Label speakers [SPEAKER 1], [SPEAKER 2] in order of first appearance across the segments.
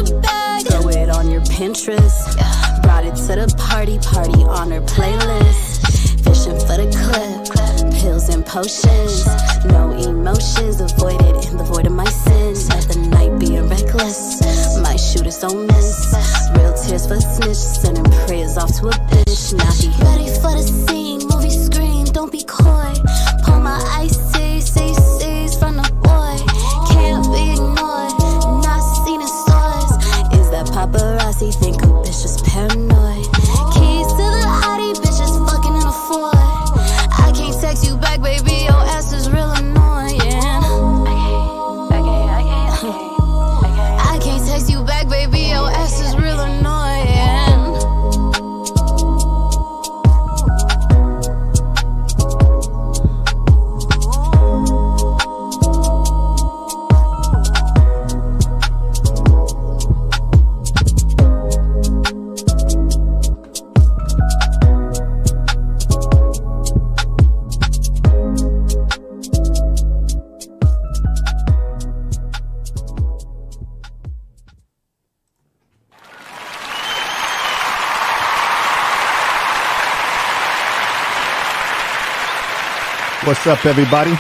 [SPEAKER 1] the bag. Throw it on your Pinterest. Brought it to the party on her playlist. Fishing for the clip, pills and potions. No emotions, avoided in the void of my sins. Let the night be reckless, my shooters don't miss. Real tears for snitch, sending prayers off to a bitch. Now he ready for the scene, movie screen, don't be coy. Pull my IC, say C's from the boy. Can't be ignored, not seen in stores. Is that paparazzi, think a bitch is paranoid. Keys to the Audi, bitches fucking in a Ford. I can't text you back, baby, your ass is real annoying. I can't text you back, baby, your ass is real annoying.
[SPEAKER 2] What's up, everybody?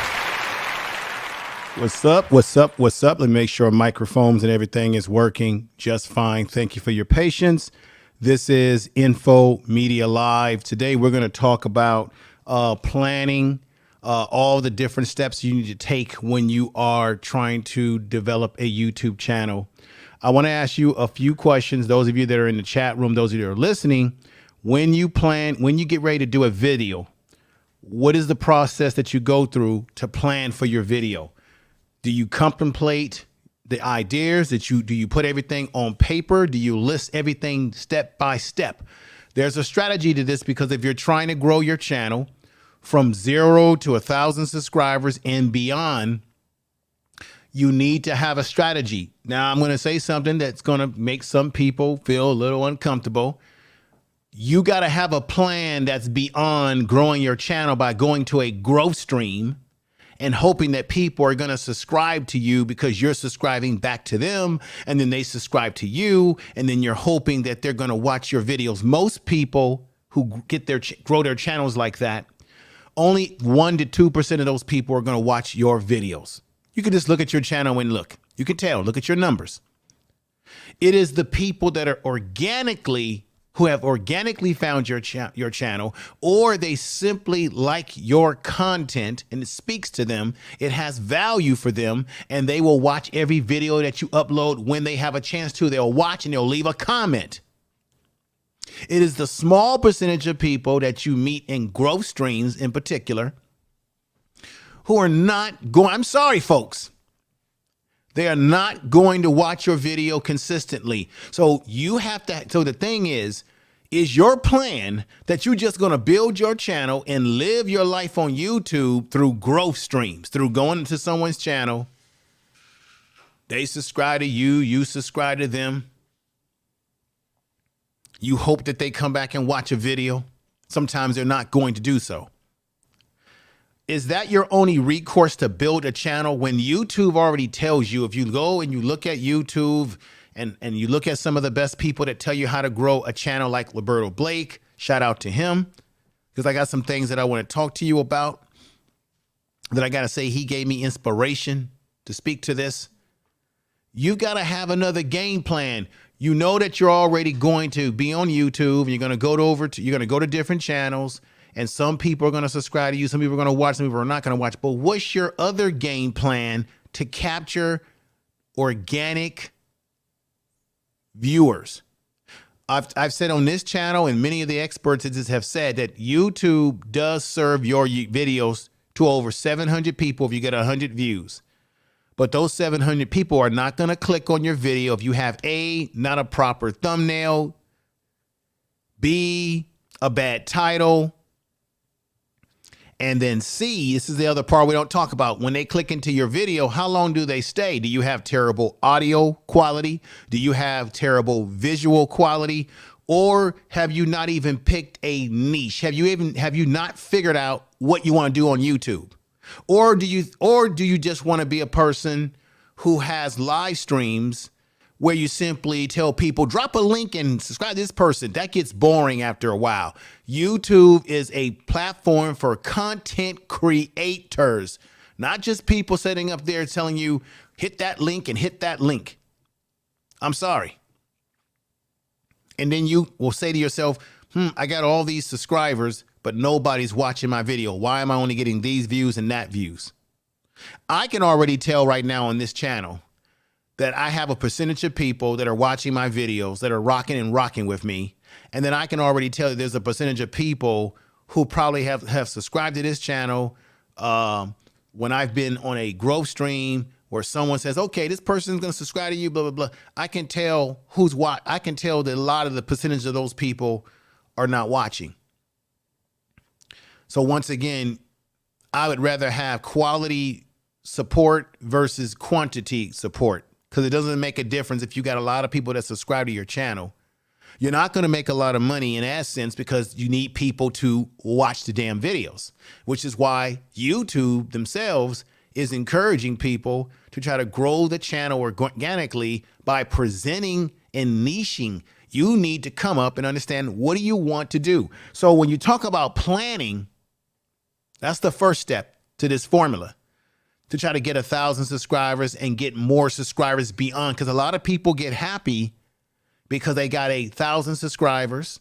[SPEAKER 2] What's up? What's up? What's up? Let me make sure microphones and everything is working just fine. Thank you for your patience. This is Info Media Live. Today, we're going to talk about planning all the different steps you need to take when you are trying to develop a YouTube channel. I want to ask you a few questions. Those of you that are in the chat room, those of you that are listening, when you get ready to do a video, what is the process that you go through to plan for your video? Do you contemplate the ideas do you put everything on paper? Do you list everything step by step? There's a strategy to this, because if you're trying to grow your channel from 0 to 1,000 subscribers and beyond, you need to have a strategy. Now, I'm going to say something that's going to make some people feel a little uncomfortable. You got to have a plan that's beyond growing your channel by going to a growth stream and hoping that people are going to subscribe to you because you're subscribing back to them, and then they subscribe to you, and then you're hoping that they're going to watch your videos. Most people who grow their channels like that, only 1 to 2% of those people are going to watch your videos. You can just look at your channel and look. You can tell. Look at your numbers. It is the people that are who have organically found your channel, or they simply like your content and it speaks to them, it has value for them, and they will watch every video that you upload when they have a chance to. They'll watch and they'll leave a comment. It is the small percentage of people that you meet in growth streams in particular who are not going, I'm sorry, folks. They are not going to watch your video consistently. So the thing is your plan that you're just going to build your channel and live your life on YouTube through growth streams, through going into someone's channel. They subscribe to you, you subscribe to them. You hope that they come back and watch a video. Sometimes they're not going to do so. Is that your only recourse to build a channel when YouTube already tells you? If you go and you look at YouTube and you look at some of the best people that tell you how to grow a channel, like Roberto Blake, shout out to him, because I got some things that I want to talk to you about that I got to say he gave me inspiration to speak to this. You got to have another game plan. You know that you're already going to be on YouTube and you're going to go to different channels. And some people are going to subscribe to you. Some people are going to watch. Some people are not going to watch. But what's your other game plan to capture organic viewers? I've said on this channel, and many of the experts have said, that YouTube does serve your videos to over 700 people if you get 100 views. But those 700 people are not going to click on your video if you have A, not a proper thumbnail, B, a bad title, and then C, this is the other part we don't talk about. When they click into your video, how long do they stay? Do you have terrible audio quality? Do you have terrible visual quality? Or have you not even picked a niche? Have you not figured out what you want to do on YouTube? Or do you just want to be a person who has live streams where you simply tell people, drop a link and subscribe to this person. That gets boring after a while. YouTube is a platform for content creators, not just people sitting up there telling you, hit that link and hit that link. I'm sorry. And then you will say to yourself, I got all these subscribers, but nobody's watching my video. Why am I only getting these views and that views? I can already tell right now on this channel that I have a percentage of people that are watching my videos that are rocking with me. And then I can already tell that there's a percentage of people who probably have subscribed to this channel when I've been on a growth stream where someone says, okay, this person's going to subscribe to you, blah, blah, blah. I can tell who's what. I can tell that a lot of the percentage of those people are not watching. So once again, I would rather have quality support versus quantity support, because it doesn't make a difference if you got a lot of people that subscribe to your channel. You're not going to make a lot of money in AdSense because you need people to watch the damn videos, which is why YouTube themselves is encouraging people to try to grow the channel organically by presenting and niching. You need to come up and understand, what do you want to do? So when you talk about planning, that's the first step to this formula, to try to get 1,000 subscribers and get more subscribers beyond. Because a lot of people get happy because they got 1,000 subscribers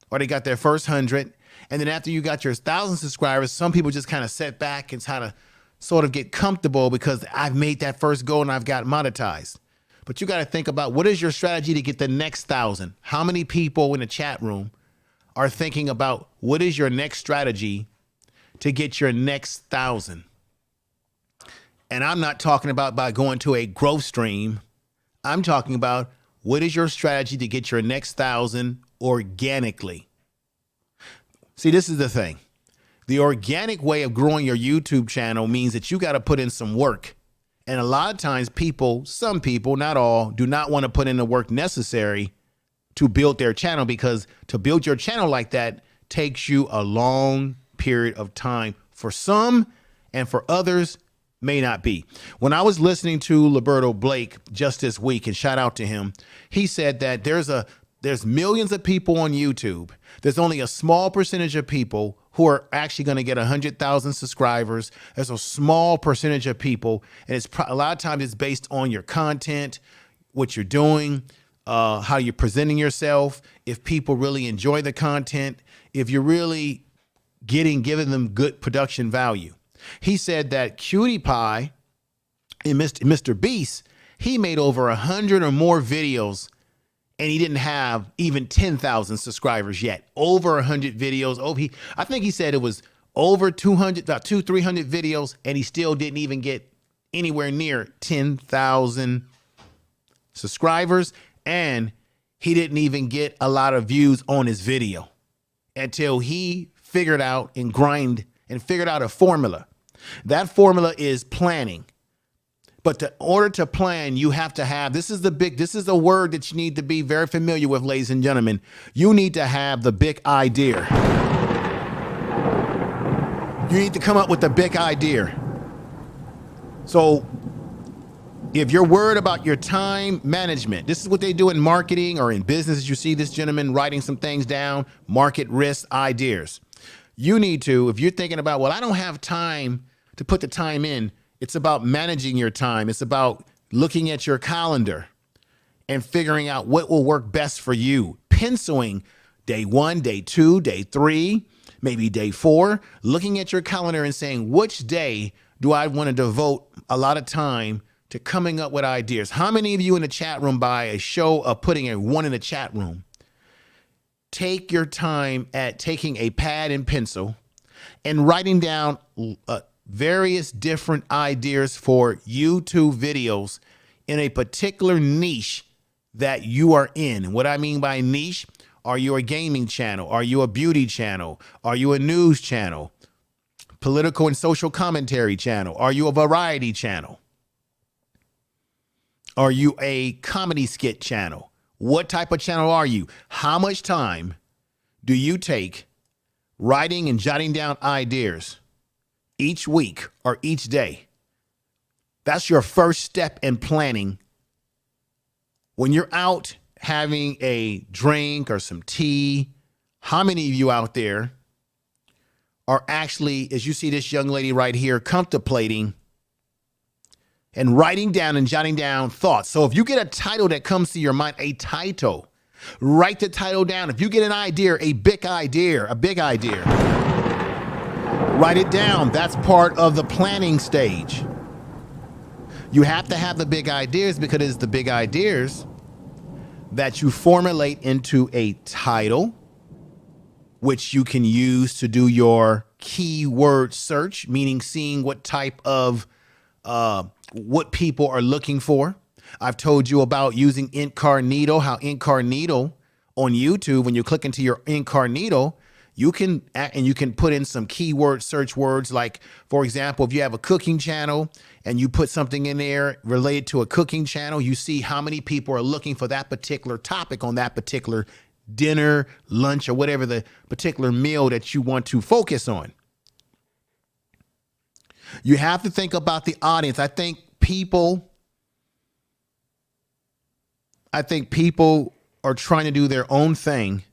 [SPEAKER 2] or they got their first 100. And then after you got your 1,000 subscribers, some people just kind of sit back and kind of sort of get comfortable because I've made that first goal and I've got monetized. But you got to think about, what is your strategy to get the next 1,000? How many people in the chat room are thinking about what is your next strategy to get your next 1,000? And I'm not talking about by going to a growth stream. I'm talking about, what is your strategy to get your next 1,000 organically? See, this is the thing. The organic way of growing your YouTube channel means that you got to put in some work. And a lot of times people, some people, not all, do not want to put in the work necessary to build their channel, because to build your channel like that takes you a long period of time. For some, and for others, may not be. When I was listening to Roberto Blake just this week, and shout out to him, he said that there's millions of people on YouTube. There's only a small percentage of people who are actually going to get 100,000 subscribers. There's a small percentage of people, and it's a lot of times it's based on your content, what you're doing, how you're presenting yourself, if people really enjoy the content, if you're really giving them good production value. He said that Cutie Pie and Mr. Beast, he made over 100 or more videos, and he didn't have even 10,000 subscribers yet. Over 100 videos. I think he said it was over 200, about 300 videos, and he still didn't even get anywhere near 10,000 subscribers. And he didn't even get a lot of views on his video until he figured out and figured out a formula. That formula is planning. But in order to plan, you have to have, this is a word that you need to be very familiar with, ladies and gentlemen. You need to have the big idea. You need to come up with the big idea. So if you're worried about your time management, this is what they do in marketing or in business. You see this gentleman writing some things down, market risk ideas. You need to, if you're thinking about, well, I don't have time to put the time in, it's about managing your time. It's about looking at your calendar and figuring out what will work best for you. Penciling day 1, day 2, day 3, maybe day 4, looking at your calendar and saying, which day do I want to devote a lot of time to coming up with ideas? How many of you in the chat room by a show of putting a 1 in the chat room? Take your time at taking a pad and pencil and writing down various different ideas for YouTube videos in a particular niche that you are in. And what I mean by niche, are you a gaming channel? Are you a beauty channel? Are you a news channel? Political and social commentary channel? Are you a variety channel? Are you a comedy skit channel? What type of channel are you? How much time do you take writing and jotting down ideas each week or each day? That's your first step in planning When you're out having a drink or some tea, how many of you out there are actually, as you see this young lady right here, contemplating and writing down and jotting down thoughts? So if you get a title that comes to your mind, a title, write the title down. If you get an idea, a big idea, write it down. That's part of the planning stage. You have to have the big ideas because it's the big ideas that you formulate into a title, which you can use to do your keyword search, meaning seeing what type of what people are looking for. I've told you about using incognito, how incognito on YouTube, when you click into your incognito, you can put in some keyword search words. Like, for example, if you have a cooking channel and you put something in there related to a cooking channel, you see how many people are looking for that particular topic on that particular dinner, lunch, or whatever the particular meal that you want to focus on. You have to think about the audience. I think people are trying to do their own thing,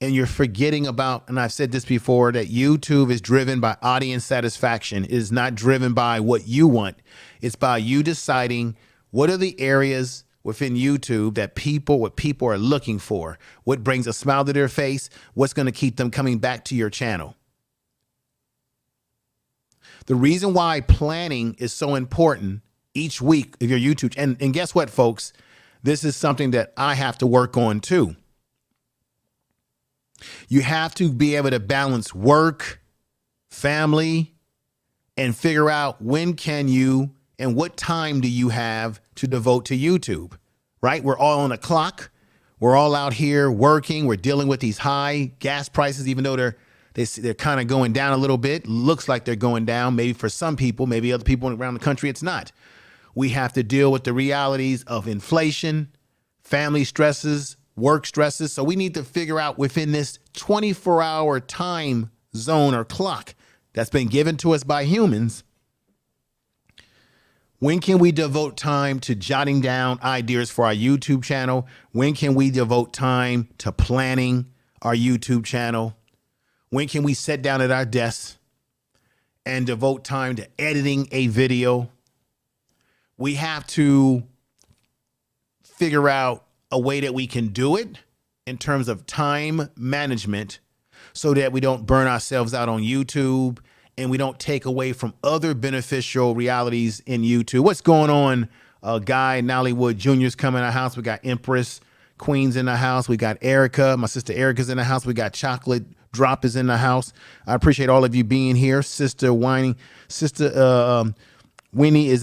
[SPEAKER 2] and you're forgetting about, and I've said this before, that YouTube is driven by audience satisfaction. It is not driven by what you want. It's by you deciding what are the areas within YouTube that what people are looking for, what brings a smile to their face, what's going to keep them coming back to your channel. The reason why planning is so important each week of your YouTube, and guess what, folks? This is something that I have to work on too. You have to be able to balance work, family, and figure out when can you and what time do you have to devote to YouTube, right? We're all on a clock. We're all out here working. We're dealing with these high gas prices, even though they're kind of going down a little bit. Looks like they're going down. Maybe for some people, maybe other people around the country, it's not. We have to deal with the realities of inflation, family stresses, work stresses. So we need to figure out within this 24-hour time zone or clock that's been given to us by humans, when can we devote time to jotting down ideas for our YouTube channel? When can we devote time to planning our YouTube channel? When can we sit down at our desks and devote time to editing a video? We have to figure out a way that we can do it in terms of time management so that we don't burn ourselves out on YouTube and we don't take away from other beneficial realities in YouTube. What's going on? Guy Nollywood Jr.'s coming in our house. We got Empress Queen's in the house. We got Erica. My sister Erica's in the house. We got Chocolate Drop is in the house. I appreciate all of you being here. Sister Winnie is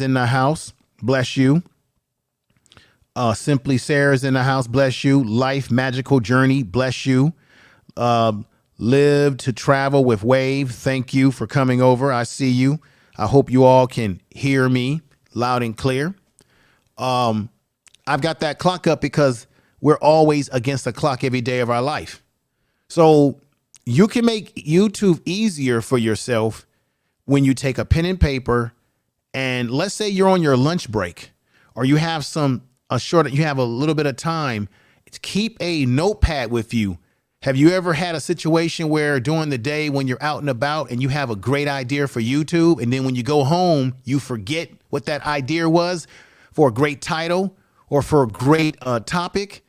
[SPEAKER 2] in the house. Bless you. Simply Sarah's in the house. Bless you. Life Magical Journey. Bless you. Live to Travel with Wave. Thank you for coming over. I see you. I hope you all can hear me loud and clear. I've got that clock up because we're always against the clock every day of our life. So you can make YouTube easier for yourself when you take a pen and paper, and let's say you're on your lunch break or you have you have a little bit of time, keep a notepad with you. Have you ever had a situation where during the day when you're out and about and you have a great idea for YouTube, and then when you go home, you forget what that idea was for a great title or for a great topic?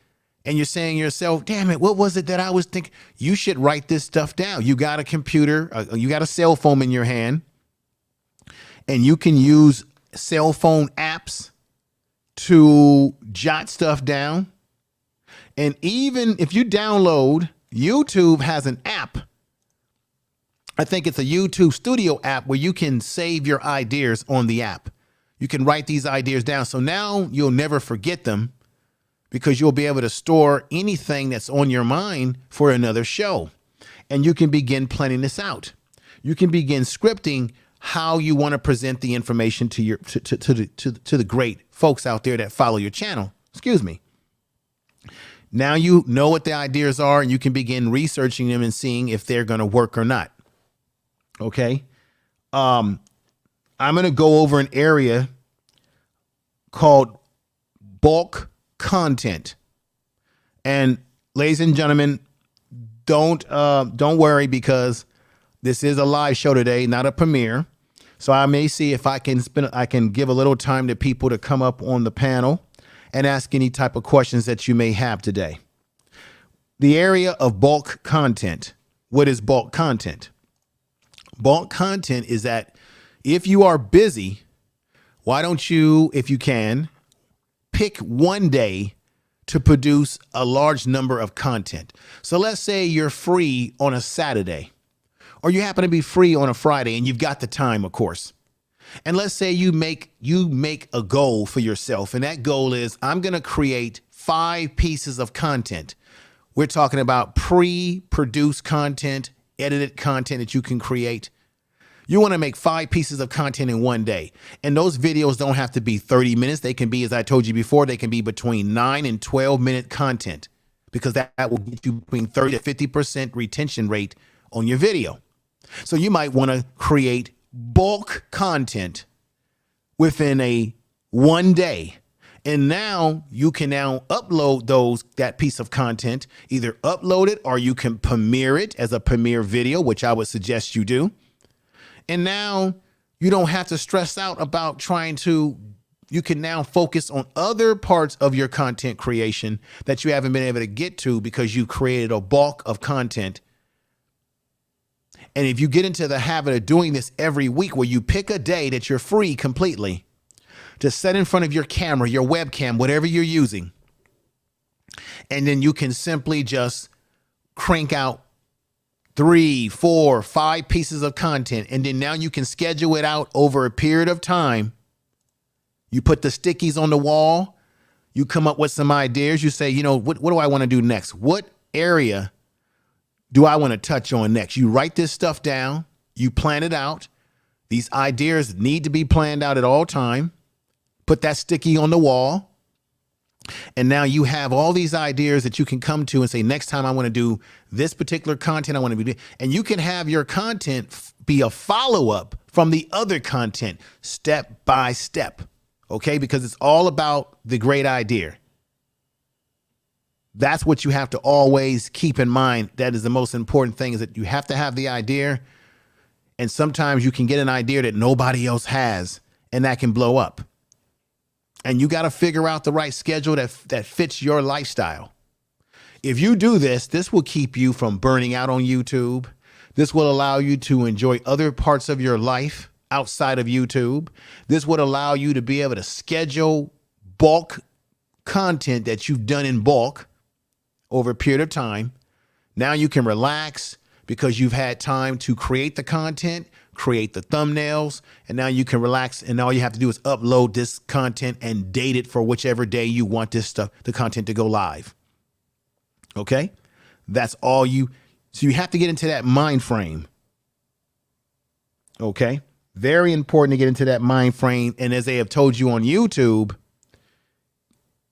[SPEAKER 2] And you're saying to yourself, damn it, what was it that I was thinking? You should write this stuff down. You got a computer, you got a cell phone in your hand, and you can use cell phone apps to jot stuff down. And even if you download, YouTube has an app. I think it's a YouTube Studio app where you can save your ideas on the app. You can write these ideas down. So now you'll never forget them because you'll be able to store anything that's on your mind for another show. And you can begin planning this out. You can begin scripting how you want to present the information to your to the great folks out there that follow your channel. Excuse me. Now you know what the ideas are, and you can begin researching them and seeing if they're going to work or not. Okay. I'm going to go over an area called bulk content. And ladies and gentlemen, don't worry, because this is a live show today, not a premiere. So I may see if I can give a little time to people to come up on the panel and ask any type of questions that you may have today. The area of bulk content. What is bulk content? Bulk content is that if you are busy, why don't you, if you can, pick one day to produce a large number of content. So let's say you're free on a Saturday, or you happen to be free on a Friday and you've got the time, of course. And let's say you make a goal for yourself. And that goal is, I'm going to create 5 pieces of content. We're talking about pre-produced content, edited content that you can create. You want to make 5 pieces of content in one day. And those videos don't have to be 30 minutes. They can be, as I told you before, they can be between 9 and 12-minute content, because that will get you between 30 to 50% retention rate on your video. So you might want to create bulk content within one day. And now you can upload that piece of content, either upload it or you can premiere it as a premiere video, which I would suggest you do. And now you don't have to stress out about you can now focus on other parts of your content creation that you haven't been able to get to because you created a bulk of content. And if you get into the habit of doing this every week, where you pick a day that you're free completely to set in front of your camera, your webcam, whatever you're using, and then you can simply just crank out 3, 4, 5 pieces of content. And then now you can schedule it out over a period of time. You put the stickies on the wall. You come up with some ideas. You say, what do I want to do next? What area do I want to touch on next? You write this stuff down. You plan it out. These ideas need to be planned out at all time. Put that sticky on the wall. And now you have all these ideas that you can come to and say, next time I want to do this particular content. I want to be, and you can have your content be a follow-up from the other content, step by step. Okay. Because it's all about the great idea. That's what you have to always keep in mind. That is the most important thing, is that you have to have the idea. And sometimes you can get an idea that nobody else has, and that can blow up. And you got to figure out the right schedule that fits your lifestyle. If you do this, this will keep you from burning out on YouTube. This will allow you to enjoy other parts of your life outside of YouTube. This would allow you to be able to schedule bulk content that you've done in bulk over a period of time. Now you can relax because you've had time to create the content, create the thumbnails, and now you can relax, and all you have to do is upload this content and date it for whichever day you want the content to go live. Okay? That's all so you have to get into that mind frame. Okay? Very important to get into that mind frame. And as they have told you on YouTube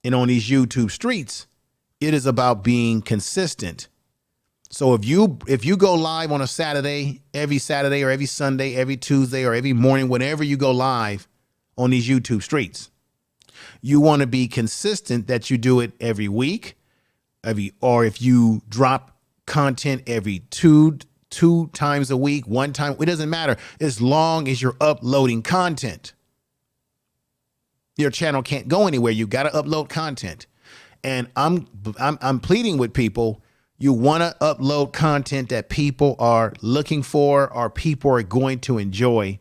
[SPEAKER 2] and on these YouTube streets, it is about being consistent. So if you go live on a Saturday, every Saturday or every Sunday, every Tuesday or every morning, whenever you go live on these YouTube streets, you want to be consistent that you do it every week, or if you drop content every two times a week, one time, it doesn't matter, as long as you're uploading content. Your channel can't go anywhere. You got to upload content. And I'm pleading with people. You want to upload content that people are looking for, or people are going to enjoy,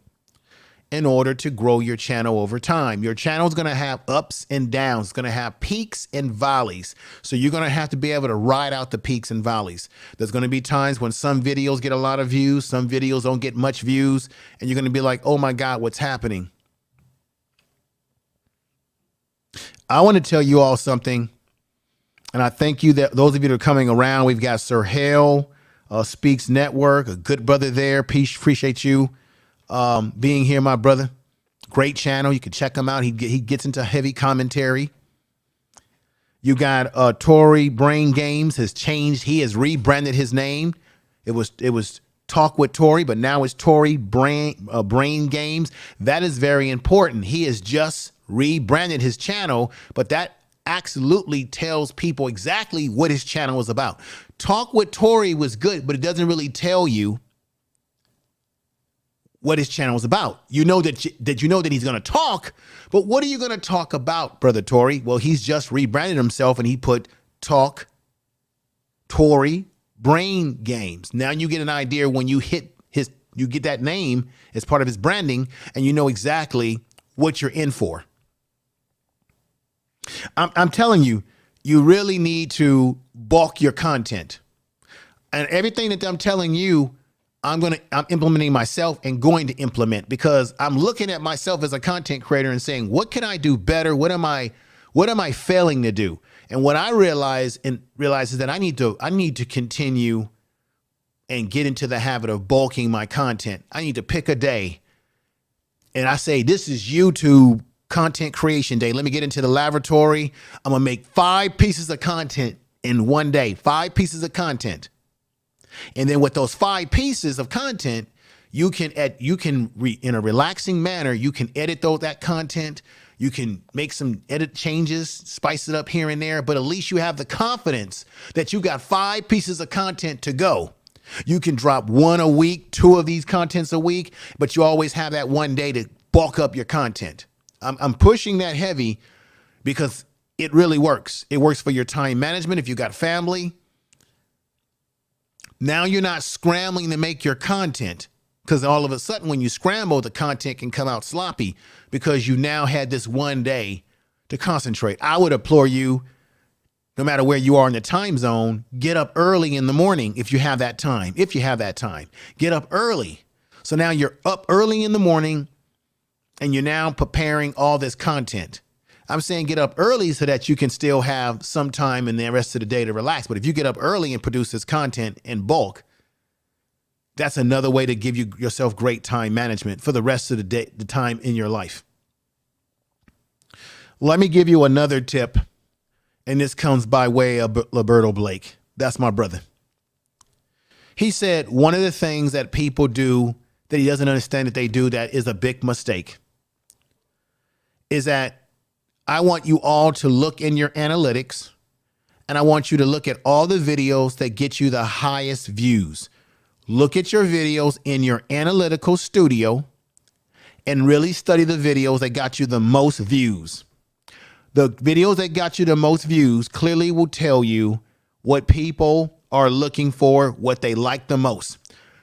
[SPEAKER 2] in order to grow your channel over time. Your channel is going to have ups and downs. It's going to have peaks and valleys. So you're going to have to be able to ride out the peaks and valleys. There's going to be times when some videos get a lot of views, some videos don't get much views, and you're going to be like, oh my God, what's happening? I want to tell you all something. And I thank you, that those of you that are coming around. We've got Sir Hale, Speaks Network, a good brother there. Appreciate you being here, my brother. Great channel. You can check him out. He gets into heavy commentary. You got Tory Brain Games has changed. He has rebranded his name. It was Talk with Tory, but now it's Tory Brain Games. That is very important. He has just rebranded his channel, but that absolutely tells people exactly what his channel is about. Talk with Tory was good, but it doesn't really tell you what his channel is about. You know that he's going to talk, but what are you going to talk about, Brother Tory? Well, he's just rebranded himself and he put Talk Tory Brain Games. Now you get an idea when you get that name as part of his branding, and you know exactly what you're in for. I'm telling you, you really need to bulk your content. And everything that I'm telling you, I'm implementing myself and going to implement, because I'm looking at myself as a content creator and saying, what can I do better? What am I failing to do? And what I realize is that I need to continue and get into the habit of bulking my content. I need to pick a day and I say, this is YouTube content creation day. Let me get into the laboratory. I'm going to make 5 pieces of content in one day, 5 pieces of content. And then with those 5 pieces of content, you can in a relaxing manner, you can edit that content. You can make some edit changes, spice it up here and there, but at least you have the confidence that you got 5 pieces of content to go. You can drop 1 a week, 2 of these contents a week, but you always have that one day to bulk up your content. I'm pushing that heavy because it really works. It works for your time management. If you got family, now you're not scrambling to make your content, because all of a sudden when you scramble, the content can come out sloppy because you now had this one day to concentrate. I would implore you, no matter where you are in the time zone, get up early in the morning if you have that time. Get up early. So now you're up early in the morning and you're now preparing all this content. I'm saying get up early so that you can still have some time in the rest of the day to relax. But if you get up early and produce this content in bulk, that's another way to give yourself great time management for the rest of the day, the time in your life. Let me give you another tip, and this comes by way of Roberto Blake. That's my brother. He said one of the things that people do that he doesn't understand that they do that is a big mistake is that I want you all to look in your analytics, and I want you to look at all the videos that get you the highest views. Look at your videos in your analytical studio and really study the videos that got you the most views. The videos that got you the most views clearly will tell you what people are looking for, what they like the most.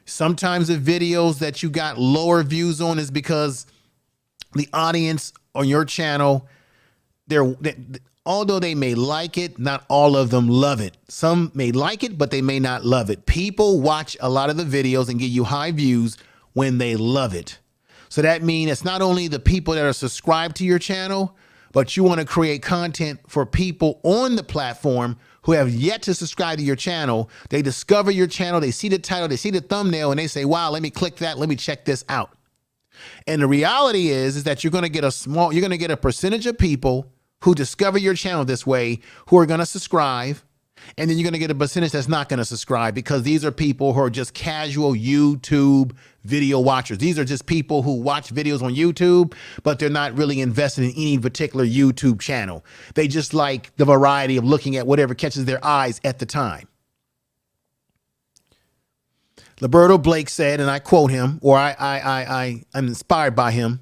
[SPEAKER 2] Sometimes the videos that you got lower views on is because the audience on your channel, although they may like it, not all of them love it. Some may like it, but they may not love it. People watch a lot of the videos and give you high views when they love it. So that means it's not only the people that are subscribed to your channel, but you want to create content for people on the platform who have yet to subscribe to your channel. They discover your channel, they see the title, they see the thumbnail, and they say, wow, let me click that, let me check this out. And the reality is that you're going to get a percentage of people who discover your channel this way, who are going to subscribe. And then you're going to get a percentage that's not going to subscribe, because these are people who are just casual YouTube video watchers. These are just people who watch videos on YouTube, but they're not really invested in any particular YouTube channel. They just like the variety of looking at whatever catches their eyes at the time. Roberto Blake said, and I quote him, or I'm inspired by him,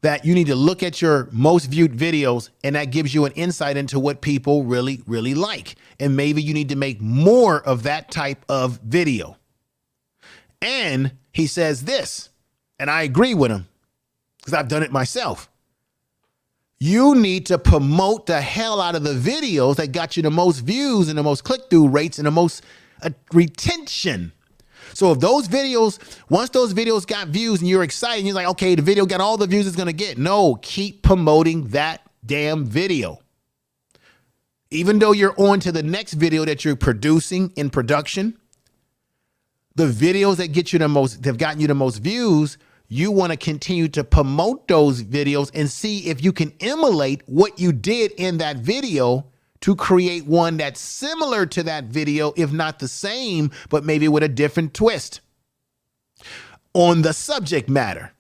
[SPEAKER 2] that you need to look at your most viewed videos, and that gives you an insight into what people really, really like. And maybe you need to make more of that type of video. And he says this, and I agree with him because I've done it myself. You need to promote the hell out of the videos that got you the most views and the most click-through rates and the most retention. So if those videos, once those videos got views and you're excited, and you're like, okay, the video got all the views it's going to get. No, keep promoting that damn video. Even though you're on to the next video that you're producing in production, the videos that get you the most, that have gotten you the most views, you want to continue to promote those videos and see if you can emulate what you did in that video to create one that's similar to that video, if not the same, but maybe with a different twist on the subject matter.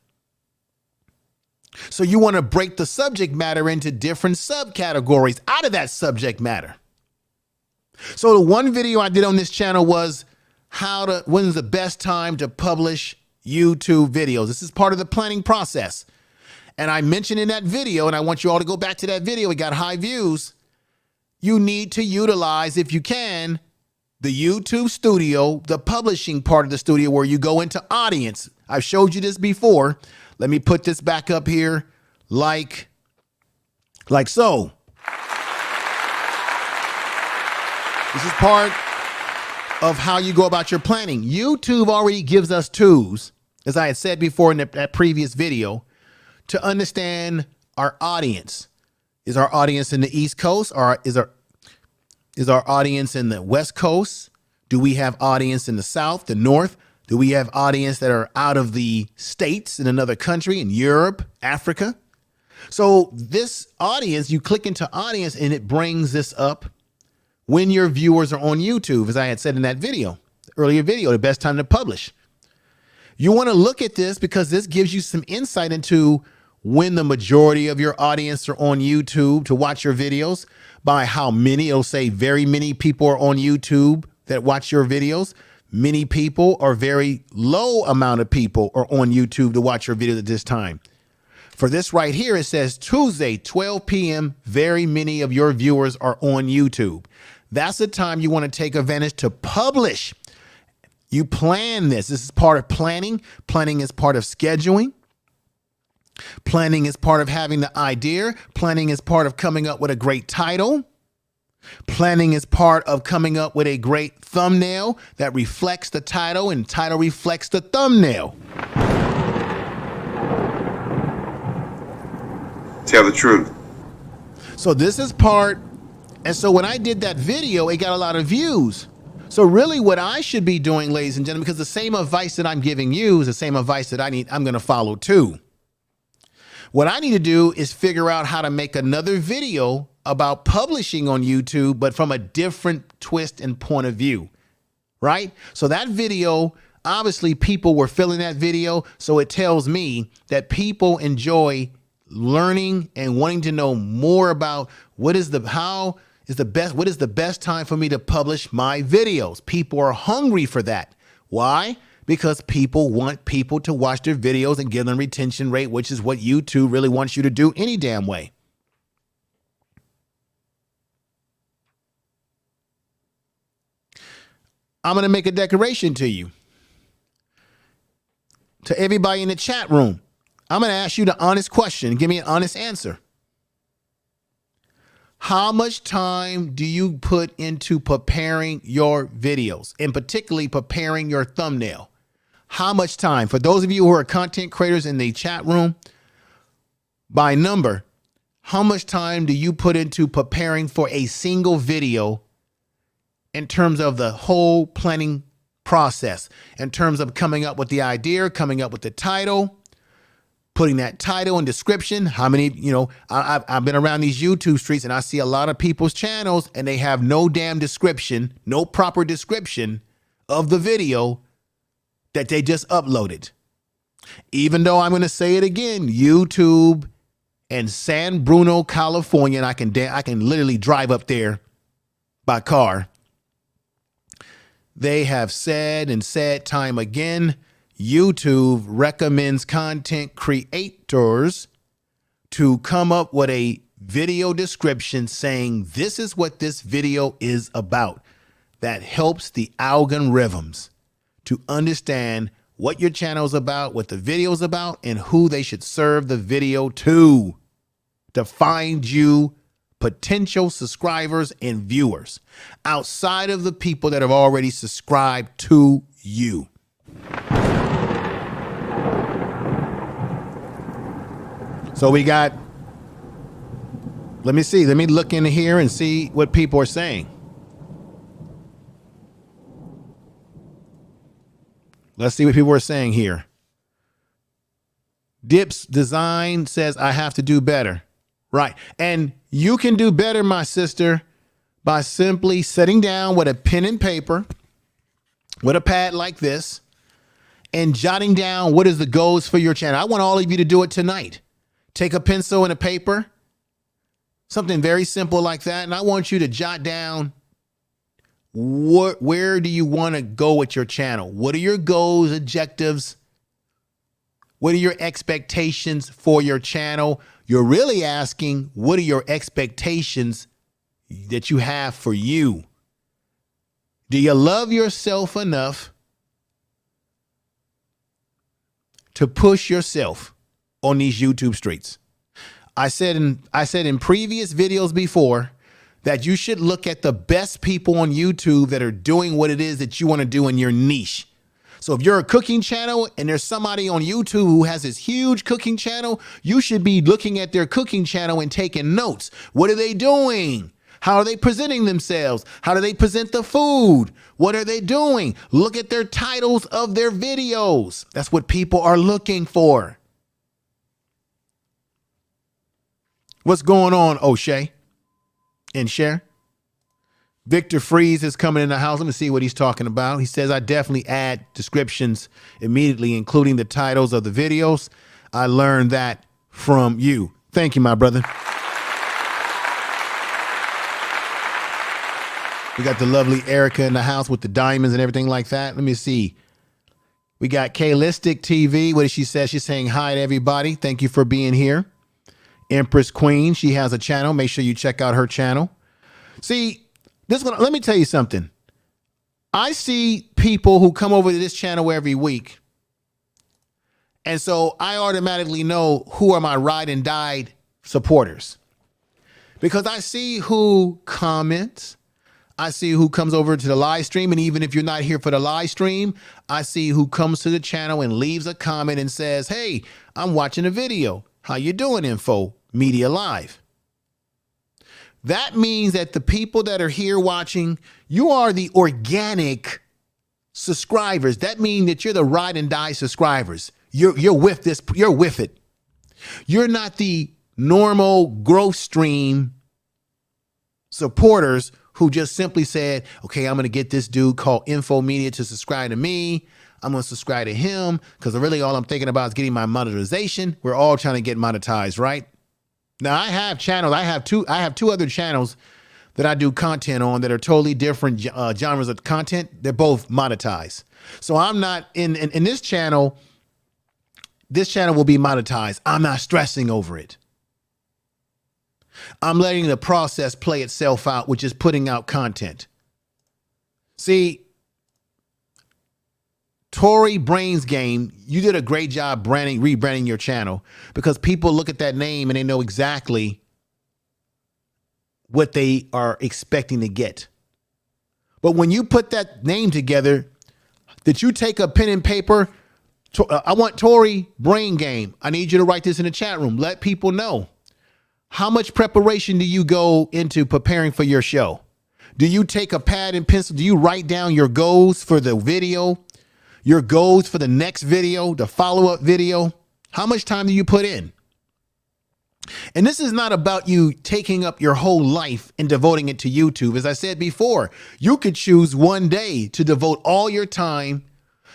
[SPEAKER 2] So you want to break the subject matter into different subcategories out of that subject matter. So the one video I did on this channel was when's the best time to publish YouTube videos. This is part of the planning process. And I mentioned in that video, and I want you all to go back to that video, it got high views. You need to utilize, if you can, the YouTube studio, the publishing part of the studio where you go into audience. I've showed you this before. Let me put this back up here like so. This is part of how you go about your planning. YouTube already gives us tools, as I had said before in that previous video, to understand our audience. Is our audience in the East Coast, or is our audience in the West Coast? Do we have audience in the South, the North? Do we have audience that are out of the States in another country, in Europe, Africa? So this audience, you click into audience and it brings this up when your viewers are on YouTube, as I had said in that video, earlier video, the best time to publish. You want to look at this because this gives you some insight into when the majority of your audience are on YouTube to watch your videos, by how many. It'll say very many people are on YouTube that watch your videos. Many people, or very low amount of people, are on YouTube to watch your videos at this time. For this right here, it says Tuesday, 12 p.m. Very many of your viewers are on YouTube. That's the time you want to take advantage to publish. You plan this. This is part of planning. Planning is part of scheduling. Planning is part of having the idea. Planning is part of coming up with a great title. Planning is part of coming up with a great thumbnail that reflects the title, and title reflects the thumbnail.
[SPEAKER 3] Tell the truth.
[SPEAKER 2] So this is part. And so when I did that video, it got a lot of views. So really what I should be doing, ladies and gentlemen, because the same advice that I'm giving you is the same advice that I'm going to follow too. What I need to do is figure out how to make another video about publishing on YouTube, but from a different twist and point of view, right? So that video, obviously people were feeling that video. So it tells me that people enjoy learning and wanting to know more about what is the best time for me to publish my videos. People are hungry for that. Why? Because people want people to watch their videos and give them retention rate, which is what YouTube really wants you to do any damn way. I'm going to make a declaration to you, to everybody in the chat room. I'm going to ask you the honest question. Give me an honest answer. How much time do you put into preparing your videos, and particularly preparing your thumbnail? How much time? For those of you who are content creators in the chat room, by number, how much time do you put into preparing for a single video in terms of the whole planning process, in terms of coming up with the idea, coming up with the title, putting that title and description? How many, I've been around these YouTube streets and I see a lot of people's channels and they have no damn description, no proper description of the video that they just uploaded. Even though I'm going to say it again, YouTube in San Bruno, California, and I can literally drive up there by car. They have said and said time again, YouTube recommends content creators to come up with a video description saying this is what this video is about. That helps the algorithms to understand what your channel is about, what the video is about, and who they should serve the video to find you potential subscribers and viewers outside of the people that have already subscribed to you. So we got, let me look in here and see what people are saying. Let's see what people are saying here. Dips Design says, I have to do better. Right. And you can do better, my sister, by simply sitting down with a pen and paper, with a pad like this, and jotting down what is the goals for your channel. I want all of you to do it tonight. Take a pencil and a paper, something very simple like that, and I want you to jot down where do you want to go with your channel? What are your goals, objectives? What are your expectations for your channel? You're really asking, what are your expectations that you have for you? Do you love yourself enough to push yourself on these YouTube streets? I said in previous videos before that you should look at the best people on YouTube that are doing what it is that you want to do in your niche. So if you're a cooking channel and there's somebody on YouTube who has this huge cooking channel, you should be looking at their cooking channel and taking notes. What are they doing? How are they presenting themselves? How do they present the food? What are they doing? Look at their titles of their videos. That's what people are looking for. What's going on, O'Shea and Share? Victor Freeze is coming in the house. Let me see what he's talking about. He says, I definitely add descriptions immediately, including the titles of the videos. I learned that from you. Thank you, my brother. We got the lovely Erica in the house with the diamonds and everything like that. Let me see. We got Kalistic TV. What did she say? She's saying hi to everybody. Thank you for being here. Empress Queen, she has a channel. Make sure you check out her channel. See, this one, let me tell you something. I see people who come over to this channel every week. And so I automatically know who are my ride and die supporters. Because I see who comments. I see who comes over to the live stream. And even if you're not here for the live stream, I see who comes to the channel and leaves a comment and says, hey, I'm watching a video. How you doing, Info Media Live? That means that the people that are here watching, you are the organic subscribers. That means that you're the ride and die subscribers. You're with this. You're with it. You're not the normal growth stream supporters who just simply said, okay, I'm going to get this dude called Info Media to subscribe to me. I'm going to subscribe to him because really all I'm thinking about is getting my monetization. We're all trying to get monetized, right? Now I have channels. I have two other channels that I do content on that are totally different genres of content. They're both monetized. So I'm not in this channel. This channel will be monetized. I'm not stressing over it. I'm letting the process play itself out, which is putting out content. See, Tory Brains Game, you did a great job rebranding your channel because people look at that name and they know exactly what they are expecting to get. But when you put that name together, that you take a pen and paper, I want Tory Brain Game. I need you to write this in the chat room. Let people know. How much preparation do you go into preparing for your show? Do you take a pad and pencil? Do you write down your goals for the video? Your goals for the next video, the follow-up video? How much time do you put in? And this is not about you taking up your whole life and devoting it to YouTube. As I said before, you could choose one day to devote all your time,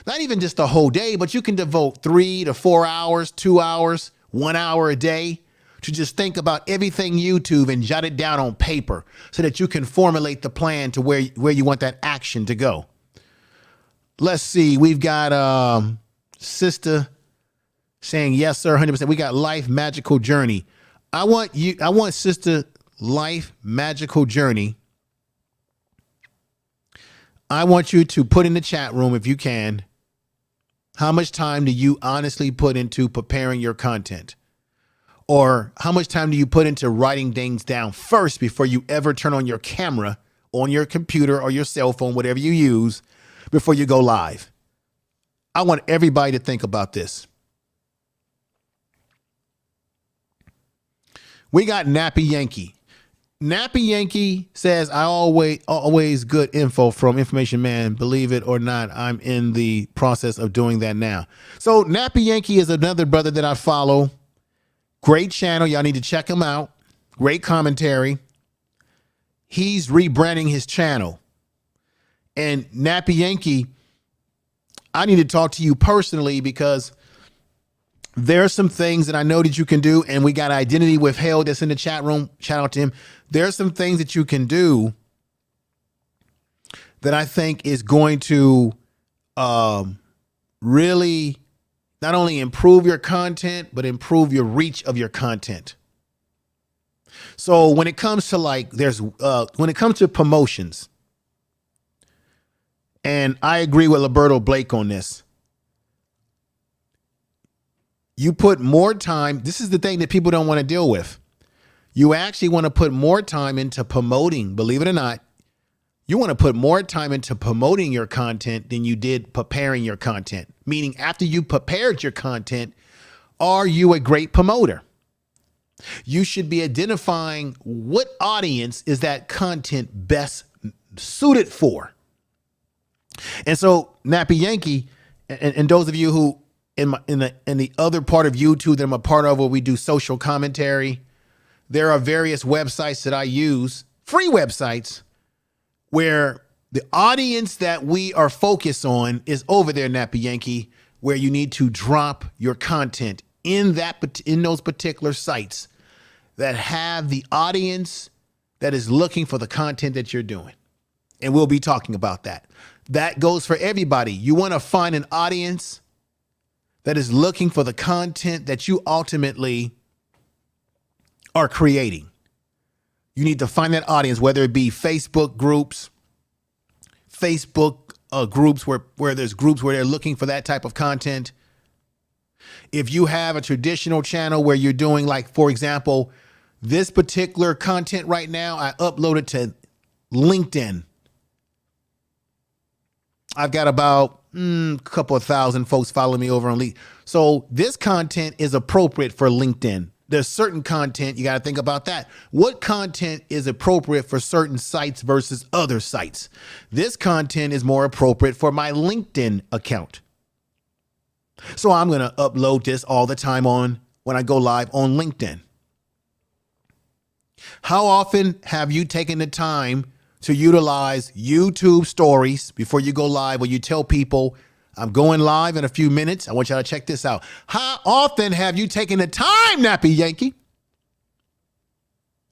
[SPEAKER 2] not even just a whole day, but you can devote 3 to 4 hours, 2 hours, 1 hour a day to just think about everything YouTube and jot it down on paper so that you can formulate the plan to where you want that action to go. Let's see. We've got Sister saying, yes, sir, 100%. We got Life Magical Journey. I want Sister Life Magical Journey. I want you to put in the chat room, if you can, how much time do you honestly put into preparing your content? Or how much time do you put into writing things down first before you ever turn on your camera, on your computer or your cell phone, whatever you use, before you go live? I want everybody to think about this. We got Nappy Yankee. Nappy Yankee says, I always good info from Information Man. Believe it or not, I'm in the process of doing that now. So Nappy Yankee is another brother that I follow. Great channel. Y'all need to check him out. Great commentary. He's rebranding his channel. And Nappy Yankee, I need to talk to you personally because There are some things that I know that you can do, and we got Identity Withheld that's in the chat room. Shout out to him. There are some things that you can do that I think is going to really not only improve your content, but improve your reach of your content. So when it comes to when it comes to promotions, and I agree with Roberto Blake on this, you put more time. This is the thing that people don't want to deal with. You actually want to put more time into promoting, believe it or not. You want to put more time into promoting your content than you did preparing your content. Meaning after you prepared your content, are you a great promoter? You should be identifying what audience is that content best suited for. And so Nappy Yankee and those of you who in the other part of YouTube that I'm a part of where we do social commentary, there are various websites that I use, free websites, where the audience that we are focused on is over there, Nappy Yankee, where you need to drop your content in those particular sites that have the audience that is looking for the content that you're doing. And we'll be talking about that. That goes for everybody. You want to find an audience that is looking for the content that you ultimately are creating. You need to find that audience, whether it be Facebook groups, groups where there's groups where they're looking for that type of content. If you have a traditional channel where you're doing, like, for example, this particular content right now, I uploaded to LinkedIn. I've got about a couple of thousand folks following me over on LinkedIn. So this content is appropriate for LinkedIn. There's certain content, you got to think about that. What content is appropriate for certain sites versus other sites? This content is more appropriate for my LinkedIn account. So I'm going to upload this all the time when I go live on LinkedIn. How often have you taken the time to utilize YouTube stories before you go live, where you tell people, I'm going live in a few minutes. I want y'all to check this out. How often have you taken the time, Nappy Yankee?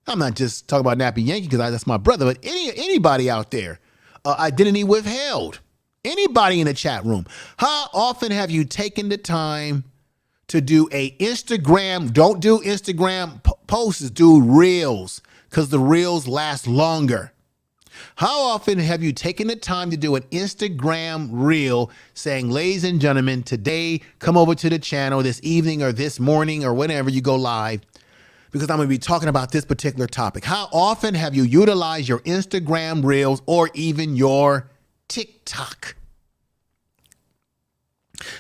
[SPEAKER 2] I'm not just talking about Nappy Yankee because that's my brother, but anybody out there, Identity Withheld, anybody in the chat room. How often have you taken the time to do a Instagram? Don't do Instagram posts, do reels, because the reels last longer. How often have you taken the time to do an Instagram reel saying, ladies and gentlemen, today, come over to the channel this evening or this morning or whenever you go live, because I'm going to be talking about this particular topic. How often have you utilized your Instagram reels or even your TikTok?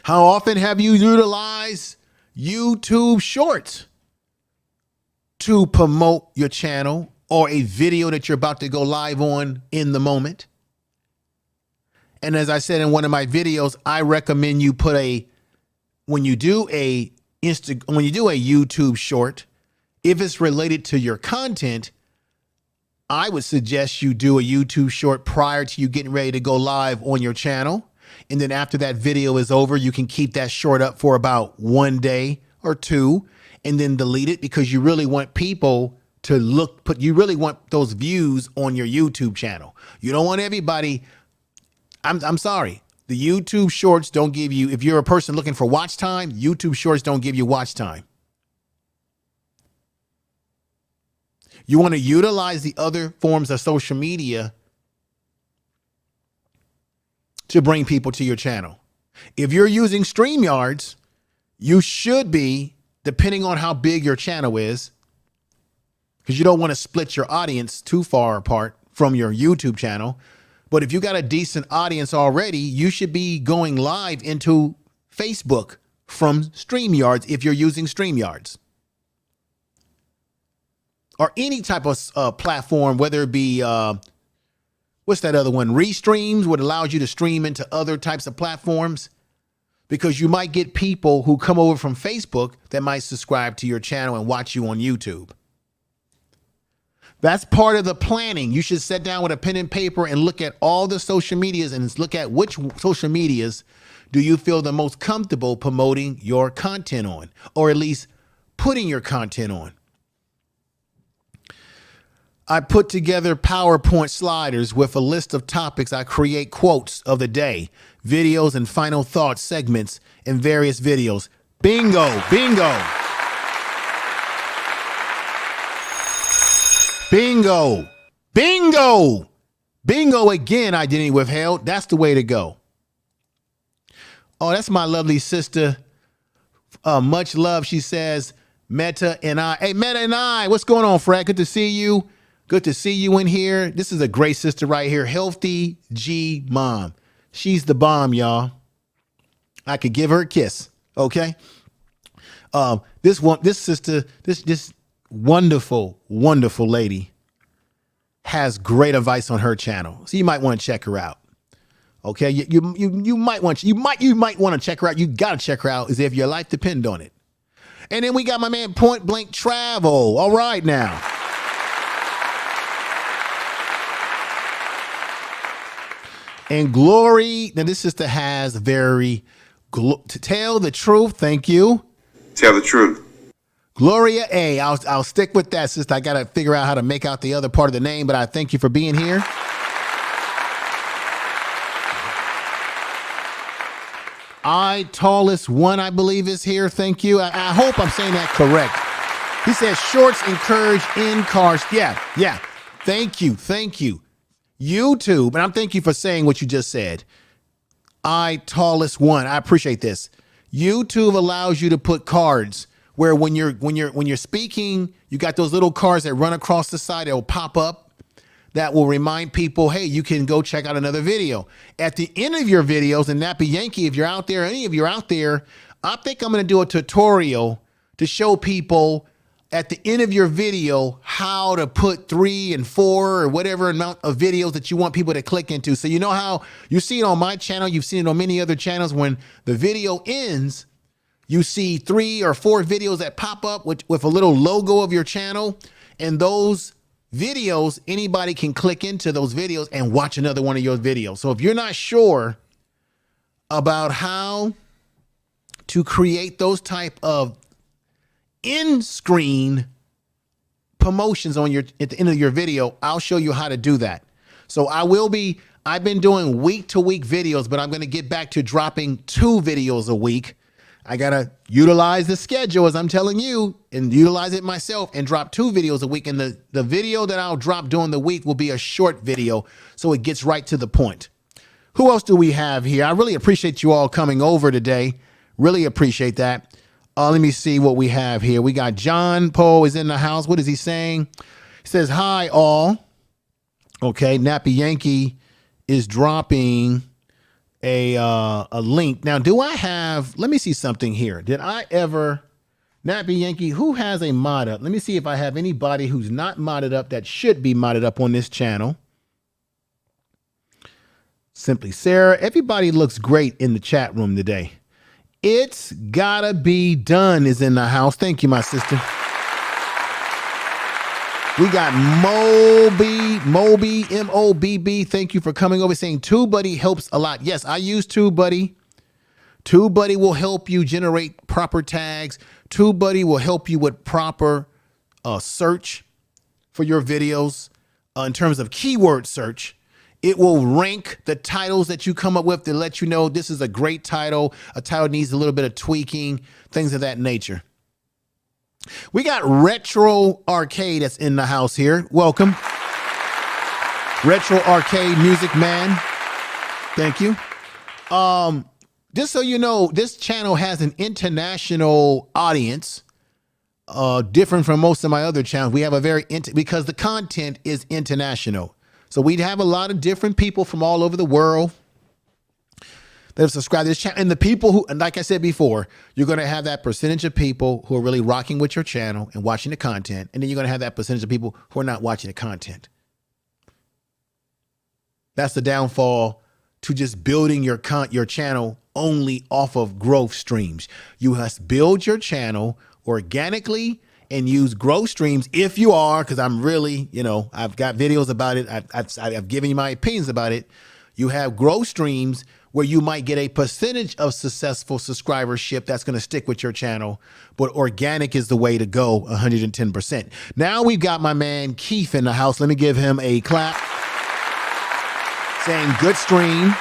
[SPEAKER 2] How often have you utilized YouTube Shorts to promote your channel or a video that you're about to go live on in the moment? And as I said in one of my videos, I recommend you when you do a YouTube short, if it's related to your content, I would suggest you do a YouTube short prior to you getting ready to go live on your channel. And then after that video is over, you can keep that short up for about 1 day or 2 and then delete it, because you really want people to you really want those views on your YouTube channel. You don't want everybody. I'm sorry. The YouTube shorts don't give you, if you're a person looking for watch time, YouTube shorts don't give you watch time. You want to utilize the other forms of social media to bring people to your channel. If you're using StreamYards, you should be, depending on how big your channel is, because you don't want to split your audience too far apart from your YouTube channel. But if you got a decent audience already, you should be going live into Facebook from StreamYards if you're using StreamYards. Or any type of platform, whether it be, what's that other one? Restreams, what allows you to stream into other types of platforms. Because you might get people who come over from Facebook that might subscribe to your channel and watch you on YouTube. That's part of the planning. You should sit down with a pen and paper and look at all the social medias and look at which social medias do you feel the most comfortable promoting your content on, or at least putting your content on? I put together PowerPoint sliders with a list of topics. I create quotes of the day, videos, and final thoughts segments in various videos. Bingo, bingo. Bingo, bingo, bingo again, identity withheld. That's the way to go. Oh, that's my lovely sister. Much love, she says, Meta and I. Hey, Meta and I, what's going on, Fred? Good to see you. Good to see you in here. This is a great sister right here. Healthy G Mom. She's the bomb, y'all. I could give her a kiss. Okay. This sister, this wonderful, wonderful lady has great advice on her channel. So you might want to check her out. Okay. You might want to check her out. You got to check her out as if your life depends on it. And then we got my man Point Blank Travel. All right now. And Glory, now this sister has to tell the truth. Thank you.
[SPEAKER 3] Tell the truth.
[SPEAKER 2] Gloria A. I'll stick with that, sister. I got to figure out how to make out the other part of the name, but I thank you for being here. Tallest one, I believe, is here. Thank you. I hope I'm saying that correct. He says shorts encourage in cars. Yeah. Thank you. YouTube, and I'm thank you for saying what you just said. Tallest one. I appreciate this. YouTube allows you to put cards where when you're speaking, you got those little cards that run across the side that will pop up that will remind people, hey, you can go check out another video. At the end of your videos, and Nappy Yankee, if you're out there, any of you are out there, I think I'm going to do a tutorial to show people at the end of your video how to put 3 and 4 or whatever amount of videos that you want people to click into. So you know how you see it on my channel, you've seen it on many other channels. When the video ends, you see 3 or 4 videos that pop up with a little logo of your channel. And those videos, anybody can click into those videos and watch another one of your videos. So if you're not sure about how to create those type of in-screen promotions at the end of your video, I'll show you how to do that. So I've been doing week-to-week videos, but I'm going to get back to dropping 2 videos a week. I got to utilize the schedule, as I'm telling you, and utilize it myself and drop 2 videos a week. And the video that I'll drop during the week will be a short video, so it gets right to the point. Who else do we have here? I really appreciate you all coming over today. Really appreciate that. Let me see what we have here. We got John Poe is in the house. What is he saying? He says, hi, all. Okay, Nappy Yankee is dropping a link. Now, do I have, let me see something here. Did I ever, Nappy Yankee, who has a mod up? Let me see if I have anybody who's not modded up that should be modded up on this channel. Simply Sarah. Everybody looks great in the chat room today. It's gotta be done is in the house. Thank you, my sister. We got Moby, M-O-B-B. Thank you for coming over, saying TubeBuddy helps a lot. Yes, I use TubeBuddy. TubeBuddy will help you generate proper tags. TubeBuddy will help you with proper search for your videos in terms of keyword search. It will rank the titles that you come up with to let you know this is a great title. A title needs a little bit of tweaking, things of that nature. We got Retro Arcade that's in the house here. Welcome. Retro Arcade Music Man. Thank you. Just so you know, this channel has an international audience, different from most of my other channels. We have a because the content is international. So we'd have a lot of different people from all over the world that have subscribed to this channel. And the people who, and like I said before, you're going to have that percentage of people who are really rocking with your channel and watching the content. And then you're going to have that percentage of people who are not watching the content. That's the downfall to just building your channel only off of growth streams. You must build your channel organically and use growth streams if you are, because I'm really, I've got videos about it. I've given you my opinions about it. You have growth streams where you might get a percentage of successful subscribership that's going to stick with your channel, but organic is the way to go, 110%. Now we've got my man Keith in the house. Let me give him a clap. Saying good stream.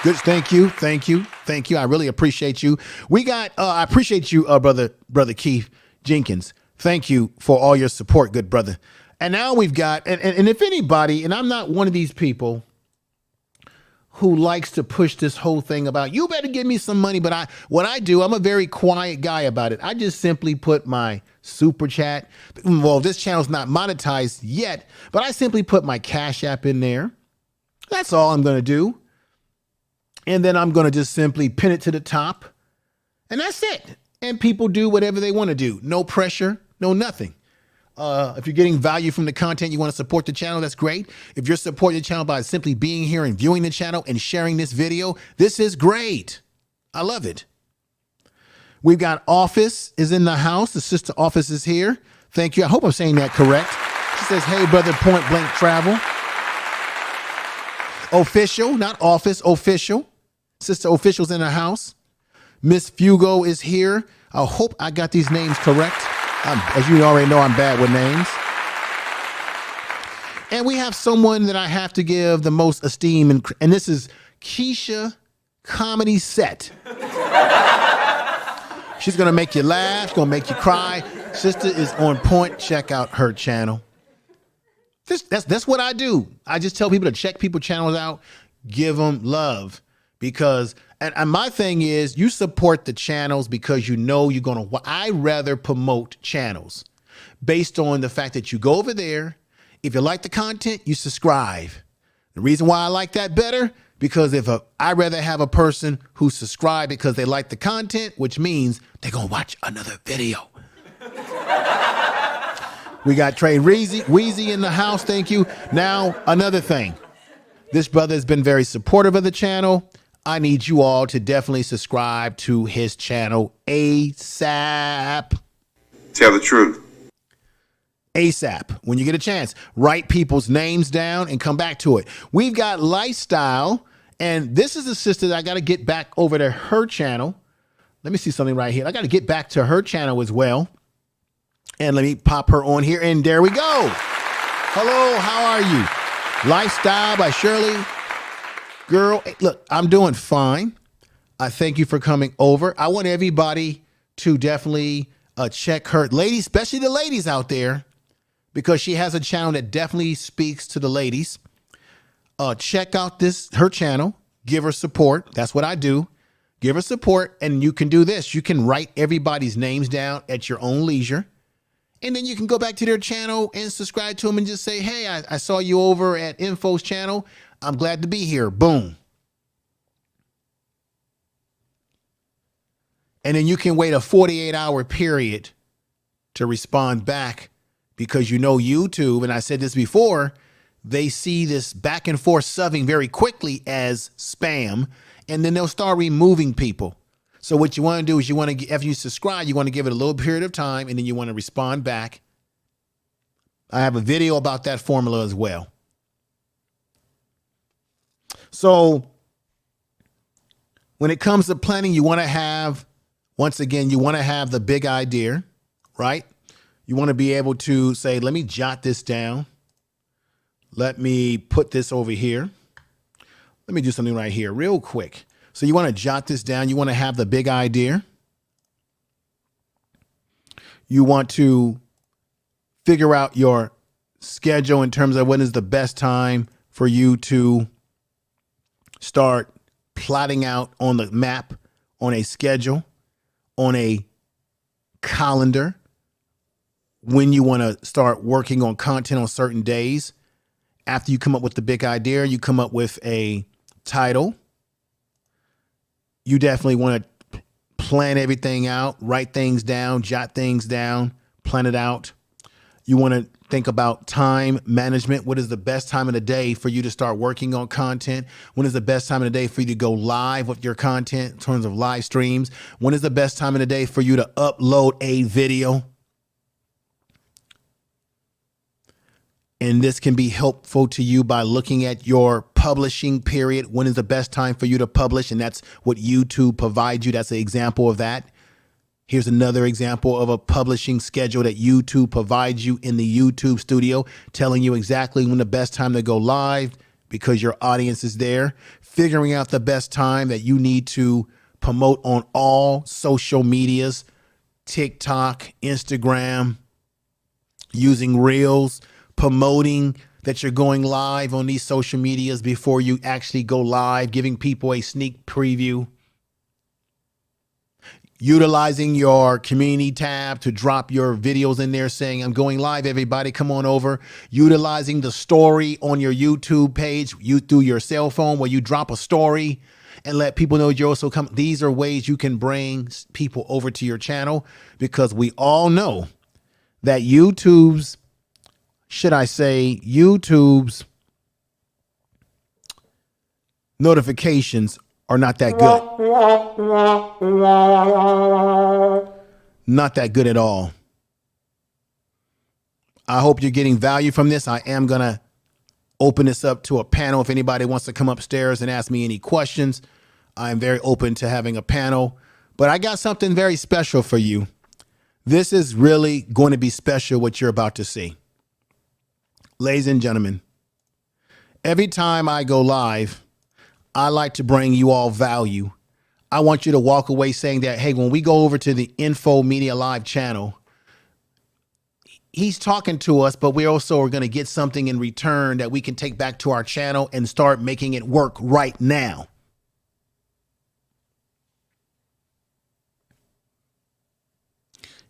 [SPEAKER 2] Good, thank you, thank you, thank you. I really appreciate you. We got, I appreciate you, brother Keith Jenkins. Thank you for all your support, good brother. And now we've got, and if anybody, and I'm not one of these people who likes to push this whole thing about, you better give me some money, but what I do, I'm a very quiet guy about it. I just simply put my super chat. Well, this channel's not monetized yet, but I simply put my Cash App in there. That's all I'm going to do. And then I'm going to just simply pin it to the top. And that's it. And people do whatever they want to do. No pressure, no nothing. If you're getting value from the content, you want to support the channel, that's great. If you're supporting the channel by simply being here and viewing the channel and sharing this video, this is great. I love it. We've got Office is in the house. The sister Office is here. Thank you. I hope I'm saying that correct. She says, hey, brother, Point Blank Travel. Official, not Office, Official. Sister Official's in the house. Miss Fugo is here. I hope I got these names correct. As you already know, I'm bad with names. And we have someone that I have to give the most esteem, and this is Keisha Comedy Set. She's going to make you laugh, going to make you cry. Sister is on point. Check out her channel. That's what I do. I just tell people to check people's channels out, give them love. Because, and my thing is, you support the channels because you know you're going to, I rather promote channels based on the fact that you go over there. If you like the content, you subscribe. The reason why I like that better, because I'd rather have a person who subscribe because they like the content, which means they're going to watch another video. We got Trey Weezy in the house. Thank you. Now, another thing. This brother has been very supportive of the channel. I need you all to definitely subscribe to his channel ASAP.
[SPEAKER 3] Tell the truth.
[SPEAKER 2] ASAP. When you get a chance, write people's names down and come back to it. We've got Lifestyle, and this is a sister that I got to get back over to her channel. Let me see something right here. I got to get back to her channel as well. And let me pop her on here, and there we go. Hello, how are you? Lifestyle by Shirley. Girl, look, I'm doing fine. I thank you for coming over. I want everybody to definitely check her, ladies, especially the ladies out there, because she has a channel that definitely speaks to the ladies. Check out her channel. Give her support. That's what I do. Give her support, and you can do this. You can write everybody's names down at your own leisure. And then you can go back to their channel and subscribe to them and just say, hey, I saw you over at Info's channel. I'm glad to be here. Boom. And then you can wait a 48-hour period to respond back, because you know YouTube, and I said this before, they see this back and forth subbing very quickly as spam, and then they'll start removing people. So what you want to do is after you subscribe, you want to give it a little period of time, and then you want to respond back. I have a video about that formula as well. So when it comes to planning, you want to have, once again, you want to have the big idea, right? You want to be able to say, let me jot this down. Let me put this over here. Let me do something right here real quick. So you want to jot this down. You want to have the big idea. You want to figure out your schedule in terms of when is the best time for you to start plotting out on the map, on a schedule, on a calendar, when you want to start working on content on certain days. After you come up with the big idea, you come up with a title. You definitely want to plan everything out, write things down, jot things down, plan it out. You want to think about time management. What is the best time of the day for you to start working on content? When is the best time of the day for you to go live with your content in terms of live streams? When is the best time of the day for you to upload a video? And this can be helpful to you by looking at your publishing period. When is the best time for you to publish? And that's what YouTube provides you. That's an example of that. Here's another example of a publishing schedule that YouTube provides you in the YouTube studio, telling you exactly when the best time to go live because your audience is there. Figuring out the best time that you need to promote on all social medias, TikTok, Instagram, using Reels, promoting that you're going live on these social medias before you actually go live, giving people a sneak preview. Utilizing your community tab to drop your videos in there saying, I'm going live, everybody, come on over. Utilizing the story on your YouTube page, through your cell phone where you drop a story and let people know you're also coming. These are ways you can bring people over to your channel, because we all know that YouTube's notifications are not that good. Not that good at all. I hope you're getting value from this. I am going to open this up to a panel. If anybody wants to come upstairs and ask me any questions, I'm very open to having a panel. But I got something very special for you. This is really going to be special, what you're about to see. Ladies and gentlemen, every time I go live, I like to bring you all value. I want you to walk away saying that, hey, when we go over to the Info Media Live channel, he's talking to us, but we also are going to get something in return that we can take back to our channel and start making it work right now.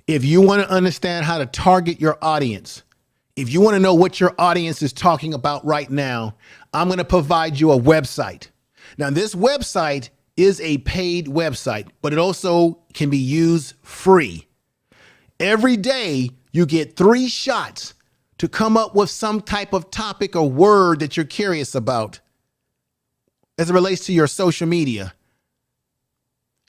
[SPEAKER 2] If you want to understand how to target your audience, if you want to know what your audience is talking about right now, I'm going to provide you a website. Now, this website is a paid website, but it also can be used free. Every day, you get 3 shots to come up with some type of topic or word that you're curious about as it relates to your social media.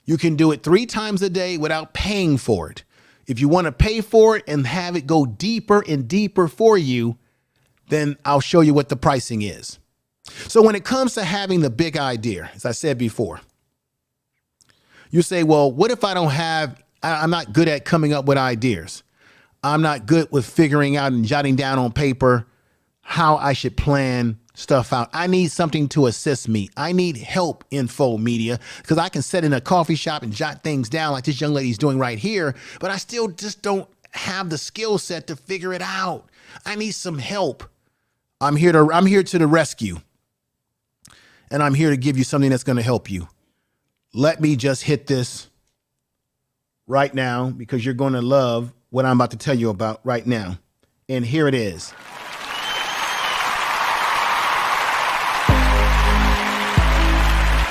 [SPEAKER 2] You can do it 3 times a day without paying for it. If you want to pay for it and have it go deeper and deeper for you, then I'll show you what the pricing is. So when it comes to having the big idea, as I said before, you say, well, what if I'm not good at coming up with ideas. I'm not good with figuring out and jotting down on paper how I should plan stuff out. I need something to assist me. I need help, Info Media, because I can sit in a coffee shop and jot things down like this young lady's doing right here, but I still just don't have the skill set to figure it out. I need some help. I'm here to the rescue. And I'm here to give you something that's going to help you. Let me just hit this right now, because you're going to love what I'm about to tell you about right now. And here it is.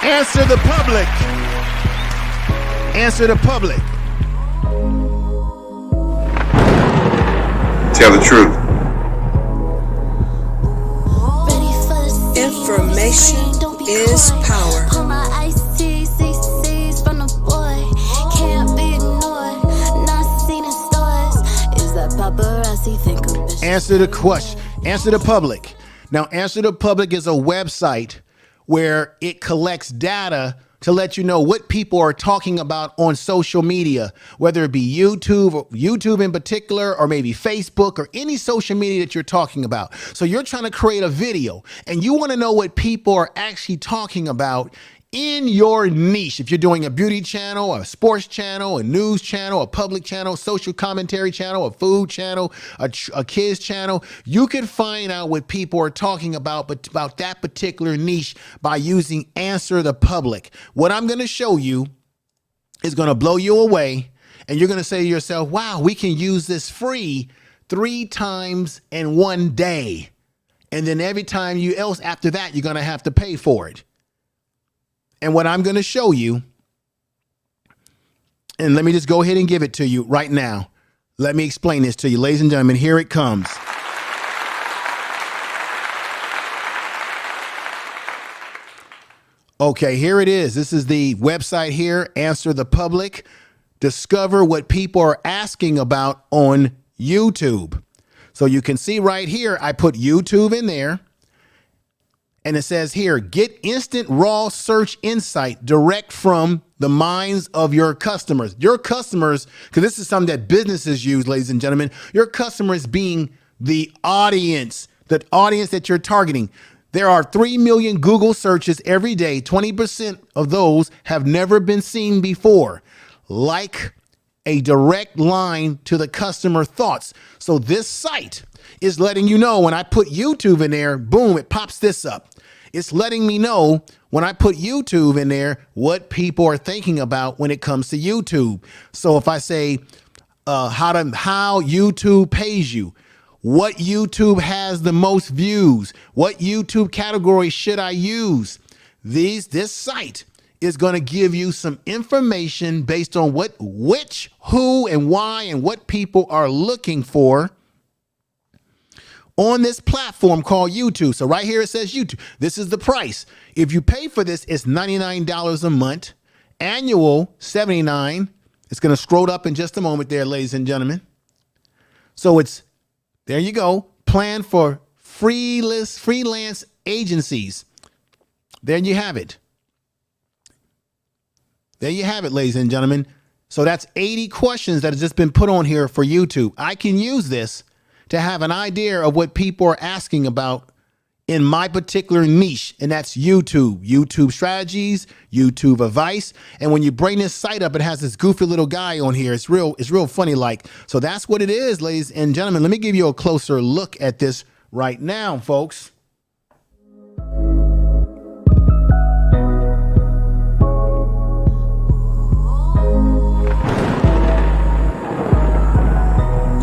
[SPEAKER 2] Answer the public. Answer the public.
[SPEAKER 3] Tell the truth.
[SPEAKER 4] Information is power.
[SPEAKER 2] Answer the question. Answer the public. Now, Answer the Public is a website where it collects data to let you know what people are talking about on social media, whether it be YouTube in particular, or maybe Facebook, or any social media that you're talking about. So you're trying to create a video and you want to know what people are actually talking about in your niche. If you're doing a beauty channel, a sports channel, a news channel, a public channel, social commentary channel, a food channel, a kids channel, you can find out what people are talking about, but about that particular niche by using Answer the Public. What I'm going to show you is going to blow you away, and you're going to say to yourself, wow, we can use this free 3 times in one day. And then every time else after that, you're going to have to pay for it. And what I'm going to show you, and let me just go ahead and give it to you right now. Let me explain this to you, ladies and gentlemen. Here it comes. Okay, here it is. This is the website here, Answer the Public. Discover what people are asking about on YouTube. So you can see right here, I put YouTube in there. And it says here, get instant raw search insight direct from the minds of your customers. Your customers, because this is something that businesses use, ladies and gentlemen, your customers being the audience that you're targeting. There are 3 million Google searches every day. 20% of those have never been seen before. Like a direct line to the customer thoughts. So this site is letting you know when I put YouTube in there, boom, it pops this up. It's letting me know when I put YouTube in there what people are thinking about when it comes to YouTube. So if I say how YouTube pays you, what YouTube has the most views, what YouTube category should I use, this site is going to give you some information based on who, and why, and what people are looking for on this platform called YouTube. So right here it says YouTube. This is the price. If you pay for this, it's $99 a month. Annual, $79. It's going to scroll up in just a moment there, ladies and gentlemen. So there you go. Plan for freelance agencies. There you have it. There you have it, ladies and gentlemen. So that's 80 questions that has just been put on here for YouTube. I can use this to have an idea of what people are asking about in my particular niche, and that's YouTube strategies, YouTube advice. And when you bring this site up, it has this goofy little guy on here. It's real funny like. So that's what it is, ladies and gentlemen. Let me give you a closer look at this right now, folks.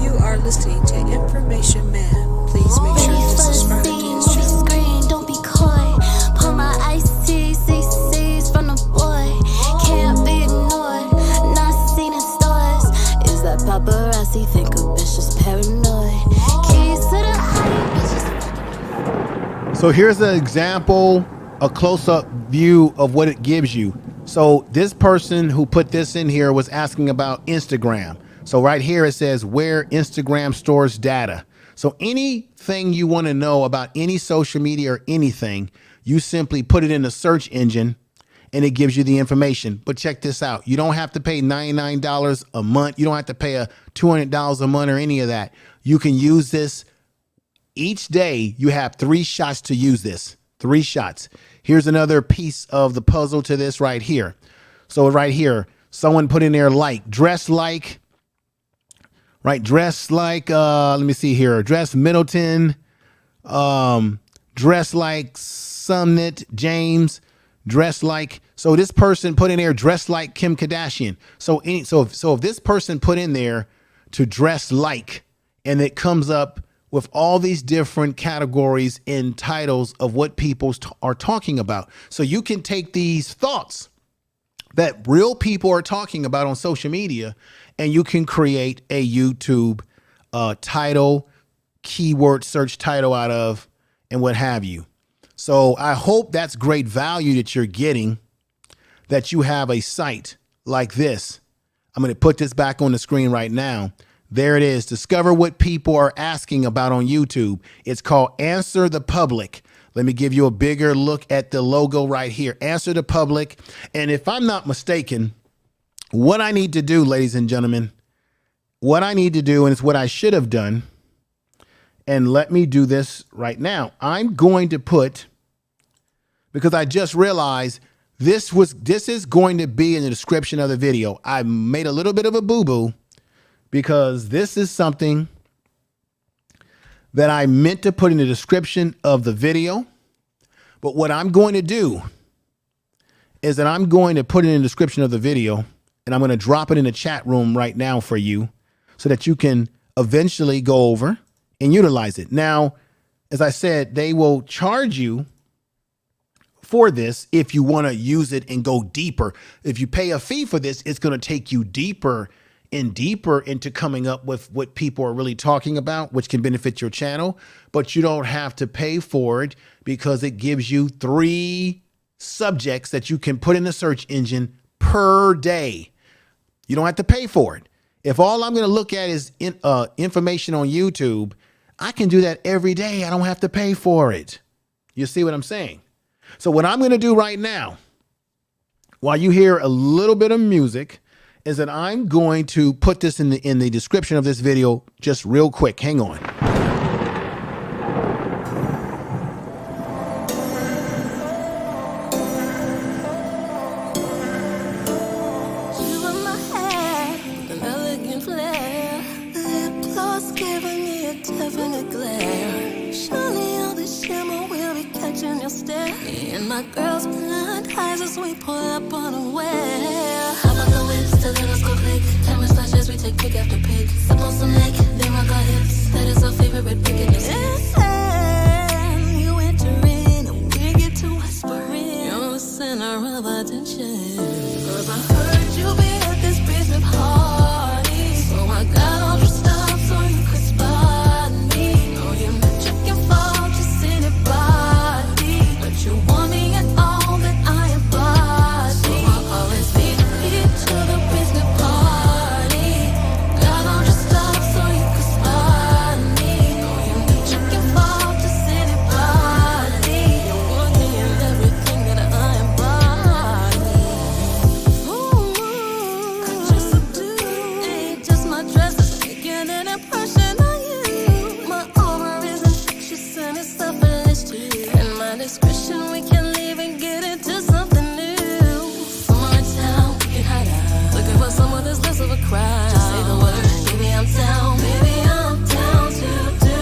[SPEAKER 4] You are listening to Information Man. Please make sure to subscribe to his channel.
[SPEAKER 1] Don't be coy. Pull my iced tea, CC's from the boy. Can't be ignored. Not seen in stores. Is that paparazzi? Think a bitch is paranoid. Keys to the high.
[SPEAKER 2] So here's an example, a close-up view of what it gives you. So this person who put this in here was asking about Instagram. So right here it says where Instagram stores data. So anything you want to know about any social media or anything, you simply put it in the search engine and it gives you the information. But check this out. You don't have to pay $99 a month. You don't have to pay $200 a month or any of that. You can use this each day. You have 3 shots to use this. 3 shots. Here's another piece of the puzzle to this right here. So right here, someone put in there like, dress like, right? Dress like, let me see here. Dress Middleton, dress like Sumnit James, dress like. So this person put in there, dress like Kim Kardashian. So if this person put in there to dress like, and it comes up with all these different categories and titles of what people are talking about. So you can take these thoughts that real people are talking about on social media, and you can create a YouTube title, keyword search title out of, and what have you. So I hope that's great value that you're getting, that you have a site like this. I'm going to put this back on the screen right now. There it is. Discover what people are asking about on YouTube. It's called Answer the Public. Let me give you a bigger look at the logo right here. Answer the Public. And if I'm not mistaken, what I need to do, ladies and gentlemen, what I need to do, and it's what I should have done, and let me do this right now. I'm going to put, because I just realized this is going to be in the description of the video. I made a little bit of a boo-boo, because this is something that I meant to put in the description of the video. But what I'm going to do is that I'm going to put it in the description of the video, and I'm going to drop it in the chat room right now for you so that you can eventually go over and utilize it. Now, as I said, they will charge you for this if you want to use it and go deeper. If you pay a fee for this, it's going to take you deeper and deeper into coming up with what people are really talking about, which can benefit your channel. But you don't have to pay for it, because it gives you 3 subjects that you can put in the search engine per day. You don't have to pay for it. If all I'm going to look at is information on YouTube, I can do that every day. I don't have to pay for it. You see what I'm saying? So what I'm going to do right now, while you hear a little bit of music, is that I'm going to put this in the description of this video just real quick. Hang on.
[SPEAKER 1] You in my hair, an elegant flare. Lip gloss giving me a definite glare. Surely all this shimmer will be catching your stare. Me and my girls blind eyes as we pull up unaware. How about the whips to let us go click? Camera flashes, we take pic after pic. Sip on some neck, then rock our hips. That is our favorite pick in this mix. And you enter in and we get to whispering. You're the center of attention. Cause I heard you be at this basement party. So I got all dressed up so you could spot me. Know you're not checking for just anybody, but you want me and all that I embody. So I'll always be here to the basement party. Got all dressed up so you could spot me. Know you're not checking for just anybody. You want me and everything that I embody. Just subdue. Ain't just my dress that's making an impression on you. My aura is infectious and it's effortless to you. In my discretion, we can leave and get into something new. Somewhere in town, we can hide out. Looking for someone that's less of a crowd. Just say the word, baby, I'm down. Baby, I'm down to do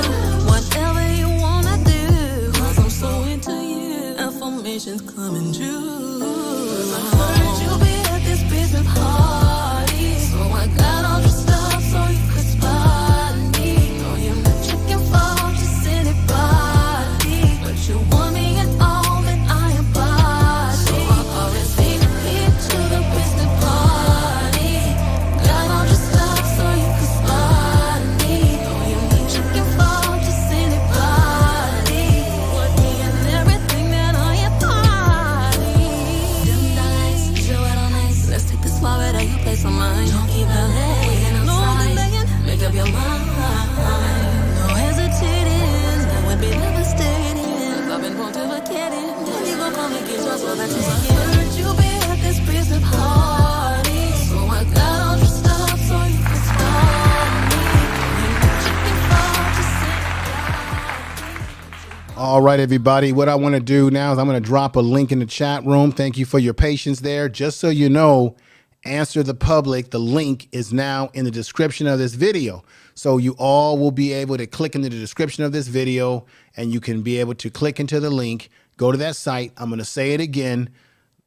[SPEAKER 1] whatever you wanna do. Cause I'm so into you. Affirmations coming true. Cause I heard you be at this basement party. So I got all dressed up so you could spot me. Know you're not checking for just anybody, but you want me and all that I embody. So I'll always be here to the basement party. Got all dressed up so you could spot me. Know you're not checking for just anybody, want me and everything that I embody. Dim lights, show it all nice. Let's take this far at your place on mine. Don't keep it late, waiting outside. Make up your mind. No hesitating, that would be devastating. I've been pontificating. Then you gon' come and get yours, well that's just I heard you be at this basement party. So I got all dressed up so you could spot me. You're checking for just anybody.
[SPEAKER 2] All right, everybody. What I want to do now is I'm going to drop a link in the chat room. Thank you for your patience there. Just so you know, Answer the Public, the link is now in the description of this video. So you all will be able to click into the description of this video and you can be able to click into the link, go to that site. I'm going to say it again.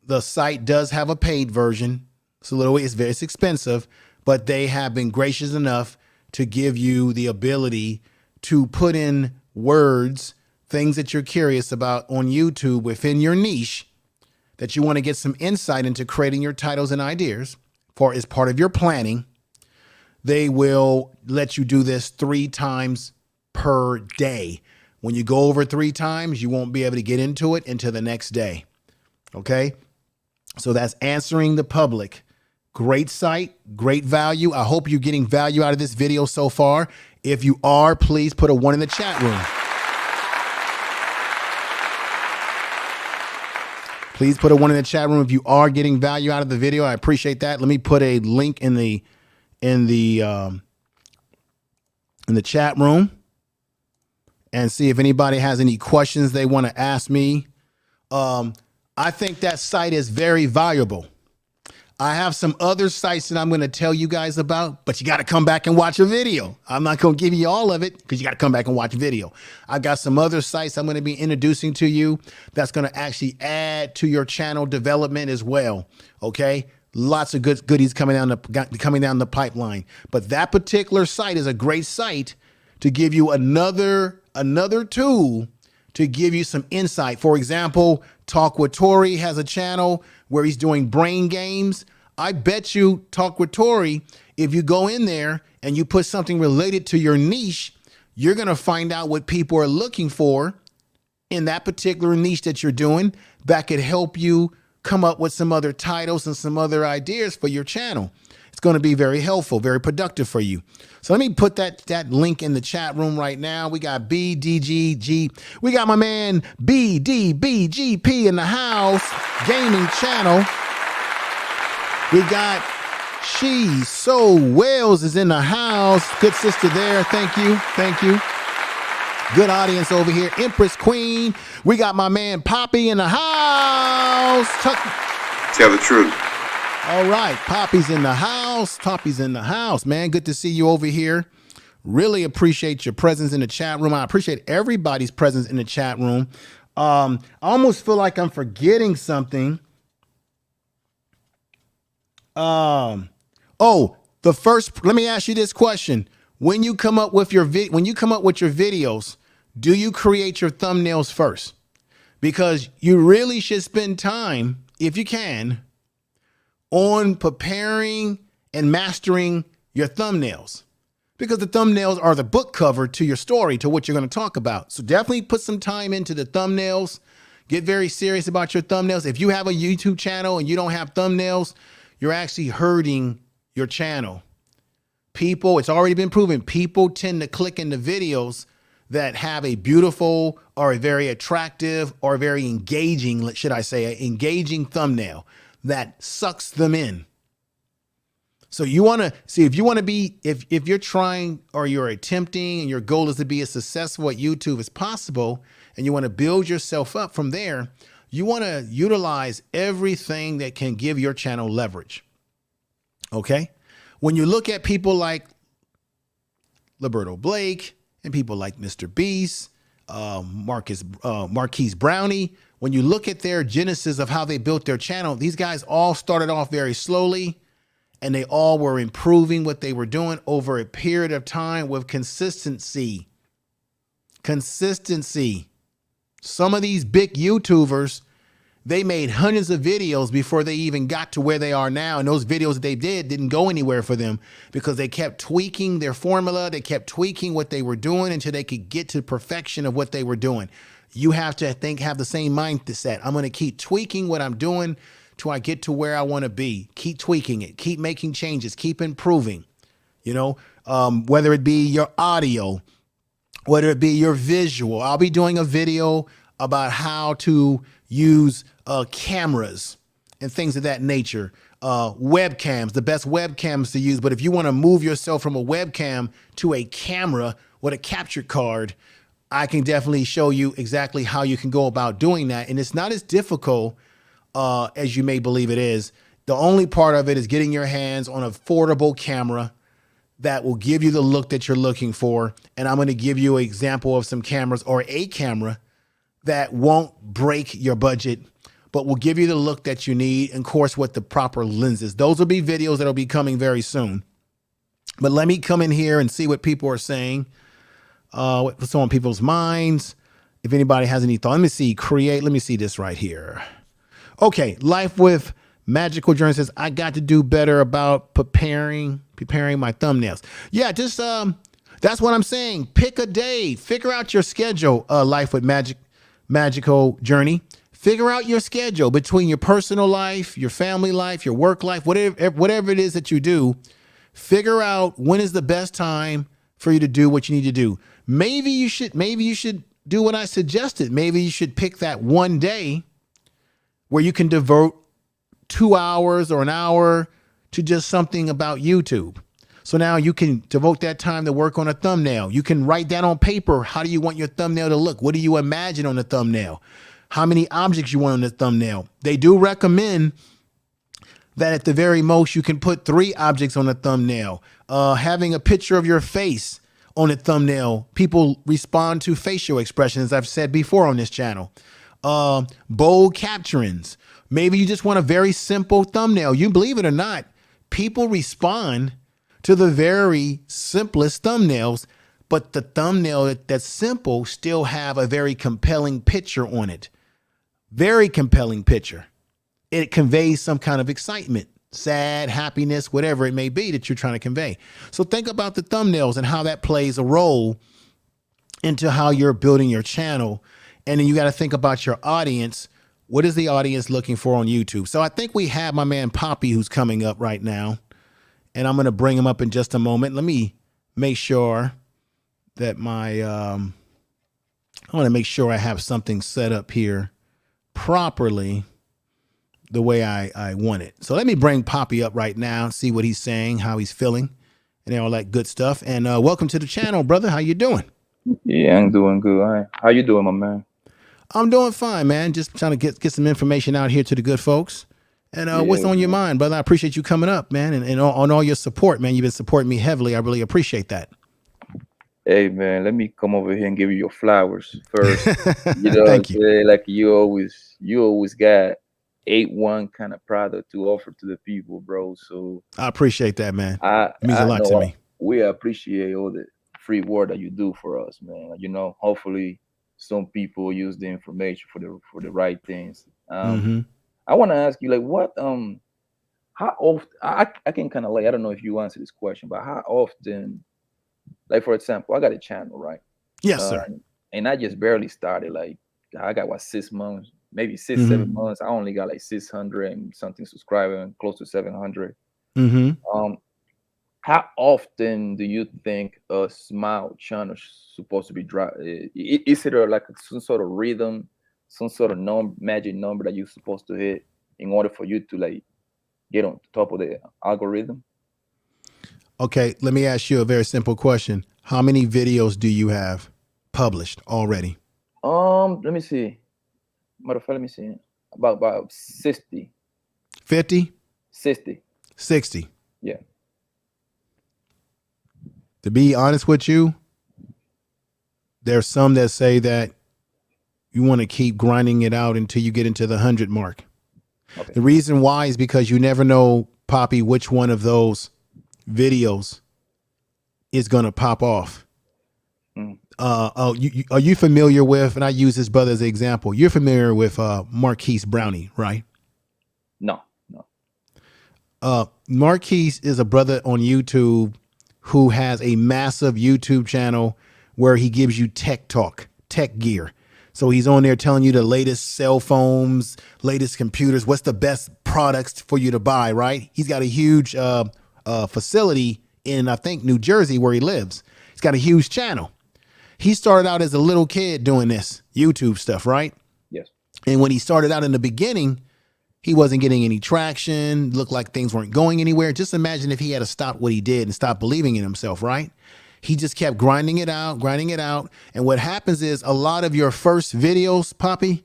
[SPEAKER 2] The site does have a paid version. It's very expensive, but they have been gracious enough to give you the ability to put in words, things that you're curious about on YouTube within your niche that you want to get some insight into creating your titles and ideas for as part of your planning. They will let you do this 3 times per day. When you go over 3 times, you won't be able to get into it until the next day. Okay. So that's Answering the Public. Great site, great value. I hope you're getting value out of this video so far. If you are, please put a 1 in the chat room. Please put a 1 in the chat room if you are getting value out of the video. I appreciate that. Let me put a link in the chat room and see if anybody has any questions they want to ask me. I think that site is very valuable. I have some other sites that I'm going to tell you guys about, but you got to come back and watch a video. I'm not going to give you all of it because you got to come back and watch a video. I've got some other sites I'm going to be introducing to you that's going to actually add to your channel development as well. Okay. Lots of goodies coming down the pipeline, but that particular site is a great site to give you another tool to give you some insight. For example, Talk with Tori has a channel where he's doing brain games. I bet you Talk with Tori, if you go in there and you put something related to your niche, you're going to find out what people are looking for in that particular niche that you're doing that could help you come up with some other titles and some other ideas for your channel. It's going to be very helpful, very productive for you. So let me put that link in the chat room right now. We got BDGG. We got my man BDBGP in the house, gaming channel. We got She So Wales is in the house. Good sister there. Thank you. Thank you. Good audience over here. Empress Queen. We got my man Poppy in the house.
[SPEAKER 3] Tell the truth.
[SPEAKER 2] All right. Poppy's in the house. Poppy's in the house, man. Good to see you over here. Really appreciate your presence in the chat room. I appreciate everybody's presence in the chat room. I almost feel like I'm forgetting something. Let me ask you this question. When you come up with your videos, do you create your thumbnails first? Because you really should spend time, if you can, on preparing and mastering your thumbnails, because the thumbnails are the book cover to your story, to what you're going to talk about. So definitely put some time into the thumbnails. Get very serious about your thumbnails. If you have a YouTube channel and you don't have thumbnails, you're actually hurting your channel. People, it's already been proven, people tend to click into videos that have a beautiful or a very attractive or very engaging, should I say, an engaging thumbnail that sucks them in. So you want to see, if you want to be, if you're trying or you're attempting and your goal is to be as successful at YouTube as possible, and you want to build yourself up from there, you want to utilize everything that can give your channel leverage. Okay? When you look at people like Roberto Blake and people like Mr. Beast, Marquise Brownie, when you look at their genesis of how they built their channel, these guys all started off very slowly, and they all were improving what they were doing over a period of time with consistency. Consistency. Some of these big YouTubers, they made hundreds of videos before they even got to where they are now. And those videos that they didn't go anywhere for them, because they kept tweaking their formula. They kept tweaking what they were doing until they could get to perfection of what they were doing. You have to have the same mindset. I'm going to keep tweaking what I'm doing till I get to where I want to be. Keep tweaking it. Keep making changes. Keep improving. You know, whether it be your audio, whether it be your visual. I'll be doing a video about how to use cameras and things of that nature. Webcams, the best webcams to use. But if you want to move yourself from a webcam to a camera with a capture card, I can definitely show you exactly how you can go about doing that. And it's not as difficult as you may believe it is. The only part of it is getting your hands on an affordable camera that will give you the look that you're looking for. And I'm going to give you an example of some cameras, or a camera that won't break your budget, but will give you the look that you need, and of course with the proper lenses. Those will be videos that will be coming very soon. But let me come in here and see what people are saying. What's on people's minds. If anybody has any thought, let me see, let me see this right here. Okay, Life with Magical Journey says, I got to do better about preparing my thumbnails. Yeah, just that's what I'm saying. Pick a day, figure out your schedule. Life with Magical Journey. Figure out your schedule between your personal life, your family life, your work life, whatever it is that you do. Figure out when is the best time for you to do what you need to do. Maybe you should do what I suggested. Maybe you should pick that one day where you can devote 2 hours or an hour to just something about YouTube. So now you can devote that time to work on a thumbnail. You can write down on paper, how do you want your thumbnail to look? What do you imagine on the thumbnail? How many objects you want on the thumbnail? They do recommend that at the very most, you can put 3 objects on the thumbnail. Having a picture of your face on the thumbnail. People respond to facial expressions, as I've said before on this channel. Bold captions. Maybe you just want a very simple thumbnail. You believe it or not, people respond to the very simplest thumbnails, but the thumbnail that's simple still have a very compelling picture on it. Very compelling picture. It conveys some kind of excitement, sad, happiness, whatever it may be that you're trying to convey. So think about the thumbnails and how that plays a role into how you're building your channel. And then you got to think about your audience. What is the audience looking for on YouTube? So I think we have my man Poppy who's coming up right now. and I'm going to bring him up in just a moment. Let me make sure that I want to make sure I have something set up here properly the way I want it. So let me bring Poppy up right now, see what he's saying, how he's feeling, and all that good stuff. And welcome to the channel, brother. How you doing?
[SPEAKER 5] Yeah, I'm doing good. How you doing, my man?
[SPEAKER 2] I'm doing fine, man. Just trying to get some information out here to the good folks. And what's on your mind, brother? I appreciate you coming up, man, and on all your support, man. You've been supporting me heavily. I really appreciate that.
[SPEAKER 5] Hey, man, let me come over here and give you your flowers first. You know,
[SPEAKER 2] Thank you.
[SPEAKER 5] like you always got 8-1 kind of product to offer to the people, bro. So
[SPEAKER 2] I appreciate that, man.
[SPEAKER 5] I
[SPEAKER 2] It means a lot to me.
[SPEAKER 5] We appreciate all the free work that you do for us, man. You know, hopefully some people use the information for the right things. I want to ask you, like, what how often I can kind of, like, I don't know if you answer this question, but how often, like, for example, I got a channel, right?
[SPEAKER 2] Yes, sir.
[SPEAKER 5] And I just barely started. Like, I got 6 months, maybe 7 months. I only got like 600 and something subscribers, close to 700. How often do you think a small channel is supposed to be is it like some sort of rhythm, some sort of magic number that you're supposed to hit in order for you to, like, get on top of the algorithm?
[SPEAKER 2] Okay, let me ask you a very simple question. How many videos do you have published already?
[SPEAKER 5] Let me see. Matter of fact, let me see. About 60.
[SPEAKER 2] 50?
[SPEAKER 5] 60.
[SPEAKER 2] 60.
[SPEAKER 5] Yeah.
[SPEAKER 2] To be honest with you, there's some that say that you want to keep grinding it out until you get into the 100 mark. Okay. The reason why is because you never know, Poppy, which one of those videos is going to pop off. Are you familiar with, and I use this brother as an example, you're familiar with Marquise Brownie, right?
[SPEAKER 5] No.
[SPEAKER 2] Marquise is a brother on YouTube who has a massive YouTube channel where he gives you tech talk, tech gear. So he's on there telling you the latest cell phones, latest computers, what's the best products for you to buy, right? He's got a huge facility in, I think, New Jersey, where he lives. He's got a huge channel. He started out as a little kid doing this YouTube stuff, right?
[SPEAKER 5] Yes.
[SPEAKER 2] And when he started out in the beginning, he wasn't getting any traction, looked like things weren't going anywhere. Just imagine if he had to stop what he did and stop believing in himself, right? He just kept grinding it out. And what happens is a lot of your first videos, Poppy,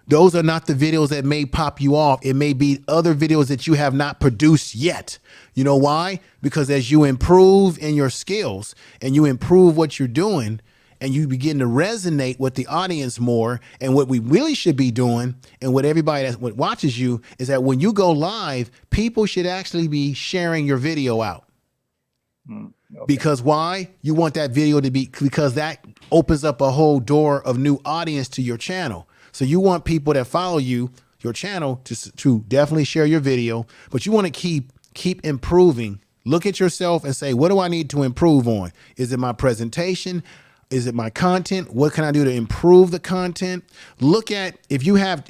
[SPEAKER 2] those are not the videos that may pop you off. It may be other videos that you have not produced yet. You know why? Because as you improve in your skills and you improve what you're doing, and you begin to resonate with the audience more, and what we really should be doing, and what everybody that watches you, is that when you go live, people should actually be sharing your video out. Okay. Because why? You want that video to be, because that opens up a whole door of new audience to your channel. So you want people that follow you, your channel, to definitely share your video, but you want to keep improving. Look at yourself and say, what do I need to improve on? Is it my presentation? Is it my content? What can I do to improve the content? Look at if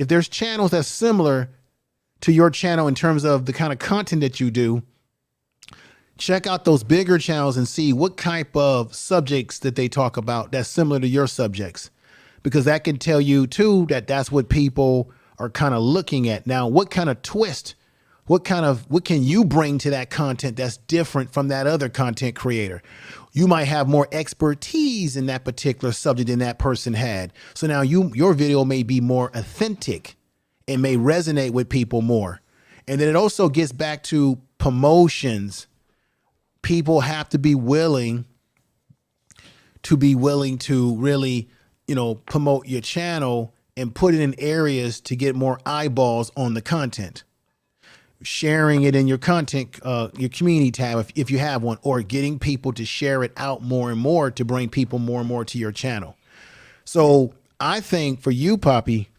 [SPEAKER 2] there's channels that's similar to your channel in terms of the kind of content that you do. Check out those bigger channels and see what type of subjects that they talk about that's similar to your subjects, because that can tell you too that that's what people are kind of looking at. Now, what kind of twist, what can you bring to that content that's different from that other content creator? You might have more expertise in that particular subject than that person had. So now your video may be more authentic and may resonate with people more. And then it also gets back to promotions. People have to be willing to really, promote your channel and put it in areas to get more eyeballs on the content. Sharing it in your content, your community tab, if you have one, or getting people to share it out more and more to bring people more and more to your channel. So I think for you, Poppy,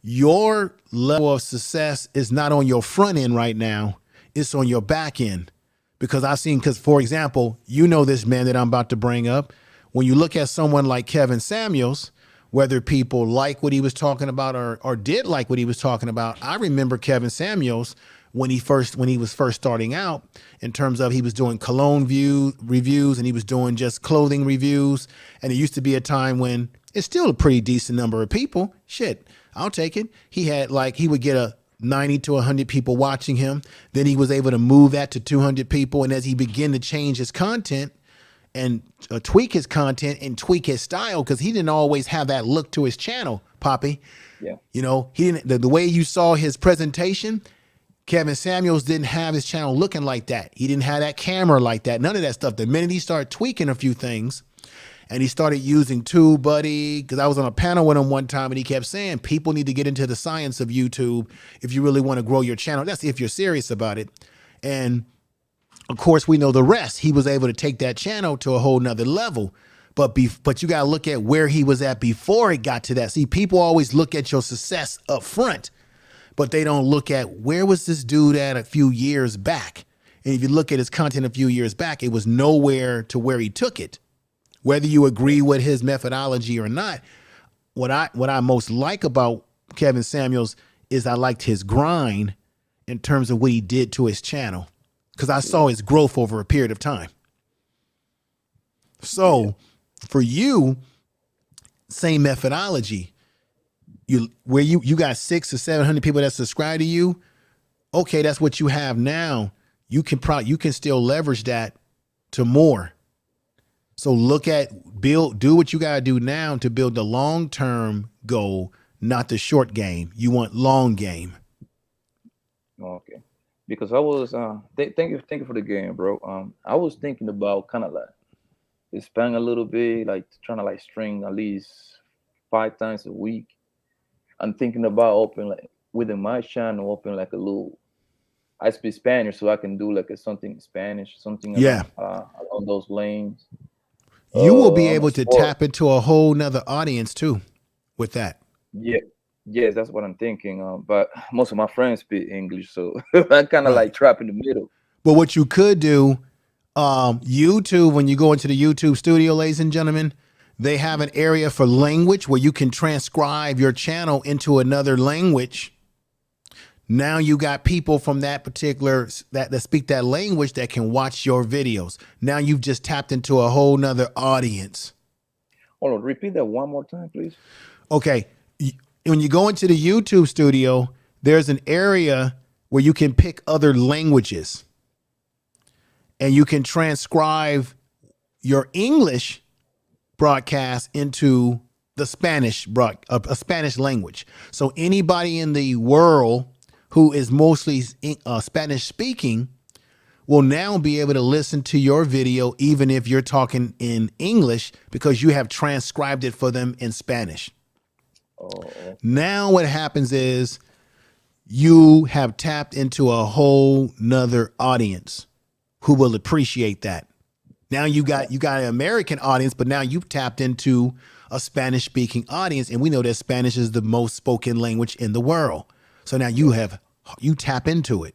[SPEAKER 2] your level of success is not on your front end right now. It's on your back end. Because for example, this man that I'm about to bring up, when you look at someone like Kevin Samuels, whether people like what he was talking about or did like what he was talking about, I remember Kevin Samuels when he was first starting out, in terms of he was doing cologne reviews and he was doing just clothing reviews. And it used to be a time when it's still a pretty decent number of people. Shit, I'll take it. He would get a 90 to 100 people watching him. Then he was able to move that to 200 people. And as he began to change his content and tweak his content and tweak his style, because he didn't always have that look to his channel, Poppy.
[SPEAKER 5] Yeah.
[SPEAKER 2] You know, he didn't, the way you saw his presentation, Kevin Samuels didn't have his channel looking like that. He didn't have that camera like that. None of that stuff. The minute he started tweaking a few things and he started using TubeBuddy, because I was on a panel with him one time and he kept saying people need to get into the science of YouTube if you really want to grow your channel. That's if you're serious about it. And of course, we know the rest. He was able to take that channel to a whole nother level. But you got to look at where he was at before it got to that. See, people always look at your success up front, but they don't look at where was this dude at a few years back. And if you look at his content a few years back, it was nowhere to where he took it. Whether you agree with his methodology or not, what I most like about Kevin Samuels is I liked his grind in terms of what he did to his channel, because I saw his growth over a period of time. So for you, same methodology. You got 600 or 700 people that subscribe to you. Okay, that's what you have now. You can still leverage that to more. So do what you got to do now to build the long-term goal, not the short game. You want long game.
[SPEAKER 5] Okay. Because I was thank you for the game, bro. I was thinking about kind of like expand a little bit, like trying to like string at least 5 times a week. I'm thinking about open like within my channel, open like a little. I speak Spanish, so I can do like something in Spanish, something along those lanes.
[SPEAKER 2] You will be able to tap into a whole nother audience too with that.
[SPEAKER 5] Yeah. Yes, that's what I'm thinking. But most of my friends speak English, so I kind of like trap in the middle.
[SPEAKER 2] But what you could do, YouTube, when you go into the YouTube studio, ladies and gentlemen, they have an area for language where you can transcribe your channel into another language. Now you got people from that particular that speak that language that can watch your videos. Now you've just tapped into a whole nother audience.
[SPEAKER 5] Hold on, repeat that one more time, please.
[SPEAKER 2] Okay. When you go into the YouTube studio, there's an area where you can pick other languages and you can transcribe your English broadcast into the Spanish a Spanish language. So anybody in the world who is mostly Spanish speaking will now be able to listen to your video, even if you're talking in English, because you have transcribed it for them in Spanish. Now what happens is you have tapped into a whole nother audience who will appreciate that. Now you got an American audience, but now you've tapped into a Spanish speaking audience. And we know that Spanish is the most spoken language in the world. So now you tap into it.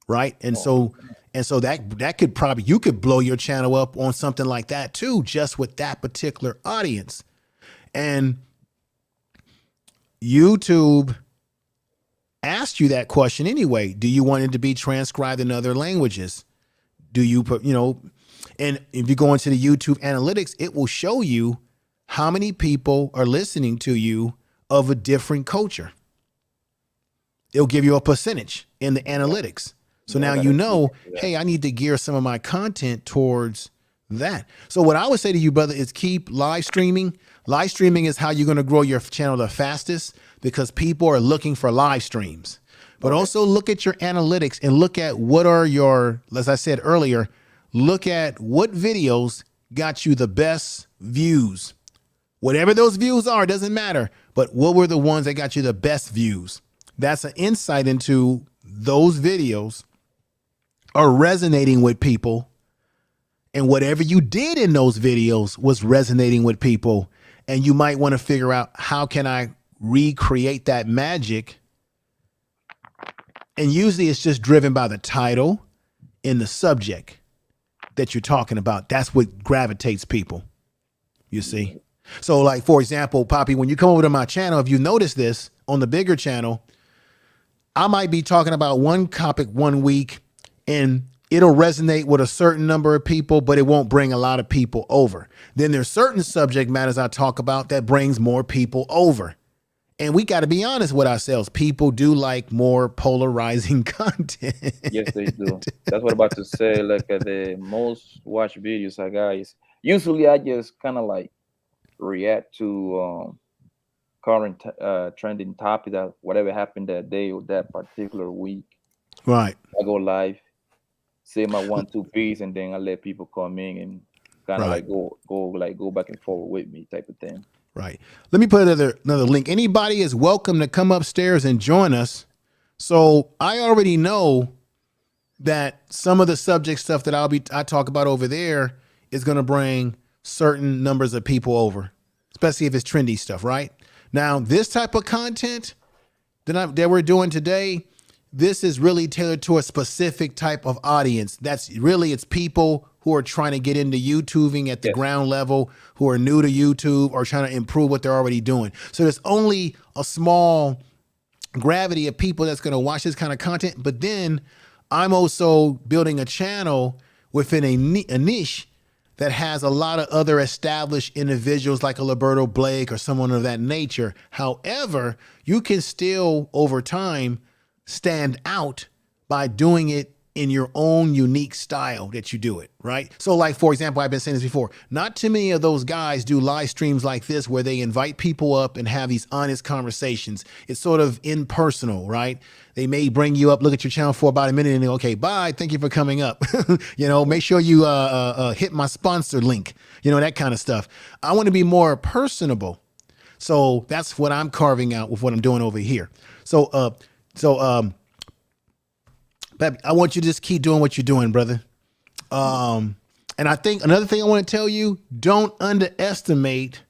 [SPEAKER 2] Right. And so that could probably, you could blow your channel up on something like that too, just with that particular audience. And YouTube asked you that question anyway. Do you want it to be transcribed in other languages? Do you put, and if you go into the YouTube analytics, it will show you how many people are listening to you of a different culture. It'll give you a percentage in the analytics. So now you know, hey, I need to gear some of my content towards that. So what I would say to you, brother, is keep live streaming. Live streaming is how you're going to grow your channel the fastest, because people are looking for live streams. But also look at your analytics and look at what are your, as I said earlier, look at what videos got you the best views. Whatever those views are, doesn't matter. But what were the ones that got you the best views? That's an insight into those videos are resonating with people. And whatever you did in those videos was resonating with people. And you might want to figure out, how can I recreate that magic? And usually it's just driven by the title and the subject that you're talking about. That's what gravitates people, you see? So like, for example, Poppy, when you come over to my channel, if you notice this on the bigger channel, I might be talking about one topic one week and it'll resonate with a certain number of people, but it won't bring a lot of people over. Then there's certain subject matters I talk about that brings more people over. And we got to be honest with ourselves. People do like more polarizing content.
[SPEAKER 5] Yes, they do. That's what I'm about to say. Like the most watched videos I got is usually I just kind of like react to current trending topic that whatever happened that day or that particular week.
[SPEAKER 2] Right.
[SPEAKER 5] I go live, say my 1-2 piece, and then I let people come in and kind of
[SPEAKER 2] Right.
[SPEAKER 5] like go back and forward with me type of thing.
[SPEAKER 2] Right. Let me put another link. Anybody is welcome to come upstairs and join us. So I already know that some of the subject stuff that I talk about over there is going to bring certain numbers of people over, especially if it's trendy stuff. Right now, this type of content that we're doing today, this is really tailored to a specific type of audience. It's people who are trying to get into YouTubing at the ground level, who are new to YouTube or trying to improve what they're already doing. So there's only a small gravity of people that's going to watch this kind of content. But then I'm also building a channel within a niche that has a lot of other established individuals like a Roberto Blake or someone of that nature. However, you can still over time stand out by doing it in your own unique style that you do it, right? So like, for example, I've been saying this before, not too many of those guys do live streams like this where they invite people up and have these honest conversations. It's sort of impersonal, right? They may bring you up, look at your channel for about a minute and then, okay, bye, thank you for coming up. Make sure you hit my sponsor link, that kind of stuff. I want to be more personable. So that's what I'm carving out with what I'm doing over here. So I want you to just keep doing what you're doing, brother. And I think another thing I want to tell you, don't underestimate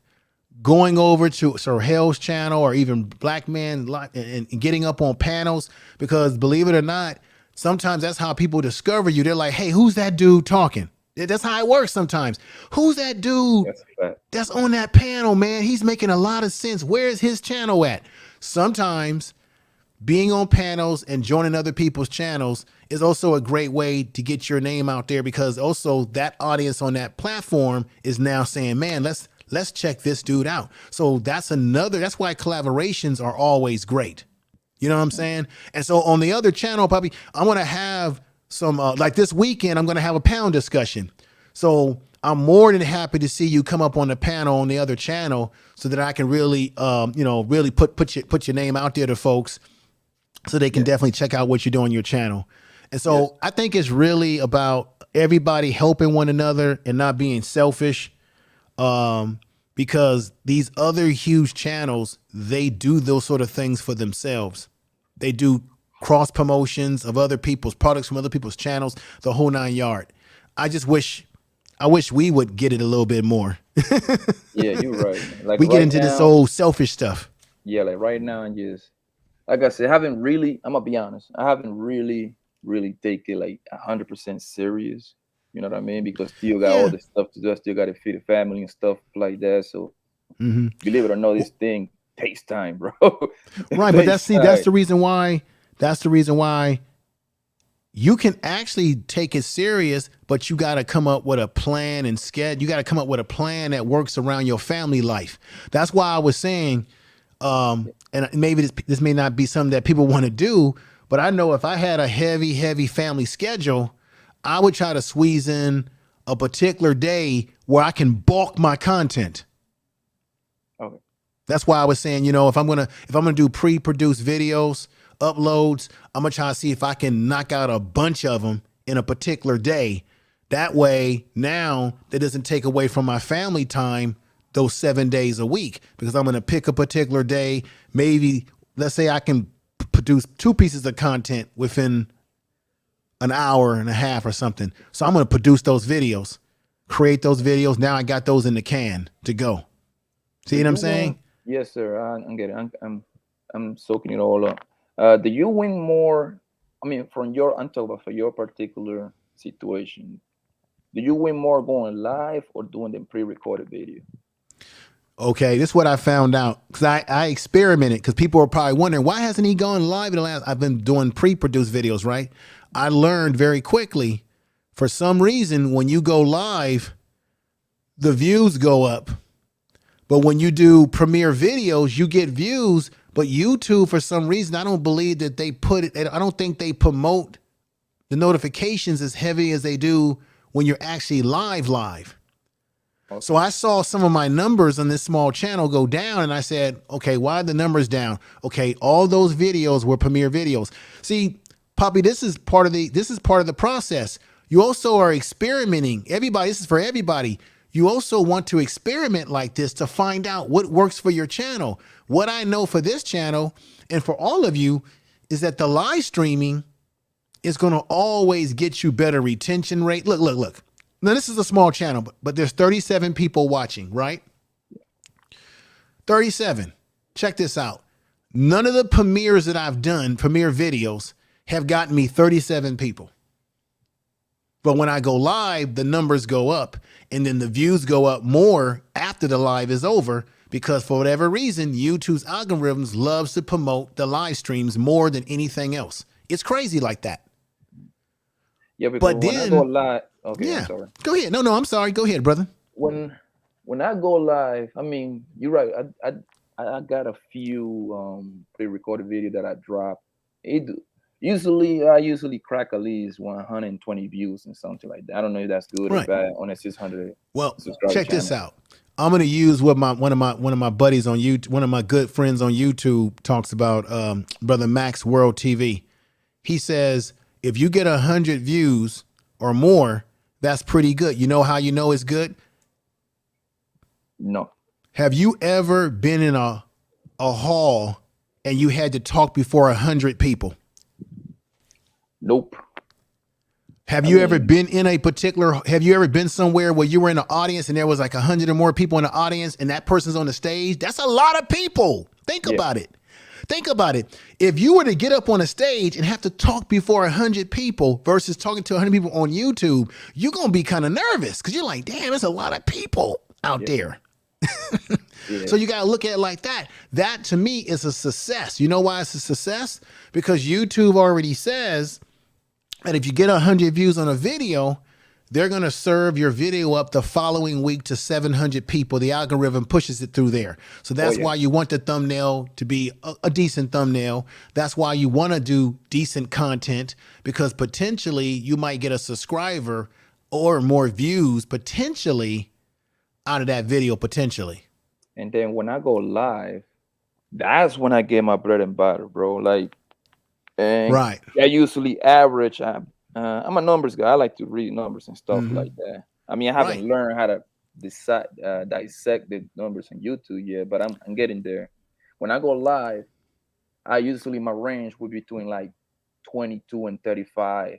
[SPEAKER 2] going over to Sorhel's channel or even Black Man and getting up on panels, because believe it or not, sometimes that's how people discover you. They're like, hey, who's that dude talking? That's how it works sometimes. Who's that dude that's on that panel, man? He's making a lot of sense. Where's his channel at? Sometimes being on panels and joining other people's channels is also a great way to get your name out there, because also that audience on that platform is now saying, man, let's check this dude out. So that's why collaborations are always great. You know what I'm saying? And so on the other channel, probably I'm going to have some, like this weekend, I'm going to have a panel discussion. So I'm more than happy to see you come up on the panel on the other channel so that I can really, really put your name out there to folks, so they can definitely check out what you do on your channel. And so I think it's really about everybody helping one another and not being selfish, because these other huge channels, they do those sort of things for themselves. They do cross promotions of other people's products from other people's channels, the whole 9 yards. I wish we would get it a little bit more.
[SPEAKER 5] Yeah, you're right. Like
[SPEAKER 2] we get into this old selfish stuff.
[SPEAKER 5] Yeah, like right now, and just like I said, I'm gonna be honest, I haven't really taken it like 100% serious. You know what I mean? Because still got all this stuff to do, still got to feed the family and stuff like that. So believe it or not, this thing takes time, bro.
[SPEAKER 2] Right, but that's the reason why. That's the reason why you can actually take it serious, but you got to come up with a plan and schedule. You got to come up with a plan that works around your family life. That's why I was saying, and maybe this may not be something that people want to do, but I know if I had a heavy family schedule, I would try to squeeze in a particular day where I can bulk my content.
[SPEAKER 5] Okay.
[SPEAKER 2] That's why I was saying, if I'm gonna do pre-produced videos, uploads, I'm gonna try to see if I can knock out a bunch of them in a particular day. That way, now that doesn't take away from my family time those 7 days a week, because I'm gonna pick a particular day. Maybe let's say I can produce 2 pieces of content within an hour and a half or something. So I'm gonna produce those videos, create those videos. Now I got those in the can to go. See what I'm saying?
[SPEAKER 5] Yes, sir. I'm getting. I'm soaking it all up. Do you win more? I mean, I'm talking about for your particular situation. Do you win more going live or doing the pre-recorded video?
[SPEAKER 2] Okay, this is what I found out because I experimented because people were probably wondering why hasn't he gone live in the last. I've been doing pre-produced videos, right? I learned very quickly, for some reason, when you go live, the views go up. But when you do premiere videos, you get views. But YouTube, for some reason, I don't believe that they put it. I don't think they promote the notifications as heavy as they do when you're actually live. So I saw some of my numbers on this small channel go down, and I said, okay, why are the numbers down? Okay, all those videos were premiere videos. See, Poppy, this is part of the process. You also are experimenting. Everybody, this is for everybody. You also want to experiment like this to find out what works for your channel. What I know for this channel and for all of you is that the live streaming is going to always get you better retention rate. Look. Now, this is a small channel, but there's 37 people watching, right? 37. Check this out. None of the premieres that I've done, premiere videos, have gotten me 37 people. But when I go live, the numbers go up, and then the views go up more after the live is over because for whatever reason, YouTube's algorithms loves to promote the live streams more than anything else. It's crazy like that.
[SPEAKER 5] Yeah, because when I go live, okay,
[SPEAKER 2] yeah,
[SPEAKER 5] I'm sorry.
[SPEAKER 2] Go ahead. No, I'm sorry. Go ahead, brother.
[SPEAKER 5] When I go live, I mean, you're right. I got a few pre-recorded video that I drop. I usually crack at least 120 views and something like that. I don't know if that's good or bad on a 600.
[SPEAKER 2] Well, check this out. I'm gonna use what one of my buddies on YouTube, one of my good friends on YouTube talks about. Brother Max World TV. He says if you get 100 views or more, that's pretty good. You know how you know it's good?
[SPEAKER 5] No.
[SPEAKER 2] Have you ever been in a hall and you had to talk before 100 people?
[SPEAKER 5] Nope.
[SPEAKER 2] Have you ever been somewhere where you were in an audience and there was like 100 or more people in the audience and that person's on the stage? That's a lot of people. Think about it. Think about it. If you were to get up on a stage and have to talk before 100 people versus talking to 100 people on YouTube, you're going to be kind of nervous because you're like, damn, there's a lot of people out there. So you got to look at it like that. That to me is a success. You know why it's a success? Because YouTube already says that if you get 100 views on a video, they're going to serve your video up the following week to 700 people. The algorithm pushes it through there. So that's why you want the thumbnail to be a decent thumbnail. That's why you want to do decent content because potentially you might get a subscriber or more views potentially out of that video potentially.
[SPEAKER 5] And then when I go live, that's when I get my bread and butter, bro. Like, and I usually average. I'm a numbers guy. I like to read numbers and stuff like that. I mean, I haven't learned how to dissect the numbers on YouTube yet, but I'm getting there. When I go live, my range would be between like 22 and 35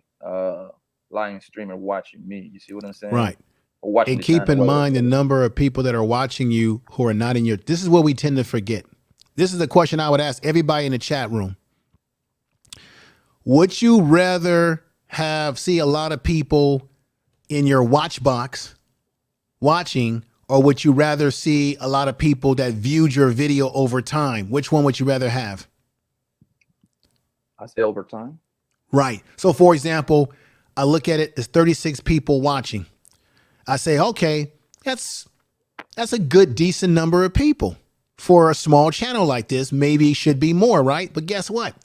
[SPEAKER 5] live streamer watching me. You see what I'm saying?
[SPEAKER 2] Right. And keep in mind the number of people that are watching you who are not in your. This is what we tend to forget. This is the question I would ask everybody in the chat room. Would you rather see a lot of people in your watch box watching, or would you rather see a lot of people that viewed your video over time? Which one would you rather have?
[SPEAKER 5] I say over time.
[SPEAKER 2] Right. So for example, I look at it as 36 people watching. I say, okay, that's a good, decent number of people for a small channel like this. Maybe it should be more, right? But guess what?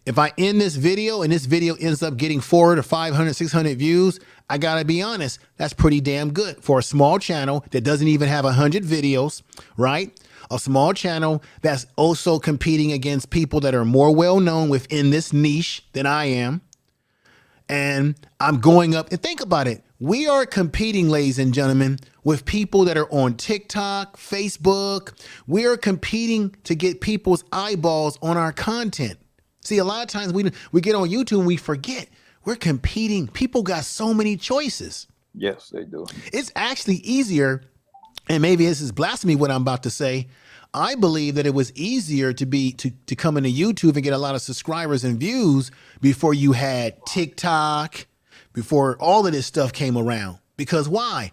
[SPEAKER 2] If I end this video and this video ends up getting 400 or 500, 600 views, I got to be honest, that's pretty damn good for a small channel that doesn't even have 100 videos, right? A small channel that's also competing against people that are more well-known within this niche than I am. And I'm going up and think about it. We are competing, ladies and gentlemen, with people that are on TikTok, Facebook. We are competing to get people's eyeballs on our content. See, a lot of times we get on YouTube and we forget we're competing. People got so many choices.
[SPEAKER 5] Yes, they do.
[SPEAKER 2] It's actually easier. And maybe this is blasphemy what I'm about to say. I believe that it was easier to come into YouTube and get a lot of subscribers and views before you had TikTok, before all of this stuff came around. Because why?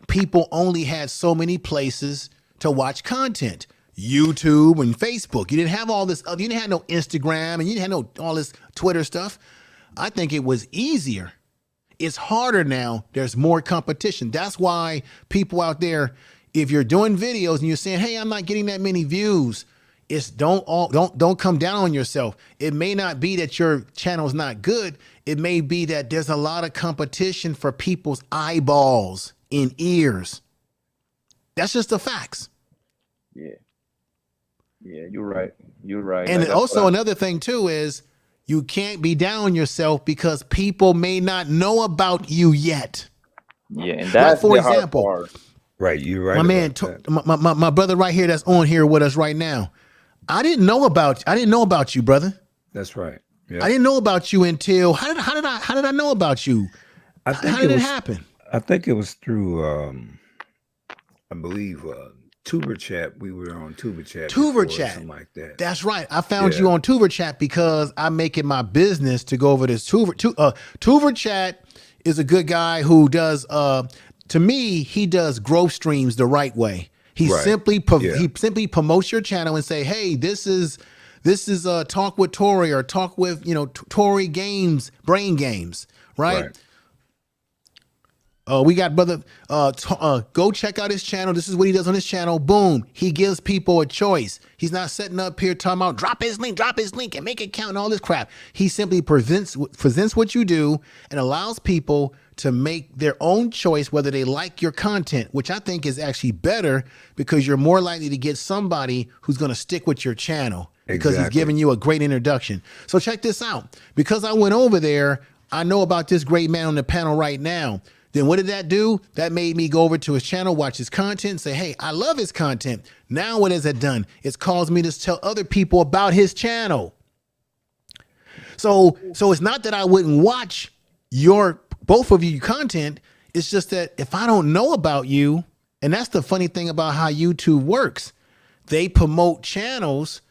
[SPEAKER 2] People only had so many places to watch content. YouTube and Facebook. You didn't have all this other, you didn't have no Instagram and you didn't have all this Twitter stuff. I think it was easier. It's harder now. There's more competition. That's why people out there, if you're doing videos and you're saying, hey, I'm not getting that many views, it's don't come down on yourself. It may not be that your channel is not good. It may be that there's a lot of competition for people's eyeballs and ears. That's just the facts.
[SPEAKER 5] Yeah. Yeah, you're right. You're right.
[SPEAKER 2] And
[SPEAKER 5] Like,
[SPEAKER 2] also another thing too is you can't be down on yourself because people may not know about you yet.
[SPEAKER 5] yeah, and that's
[SPEAKER 2] for
[SPEAKER 5] the hard
[SPEAKER 2] example,
[SPEAKER 5] part.
[SPEAKER 6] Right, you're right.
[SPEAKER 2] My man,
[SPEAKER 6] about that.
[SPEAKER 2] my brother right here that's on here with us right now. I didn't know about you, brother.
[SPEAKER 6] That's right. Yeah.
[SPEAKER 2] I didn't know about you until how did I know about you?
[SPEAKER 6] I think
[SPEAKER 2] How did it happen?
[SPEAKER 6] I think it was through, I believe, Tuber Chat. We were on Tuber Chat.
[SPEAKER 2] Tuber
[SPEAKER 6] before,
[SPEAKER 2] Chat.
[SPEAKER 6] something like that.
[SPEAKER 2] That's right. I found
[SPEAKER 6] Yeah.
[SPEAKER 2] you on Tuber Chat because I make it my business to go over this Tuber Chat is a good guy who does to me, he does growth streams the right way. He
[SPEAKER 6] Right.
[SPEAKER 2] simply
[SPEAKER 6] Yeah.
[SPEAKER 2] he simply promotes your channel and say, "Hey, this is Talk with Tori or Talk with, Tori Games, Brain Games," right? We got brother, go check out his channel. This is what he does on his channel. Boom. He gives people a choice. He's not setting up here talking about drop his link and make it count and all this crap. He simply presents what you do and allows people to make their own choice whether they like your content, which I think is actually better because you're more likely to get somebody who's going to stick with your channel because he's
[SPEAKER 6] Exactly.
[SPEAKER 2] giving you a great introduction. So check this out. Because I went over there, I know about this great man on the panel right now. Then what did that do? That made me go over to his channel, watch his content, and say, hey, I love his content. Now what has it done? It's caused me to tell other people about his channel. So it's not that I wouldn't watch both of you content. It's just that if I don't know about you, and that's the funny thing about how YouTube works, they promote channels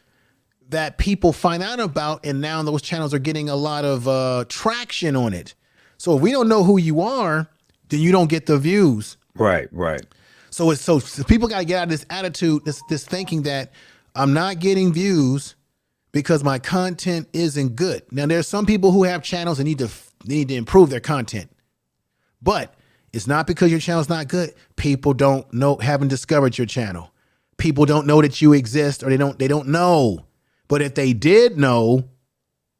[SPEAKER 2] that people find out about, and now those channels are getting a lot of traction on it. So if we don't know who you are, then you don't get the views.
[SPEAKER 6] Right.
[SPEAKER 2] So people got to get out of this attitude, this thinking that I'm not getting views because my content isn't good. Now there's some people who have channels and need to improve their content, but it's not because your channel's not good. People haven't discovered your channel. People don't know that you exist, or they don't know. But if they did know,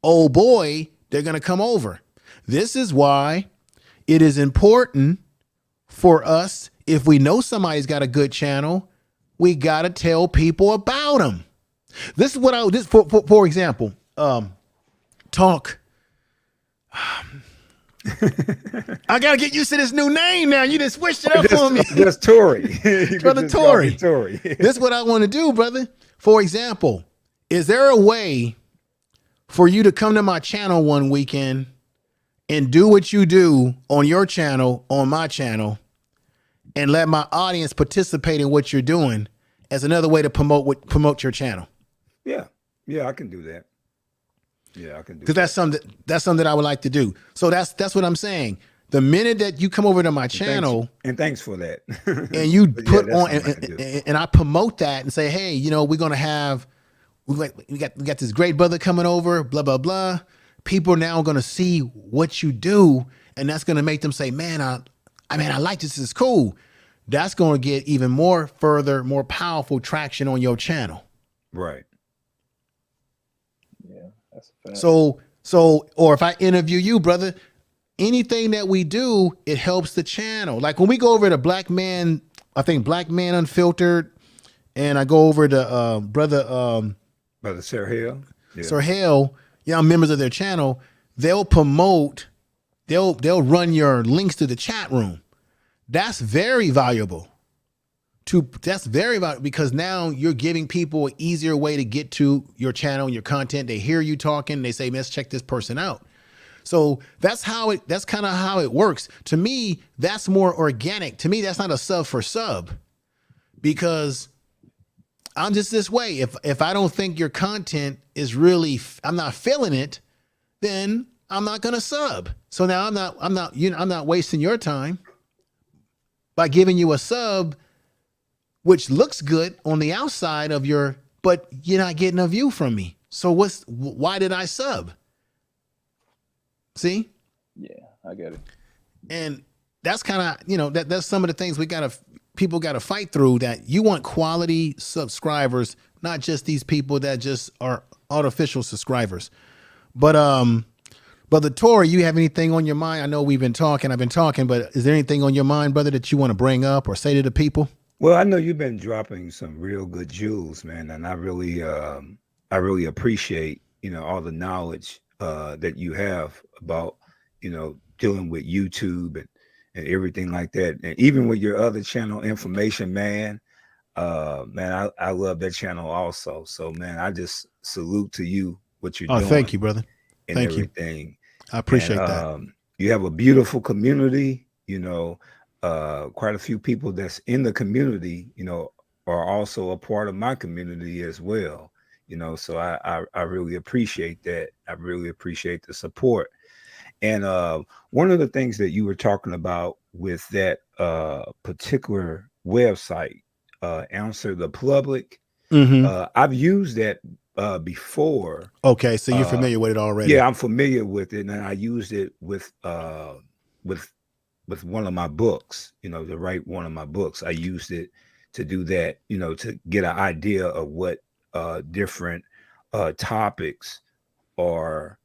[SPEAKER 2] oh boy, they're going to come over. This is why it is important for us, if we know somebody's got a good channel, we got to tell people about them. This is what for example, talk. I got to get used to this new name now. You just switched it up for me.
[SPEAKER 6] Just Tori. You
[SPEAKER 2] Brother
[SPEAKER 6] could just call me
[SPEAKER 2] Tori.
[SPEAKER 6] Tori.
[SPEAKER 2] This is what I want to do, brother. For example, is there a way for you to come to my channel one weekend and do what you do on your channel, on my channel, and let my audience participate in what you're doing as another way to promote your channel?
[SPEAKER 6] Yeah, I can do that. Yeah, I can do
[SPEAKER 2] Because that's something that I would like to do. So that's what I'm saying. The minute that you come over to my channel,
[SPEAKER 6] thanks for that.
[SPEAKER 2] and you
[SPEAKER 6] But yeah,
[SPEAKER 2] put
[SPEAKER 6] that's
[SPEAKER 2] on
[SPEAKER 6] something I can do.
[SPEAKER 2] and I promote that and say, hey, we're gonna have we got this great brother coming over, blah blah blah. People are now gonna see what you do, and that's gonna make them say, man, I like this. This is cool. That's gonna get even more powerful traction on your channel.
[SPEAKER 6] Right.
[SPEAKER 5] Yeah, that's a fact.
[SPEAKER 2] So or if I interview you, brother, anything that we do, it helps the channel. Like when we go over to Black Man Unfiltered, and I go over to brother
[SPEAKER 6] Sarah Hill. Yeah.
[SPEAKER 2] Sir Hale, I'm members of their channel. They'll promote, they'll run your links to the chat room. That's very valuable. Because now you're giving people an easier way to get to your channel and your content. They hear you talking, they say, let's check this person out. So that's kind of how it works. To me, that's more organic. To me, that's not a sub for sub, because I'm just this way. If I don't think your content is really, I'm not feeling it, then I'm not going to sub. So now I'm not wasting your time by giving you a sub which looks good on the outside of your, but you're not getting a view from me. So why did I sub? See?
[SPEAKER 5] Yeah, I get it.
[SPEAKER 2] And that's kind of, that's some of the things people got to fight through, that you want quality subscribers, not just these people that just are artificial subscribers. But, Brother Tory, you have anything on your mind? I know I've been talking, but is there anything on your mind, brother, that you want to bring up or say to the people?
[SPEAKER 6] Well, I know you've been dropping some real good jewels, man. And I really appreciate, all the knowledge, that you have about, dealing with YouTube and everything like that. And even with your other channel, Information Man, man, I love that channel also. So, man, I just salute to you, what you're doing.
[SPEAKER 2] Thank you, brother.
[SPEAKER 6] And
[SPEAKER 2] thank
[SPEAKER 6] everything.
[SPEAKER 2] You. I appreciate that.
[SPEAKER 6] You have a beautiful community, quite a few people that's in the community, are also a part of my community as well. So I really appreciate that. I really appreciate the support. And one of the things that you were talking about with that particular website, Answer the Public, I've used that before.
[SPEAKER 2] Okay, so you're familiar with it already.
[SPEAKER 6] Yeah, I'm familiar with it, and I used it with one of my books, to write one of my books. I used it to do that, to get an idea of what different topics are,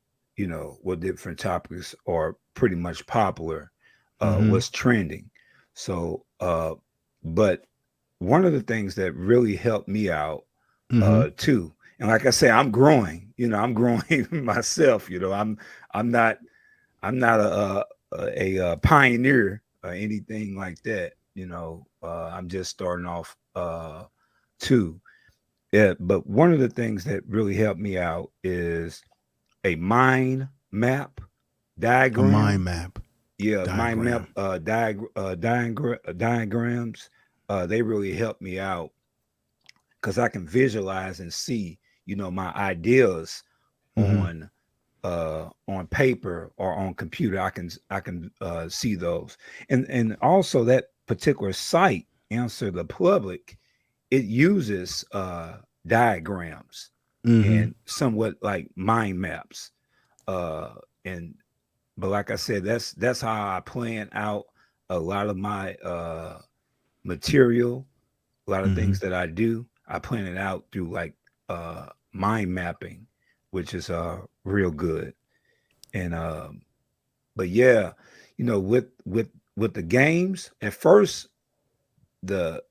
[SPEAKER 6] what different topics are pretty much popular, what's trending. So, but one of the things that really helped me out too, and like I say, I'm growing, I'm growing myself, I'm not a pioneer or anything like that. I'm just starting off too. Yeah, but one of the things that really helped me out is a mind map diagram.
[SPEAKER 2] A mind map.
[SPEAKER 6] Yeah, mind map diagrams. They really helped me out because I can visualize and see, my ideas on paper or on computer. I can see those, and also that particular site, Answer the Public, it uses diagrams and somewhat like mind maps, but like I said, that's how I plan out a lot of my material, a lot of things that I do. I plan it out through like mind mapping, which is real good. And but yeah, with the games, at first the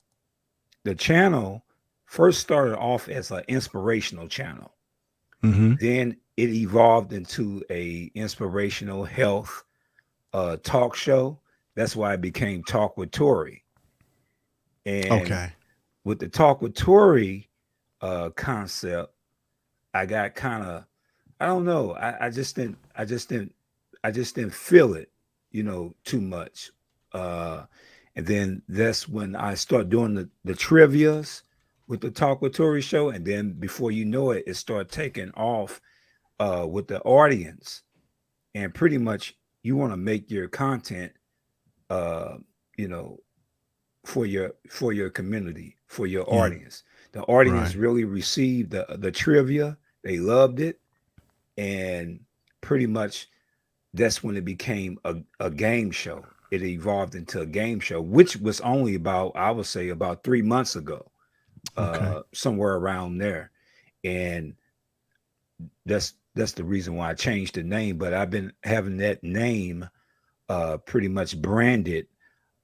[SPEAKER 6] channel first started off as an inspirational channel. Then it evolved into a inspirational health talk show. That's why it became Talk with Tory. And with the Talk with Tory concept, I got kind of, I don't know, I just didn't feel it, too much. And then that's when I start doing the trivias with the Talk with Tory show. And then before you know it, it started taking off with the audience. And pretty much you want to make your content, for your community, for your audience. The audience really received the trivia. They loved it. And pretty much that's when it became a game show. It evolved into a game show, which was only about, I would say, about 3 months ago, somewhere around there. And that's the reason why I changed the name. But I've been having that name pretty much branded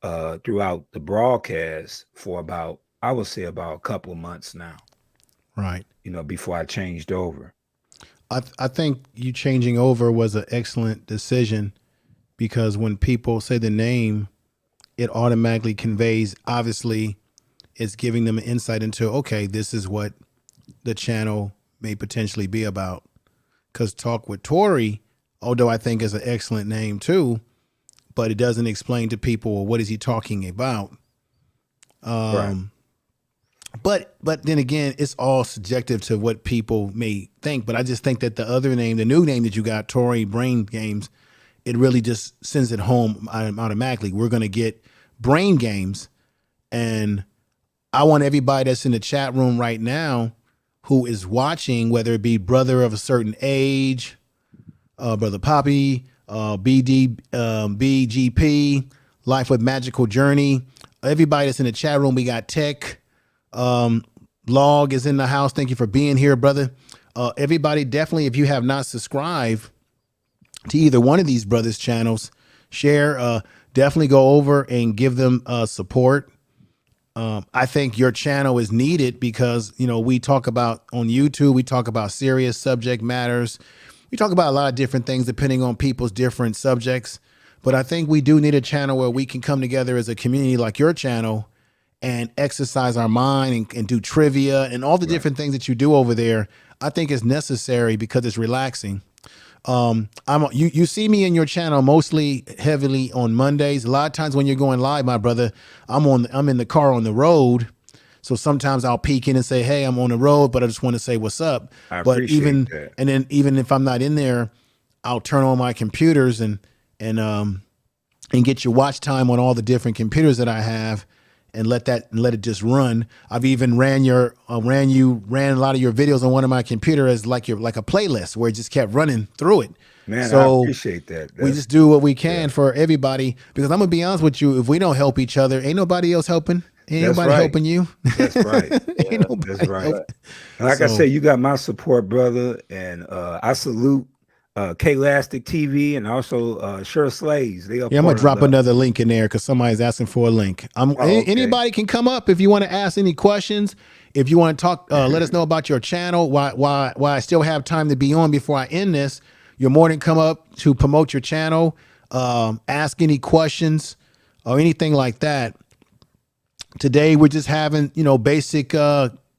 [SPEAKER 6] throughout the broadcast for about, I would say, about a couple of months now.
[SPEAKER 2] Right.
[SPEAKER 6] Before I changed over.
[SPEAKER 2] I think you changing over was an excellent decision, because when people say the name, it automatically conveys, obviously, it's giving them an insight into, okay, this is what the channel may potentially be about. Because Talk with Tory, although I think is an excellent name too, but it doesn't explain to people, well, what is he talking about? But then again, it's all subjective to what people may think. But I just think that the other name, the new name that you got, Tory Brain Games, it really just sends it home automatically. We're going to get brain games, and I want everybody that's in the chat room right now who is watching, whether it be brother of a certain age, Brother Poppy, BGP, Life with Magical Journey. Everybody that's in the chat room, we got Tech. Log is in the house. Thank you for being here, brother. Everybody, definitely, if you have not subscribed to either one of these brothers' channels, share. Definitely go over and give them support. I think your channel is needed because, you know, we talk about on YouTube, we talk about serious subject matters. We talk about a lot of different things depending on people's different subjects. But I think we do need a channel where we can come together as a community like your channel and exercise our mind and do trivia and all the different things that you do over there. I think is necessary because it's relaxing. You see me in your channel mostly heavily on Mondays. A lot of times when you're going live, my brother, I'm in the car on the road. So sometimes I'll peek in and say, hey, I'm on the road, but I just want to say what's up. But even if I'm not in there, I'll turn on my computers and get your watch time on all the different computers that I have and let it just run. I've even ran a lot of your videos on one of my computers as like a playlist where it just kept running through it.
[SPEAKER 6] Man,
[SPEAKER 2] so
[SPEAKER 6] I appreciate that.
[SPEAKER 2] We just do what we can for everybody, because I'm gonna be honest with you, if we don't help each other, ain't nobody else helping. Ain't nobody helping you.
[SPEAKER 6] That's right. That's right. Like I said, you got my support, brother, and I salute K-Lastic TV and also Sure Slaves. I'm
[SPEAKER 2] gonna drop another link in there because somebody's asking for a link. Anybody can come up if you want to ask any questions. If you want to talk, let us know about your channel. Why I still have time to be on before I end this. You're more than come up to promote your channel, ask any questions or anything like that. Today we're just having basic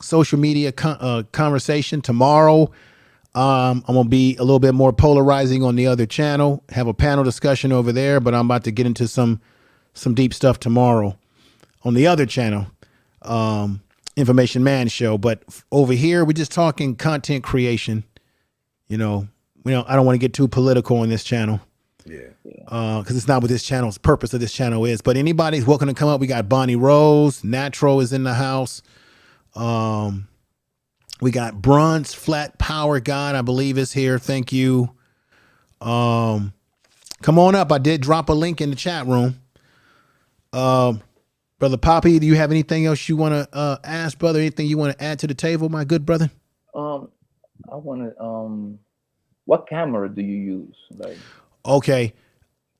[SPEAKER 2] social media conversation. Tomorrow I'm gonna be a little bit more polarizing on the other channel, have a panel discussion over there, but I'm about to get into some deep stuff tomorrow on the other channel, Information Man Show. But over here we're just talking content creation. I don't want to get too political on this channel. Because it's not what this channel's purpose of this channel is. But anybody's welcome to come up. We got Bonnie Rose, Natural is in the house. We got Bruns, Flat Power God, I believe is here. Thank you. Come on up. I did drop a link in the chat room. Brother Poppy, do you have anything else you want to ask, brother? Anything you want to add to the table, my good brother?
[SPEAKER 5] I want to. What camera do you use?
[SPEAKER 2] Okay,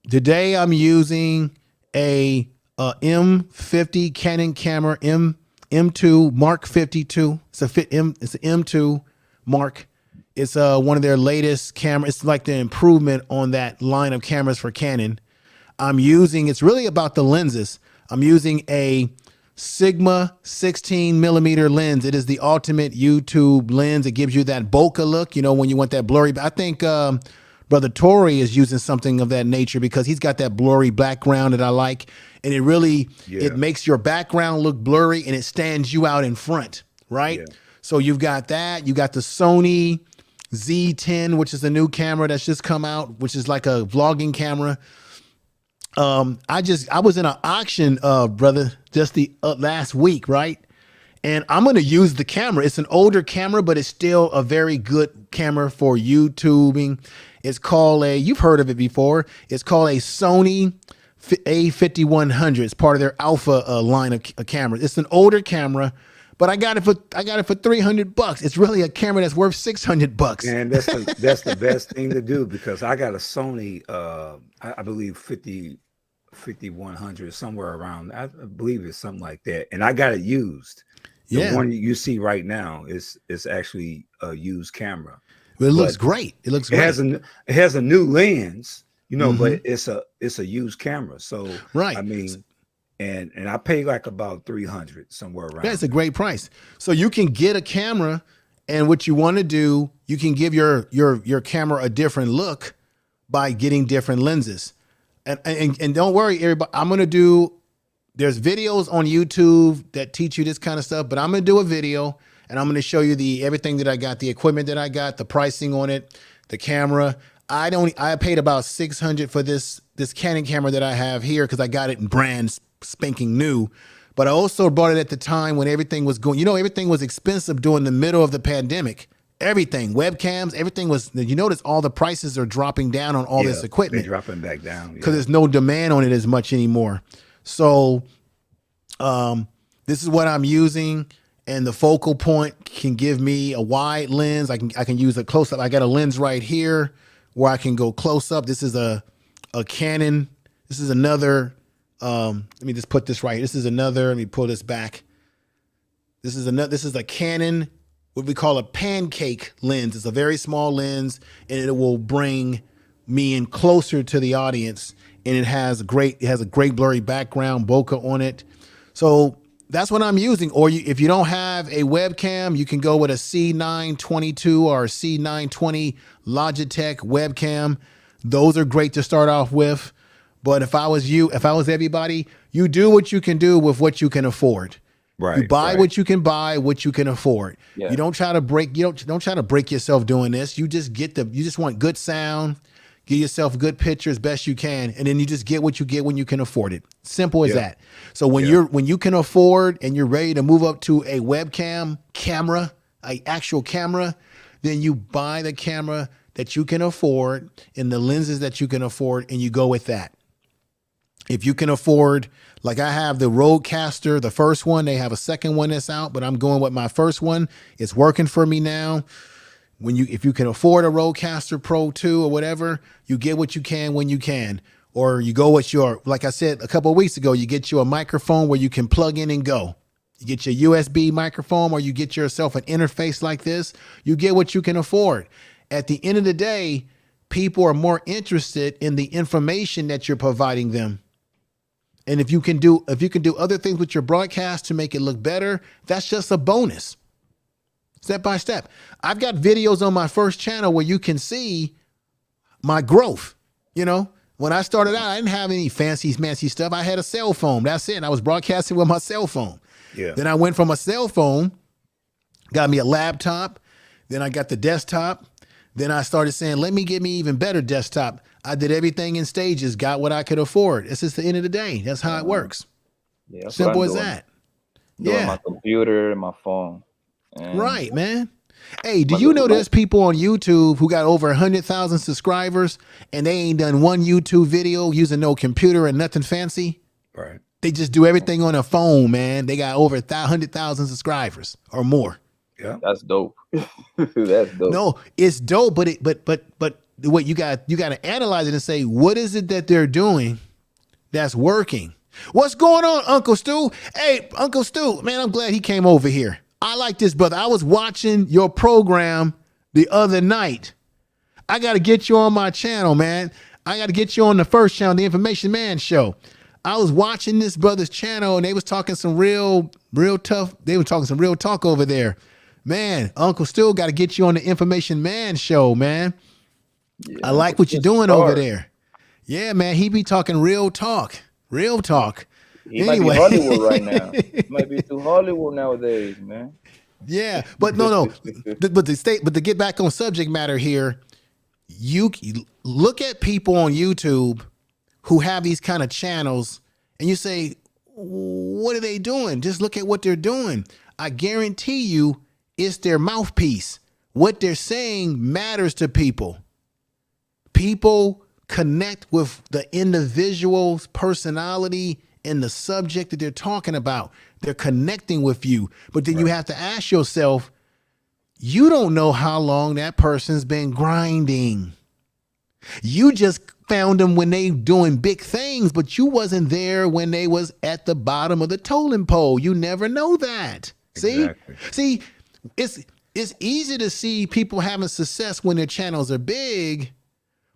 [SPEAKER 2] today I'm using a M50 Canon camera, M2 Mark 52. It's an M2 Mark. It's one of their latest cameras. It's like the improvement on that line of cameras for Canon. It's really about the lenses. I'm using a Sigma 16 millimeter lens. It is the ultimate YouTube lens. It gives you that bokeh look, when you want that blurry. I think Brother Tory is using something of that nature because he's got that blurry background that I like. And it really, it makes your background look blurry and it stands you out in front, right? Yeah. So you've got that. You got the Sony Z10, which is a new camera that's just come out, which is like a vlogging camera. I was in an auction, brother, just the last week, right? And I'm going to use the camera. It's an older camera, but it's still a very good camera for YouTubing. It's called you've heard of it before. It's called a Sony A5100. It's part of their Alpha line of cameras. It's an older camera, but I got it for $300. It's really a camera that's worth $600.
[SPEAKER 6] And that's the best thing to do, because I got a Sony, I believe 5100, somewhere around. I believe it's something like that, and I got it used. The one you see right now is actually a used camera.
[SPEAKER 2] Well, it looks great. It looks great.
[SPEAKER 6] It has a new lens, but it's a used camera. So
[SPEAKER 2] right.
[SPEAKER 6] I mean, and I pay like about 300 somewhere around.
[SPEAKER 2] That's a great price. So you can get a camera, and what you want to do, you can give your camera a different look by getting different lenses. And don't worry, everybody. There's videos on YouTube that teach you this kind of stuff, but I'm gonna do a video and I'm gonna show you everything that I got, the equipment that I got, the pricing on it, the camera. I paid about $600 for this Canon camera that I have here because I got it in brand spanking new. but I also bought it at the time when everything was going, everything was expensive during the middle of the pandemic. Everything, webcams, everything was, you notice all the prices are dropping down on all this equipment.
[SPEAKER 6] They're dropping back down.
[SPEAKER 2] Because there's no demand on it as much anymore. So this is what I'm using. And the focal point can give me a wide lens. I can use a close up. I got a lens right here where I can go close up. This is a Canon. This is another, let me just put this right. This is another, let me pull this back. This is a Canon, what we call a pancake lens. It's a very small lens, and it will bring me in closer to the audience. And it has a great blurry background, bokeh on it. So that's what I'm using. Or if you don't have a webcam, you can go with a C922 or a C920 Logitech webcam. Those are great to start off with. But if I was everybody, you do what you can do with what you can afford.
[SPEAKER 6] Right.
[SPEAKER 2] You buy what you can buy, what you can afford.
[SPEAKER 5] Yeah.
[SPEAKER 2] You don't try to break yourself doing this. You just want good sound. Give yourself good picture as best you can, and then you just get what you get when you can afford it. Simple as that. So when you can afford and you're ready to move up to a webcam camera, an actual camera, then you buy the camera that you can afford and the lenses that you can afford, and you go with that. If you can afford, like I have the Rodecaster, the first one, they have a second one that's out, but I'm going with my first one. It's working for me now. If you can afford a Rodecaster Pro 2 or whatever, you get what you can when you can. Or you go with like I said a couple of weeks ago, you get you a microphone where you can plug in and go. You get your USB microphone, or you get yourself an interface like this. You get what you can afford. At the end of the day, people are more interested in the information that you're providing them. And if you can do other things with your broadcast to make it look better, that's just a bonus. Step by step. I've got videos on my first channel where you can see my growth. When I started out, I didn't have any fancy stuff. I had a cell phone. That's it. I was broadcasting with my cell phone.
[SPEAKER 6] Yeah.
[SPEAKER 2] Then I went from a cell phone, got me a laptop. Then I got the desktop. Then I started saying, let me get me even better desktop. I did everything in stages, got what I could afford. It's just the end of the day. That's how it works.
[SPEAKER 5] Yeah,
[SPEAKER 2] simple as that.
[SPEAKER 5] Doing my computer and my phone. And
[SPEAKER 2] right, man. Hey, do you know there's people on YouTube who got over 100,000 subscribers and they ain't done one YouTube video using no computer and nothing fancy?
[SPEAKER 6] Right.
[SPEAKER 2] They just do everything on a phone, man. They got over 100,000 subscribers or more.
[SPEAKER 6] Yeah,
[SPEAKER 5] that's dope. That's dope.
[SPEAKER 2] No, it's dope, but what you got to analyze it and say, what is it that they're doing that's working? What's going on, Uncle Stu? Hey, Uncle Stu, man, I'm glad he came over here. I like this, brother. I was watching your program the other night. I got to get you on my channel, man. I got to get you on the first channel, the Information Man Show. I was watching this brother's channel and they was talking some real tough. They were talking some real talk over there. Man, Uncle Stu got to get you on the Information Man Show, man. Yeah, I like what you're doing over there. Yeah, man. He be talking real talk. Real talk.
[SPEAKER 5] He might be Hollywood right now. He might be too Hollywood nowadays, man.
[SPEAKER 2] Yeah, but no. but to get back on subject matter here, you look at people on YouTube who have these kind of channels and you say, what are they doing? Just look at what they're doing. I guarantee you it's their mouthpiece. What they're saying matters to people. People connect with the individual's personality and the subject that they're talking about. They're connecting with you. But then you have to ask yourself, you don't know how long that person's been grinding. You just found them when they doing big things, but you wasn't there when they was at the bottom of the totem pole. You never know that. Exactly. See, it's easy to see people having success when their channels are big,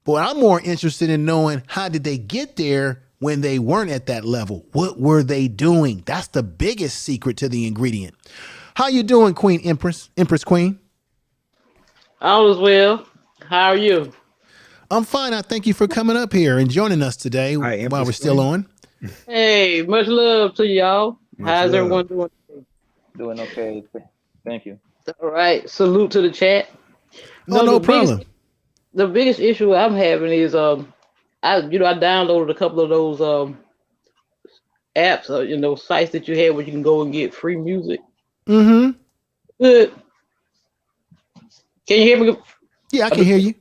[SPEAKER 2] but I'm more interested in knowing how did they get there when they weren't at that level. What were they doing? That's the biggest secret to the ingredient. How you doing, Queen Empress Queen?
[SPEAKER 7] All is well. How are you?
[SPEAKER 2] I'm fine. I thank you for coming up here and joining us today while we're still on.
[SPEAKER 7] Hey, much love to y'all. How's everyone doing?
[SPEAKER 5] Doing okay. Thank you.
[SPEAKER 7] All right. Salute to the chat.
[SPEAKER 2] No problem.
[SPEAKER 7] The biggest issue I'm having is I downloaded a couple of those apps or sites that you had where you can go and get free music?
[SPEAKER 2] Mm-hmm.
[SPEAKER 7] Good. Can you hear me?
[SPEAKER 2] Yeah, I can hear you.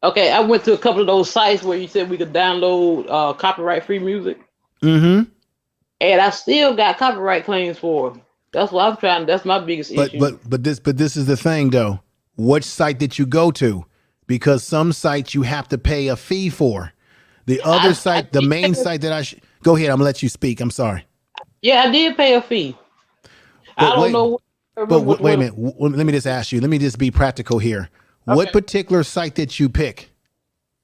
[SPEAKER 7] Okay, I went to a couple of those sites where you said we could download copyright free music,
[SPEAKER 2] Mm-hmm.
[SPEAKER 7] and I still got copyright claims for 'em. That's what I'm trying. That's my biggest
[SPEAKER 2] But
[SPEAKER 7] issue.
[SPEAKER 2] this is the thing though. Which site did you go to? Because some sites you have to pay a fee for. The other site, the main site that go ahead, I'm gonna let you speak. I'm sorry.
[SPEAKER 7] Yeah, I did pay a fee. I don't know.
[SPEAKER 2] Wait a minute. Let me just ask you. Let me just be practical here. What particular site did you pick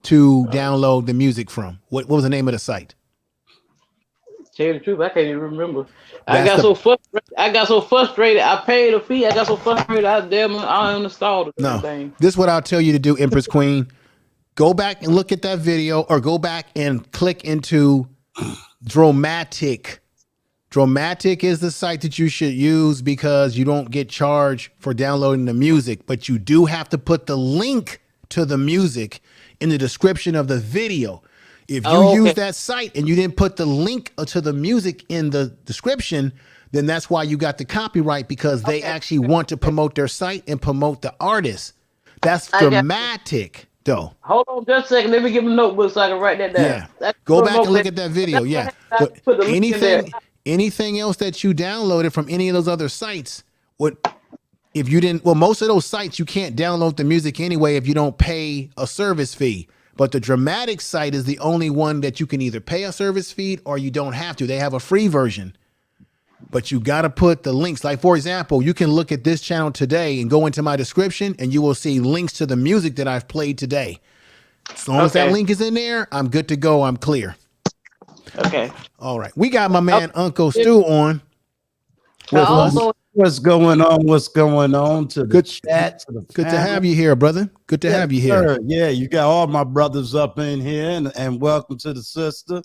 [SPEAKER 2] to download the music from? What was the name of the site?
[SPEAKER 7] Tell you the truth, I can't even remember. I got so frustrated. I paid a fee. I got so frustrated. I uninstalled the thing.
[SPEAKER 2] This is what I'll tell you to do, Empress Queen. Go back and look at that video, or go back and click into Dramatic. Dramatic is the site that you should use because you don't get charged for downloading the music, but you do have to put the link to the music in the description of the video. If you use that site and you didn't put the link to the music in the description, then that's why you got the copyright, because they actually want to promote their site and promote the artist. That's Dramatic, though.
[SPEAKER 7] Hold on just a second. Let me give a notebook so I can write that down.
[SPEAKER 2] Yeah. Go back and look at that video. Yeah. But anything else that you downloaded from any of those other sites, if you didn't, most of those sites you can't download the music anyway if you don't pay a service fee. But the Dramatic site is the only one that you can either pay a service fee or you don't have to. They have a free version, but you got to put the links. Like, for example, you can look at this channel today and go into my description and you will see links to the music that I've played today. As long as that link is in there, I'm good to go. I'm clear.
[SPEAKER 7] Okay.
[SPEAKER 2] All right. We got my man Uncle Stu on.
[SPEAKER 8] What's going on? What's going on to the chat? To the
[SPEAKER 2] good to have you here, brother. Good to have you here.
[SPEAKER 8] Sir. Yeah, you got all my brothers up in here, and welcome to the sister.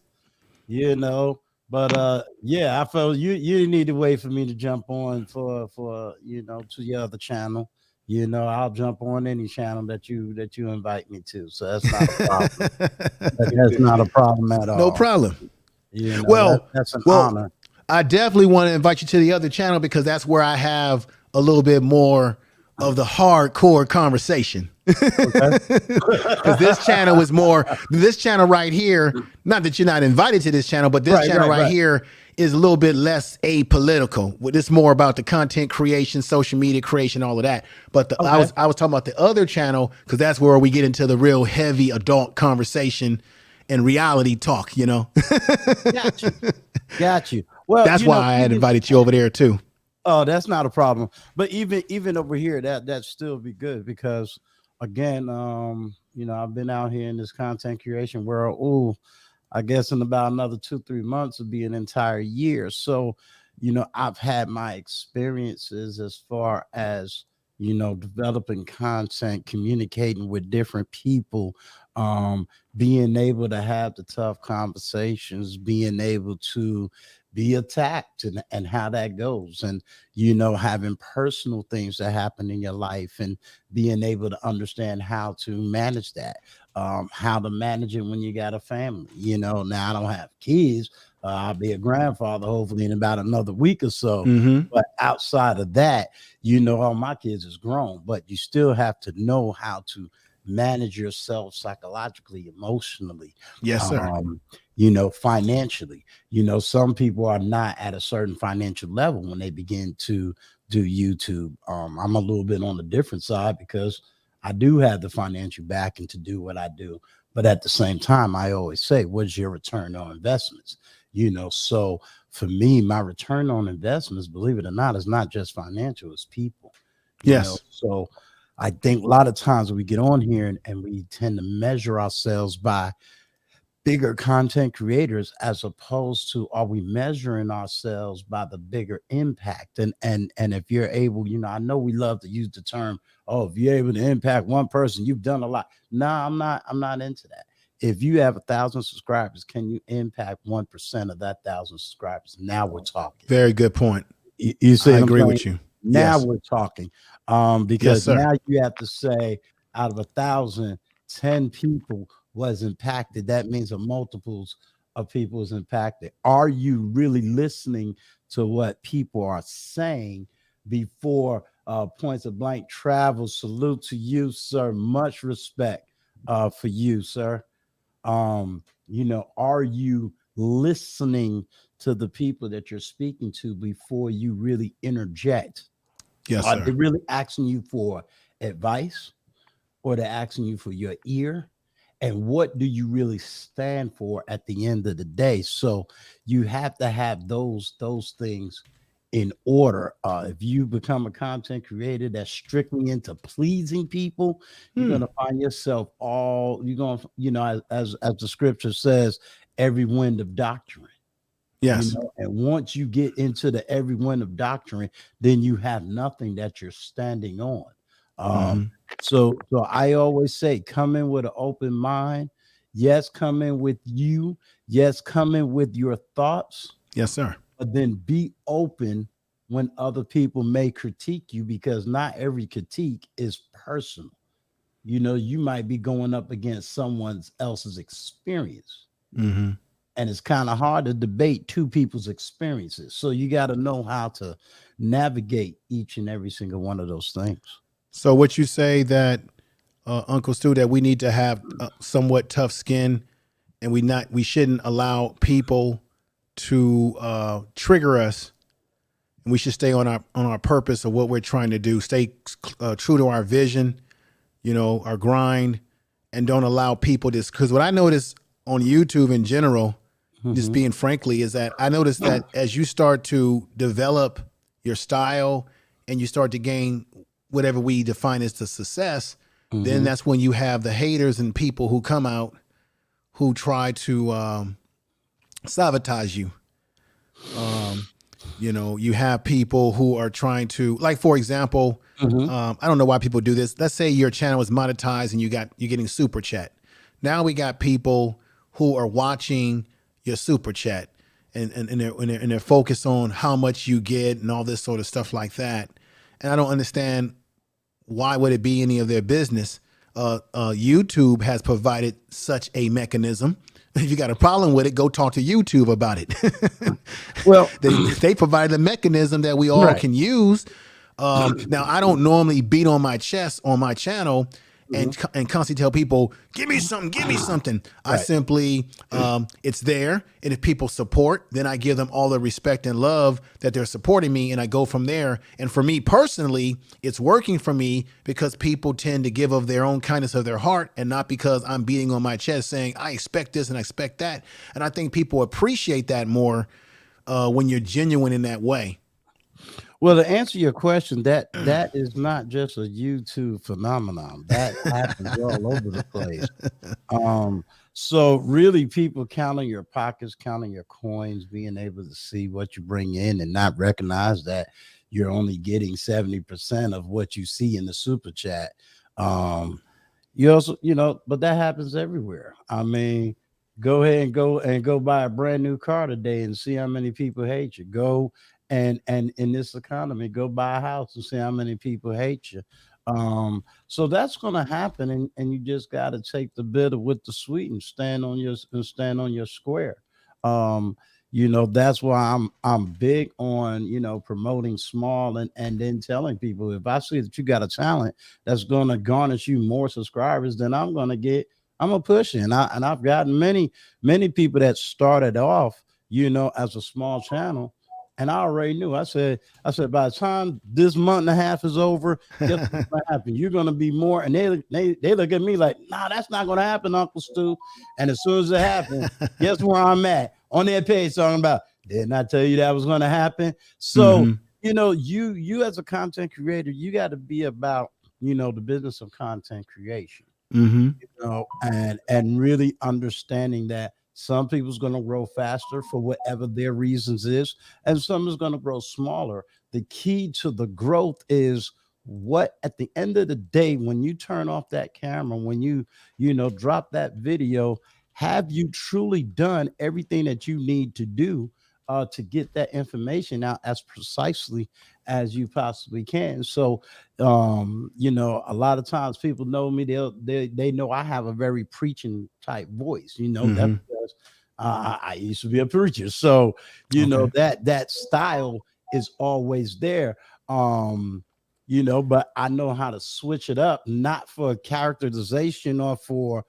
[SPEAKER 8] But yeah, I felt you didn't need to wait for me to jump on for to your other channel. I'll jump on any channel that you invite me to. So that's not a problem. That's not a problem at all.
[SPEAKER 2] No problem.
[SPEAKER 8] That's an honor.
[SPEAKER 2] I definitely want to invite you to the other channel because that's where I have a little bit more of the hardcore conversation. Because this channel is more, this channel right here, not that you're not invited to this channel, but this channel right here is a little bit less apolitical. It's more about the content creation, social media creation, all of that. But I was talking about the other channel because that's where we get into the real heavy adult conversation and reality talk,
[SPEAKER 8] Got you. Well,
[SPEAKER 2] that's why I had invited you over there too.
[SPEAKER 8] Oh, that's not a problem. But even over here, that still be good because again, I've been out here in this content creation world. I guess in about another 2-3 months will be an entire year. So, I've had my experiences as far as, developing content, communicating with different people, being able to have the tough conversations, being able to be attacked and how that goes, and having personal things that happen in your life and being able to understand how to manage that, how to manage it when you got a family. Now I don't have kids. I'll be a grandfather hopefully in about another week or so. But outside of that, all my kids is grown, but you still have to know how to manage yourself psychologically, emotionally.
[SPEAKER 2] Yes, sir.
[SPEAKER 8] Financially. Some people are not at a certain financial level when they begin to do YouTube. I'm a little bit on the different side because I do have the financial backing to do what I do. But at the same time, I always say, what's your return on investments? So for me, my return on investments, believe it or not, is not just financial, it's people.
[SPEAKER 2] Yes.
[SPEAKER 8] So I think a lot of times we get on here and we tend to measure ourselves by bigger content creators as opposed to, are we measuring ourselves by the bigger impact? And if you're able, I know we love to use the term, if you're able to impact one person, you've done a lot. No, I'm not into that. If you have 1,000 subscribers, can you impact 1% of that 1,000 subscribers? Now we're talking.
[SPEAKER 2] Very good point.
[SPEAKER 8] You see,
[SPEAKER 2] I agree with you.
[SPEAKER 8] Now we're talking. Because now you have to say out of 1,000, 10 people was impacted. That means a multiples of people is impacted? Are you really listening to what people are saying before points of blank travel? Salute to you, sir. Much respect for you, sir. Are you listening to the people that you're speaking to before you really interject?
[SPEAKER 2] Yes,
[SPEAKER 8] Are
[SPEAKER 2] sir.
[SPEAKER 8] they really asking you for advice, or they're asking you for your ear? And what do you really stand for at the end of the day? So you have to have those things in order. If you become a content creator that's strictly into pleasing people, you're gonna find yourself you're gonna, as the scripture says, every wind of doctrine.
[SPEAKER 2] Yes.
[SPEAKER 8] And once you get into the every wind of doctrine, then you have nothing that you're standing on. So I always say, come in with an open mind. Yes, come in with you. Yes, come in with your thoughts.
[SPEAKER 2] Yes, sir.
[SPEAKER 8] But then be open when other people may critique you, because not every critique is personal. You might be going up against someone else's experience. And it's kind of hard to debate two people's experiences. So you got to know how to navigate each and every single one of those things.
[SPEAKER 2] So what you say that, Uncle Stu, that we need to have somewhat tough skin, and we shouldn't allow people to trigger us, and we should stay on our purpose of what we're trying to do, stay true to our vision, our grind, and don't allow people this. Because what I notice on YouTube in general, just being frankly, is that I noticed that as you start to develop your style and you start to gain whatever we define as the success, then that's when you have the haters and people who come out who try to sabotage you. You have people who are trying to, like, for example, I don't know why people do this. Let's say your channel is monetized and you're getting super chat. Now we got people who are watching your super chat and they're focused on how much you get and all this sort of stuff like that. And I don't understand, why would it be any of their business? YouTube has provided such a mechanism. If you got a problem with it, go talk to YouTube about it.
[SPEAKER 8] Well,
[SPEAKER 2] they provide a mechanism that we all can use. Now, I don't normally beat on my chest on my channel and constantly tell people, give me something, give me something. I simply, it's there. And if people support, then I give them all the respect and love that they're supporting me, and I go from there. And for me personally, it's working for me because people tend to give of their own kindness of their heart, and not because I'm beating on my chest saying, I expect this and I expect that. And I think people appreciate that more when you're genuine in that way.
[SPEAKER 8] Well, to answer your question, that is not just a YouTube phenomenon. That happens all over the place. So really, people counting your pockets, counting your coins, being able to see what you bring in and not recognize that you're only getting 70% of what you see in the super chat. You also, but that happens everywhere. I mean, go ahead and go buy a brand new car today and see how many people hate you. Go and in this economy, go buy a house and see how many people hate you. So that's going to happen, and you just got to take the bitter with the sweet and stand on your square. That's why I'm big on promoting small and then telling people, if I see that you got a talent that's going to garnish you more subscribers, then I'm going to push it. And I've gotten many people that started off as a small channel. And I already knew. I said, by the time this month and a half is over, guess what's going to happen? You're going to be more. And they look at me like, nah, that's not going to happen, Uncle Stu. And as soon as it happens, guess where I'm at? On their page talking about, didn't I tell you that was going to happen? So, you as a content creator, you got to be about, the business of content creation, and really understanding that some people's going to grow faster for whatever their reasons is, and some is going to grow smaller. The key to the growth is what, at the end of the day, when you turn off that camera, when you drop that video, have you truly done everything that you need to do to get that information out as precisely as you possibly can? So, a lot of times people know me, they know I have a very preaching type voice, that's because I used to be a preacher, so you know that style is always there. You know, but I know how to switch it up, not for characterization or for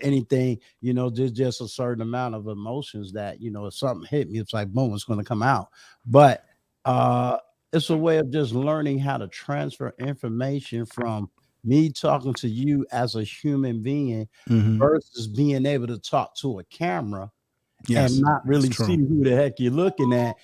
[SPEAKER 8] anything. You know, there's just a certain amount of emotions that, you know, if something hit me, it's like boom, it's going to come out. But it's a way of just learning how to transfer information from me talking to you as a human being versus being able to talk to a camera and not really see who the heck you're looking at,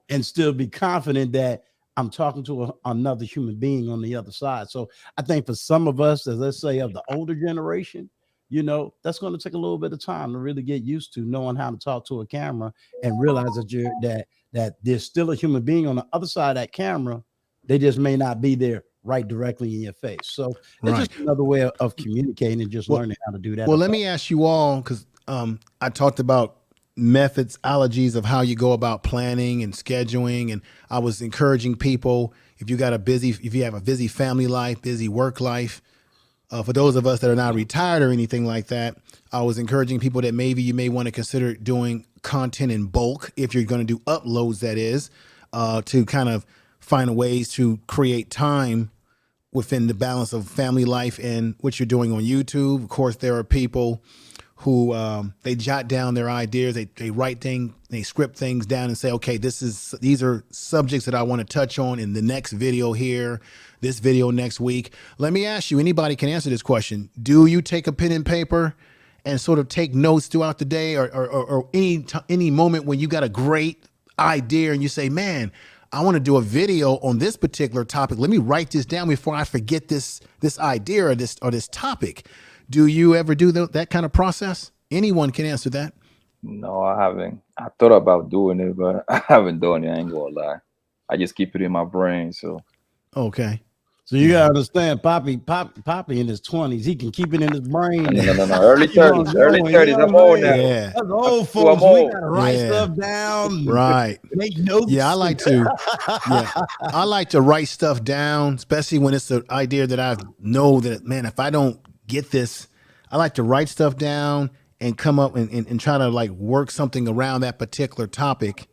[SPEAKER 8] and still be confident that I'm talking to another human being on the other side. So I think for some of us, as let's say of the older generation, you know, that's going to take a little bit of time to really get used to knowing how to talk to a camera and realize that that there's still a human being on the other side of that camera. They just may not be there right directly in your face. So it's just another way of communicating and just learning how to do that.
[SPEAKER 2] Well, let me ask you all, because I talked about methodologies of how you go about planning and scheduling, and I was encouraging people, if you have a busy family life, busy work life, for those of us that are not retired or anything like that, I was encouraging people that maybe you may want to consider doing content in bulk if you're going to do uploads, that is, to kind of find ways to create time within the balance of family life and what you're doing on YouTube. Of course, there are people who they jot down their ideas, they write things, they script things down and say, okay, these are subjects that I want to touch on in the next video here, this video next week. Let me ask you, anybody can answer this question. Do you take a pen and paper and sort of take notes throughout the day, or any moment when you got a great idea and you say, man, I want to do a video on this particular topic. Let me write this down before I forget this idea or this topic. Do you ever do that kind of process? Anyone can answer that.
[SPEAKER 5] No, I haven't. I thought about doing it, but I haven't done it. I ain't gonna lie. I just keep it in my brain. So
[SPEAKER 2] okay.
[SPEAKER 8] So you gotta understand, Poppy in his 20s, he can keep it in his brain.
[SPEAKER 5] No. Early 30s, early 30s. I'm old now.
[SPEAKER 2] Yeah.
[SPEAKER 8] That's old folks. We gotta write stuff down.
[SPEAKER 2] Right.
[SPEAKER 8] Make notes.
[SPEAKER 2] Yeah, I like to write stuff down, especially when it's an idea that I know that, man, if I don't get this, I like to write stuff down and come up and try to like work something around that particular topic.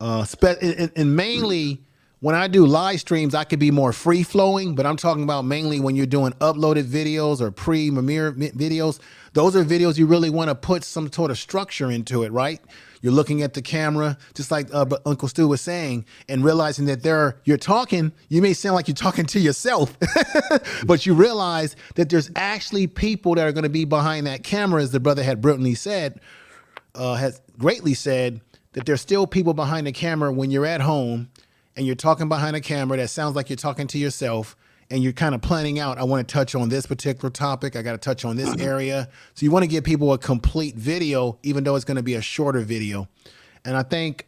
[SPEAKER 2] And mainly when I do live streams, I could be more free flowing, but I'm talking about mainly when you're doing uploaded videos or pre-premiere videos. Those are videos you really want to put some sort of structure into it, right? You're looking at the camera, just like Uncle Stu was saying, and realizing that you're talking, you may sound like you're talking to yourself, but you realize that there's actually people that are going to be behind that camera, as the brother had brilliantly said, has greatly said, that there's still people behind the camera when you're at home and you're talking behind a camera that sounds like you're talking to yourself, and you're kind of planning out, I want to touch on this particular topic, I got to touch on this area. So you want to give people a complete video, even though it's going to be a shorter video. And I think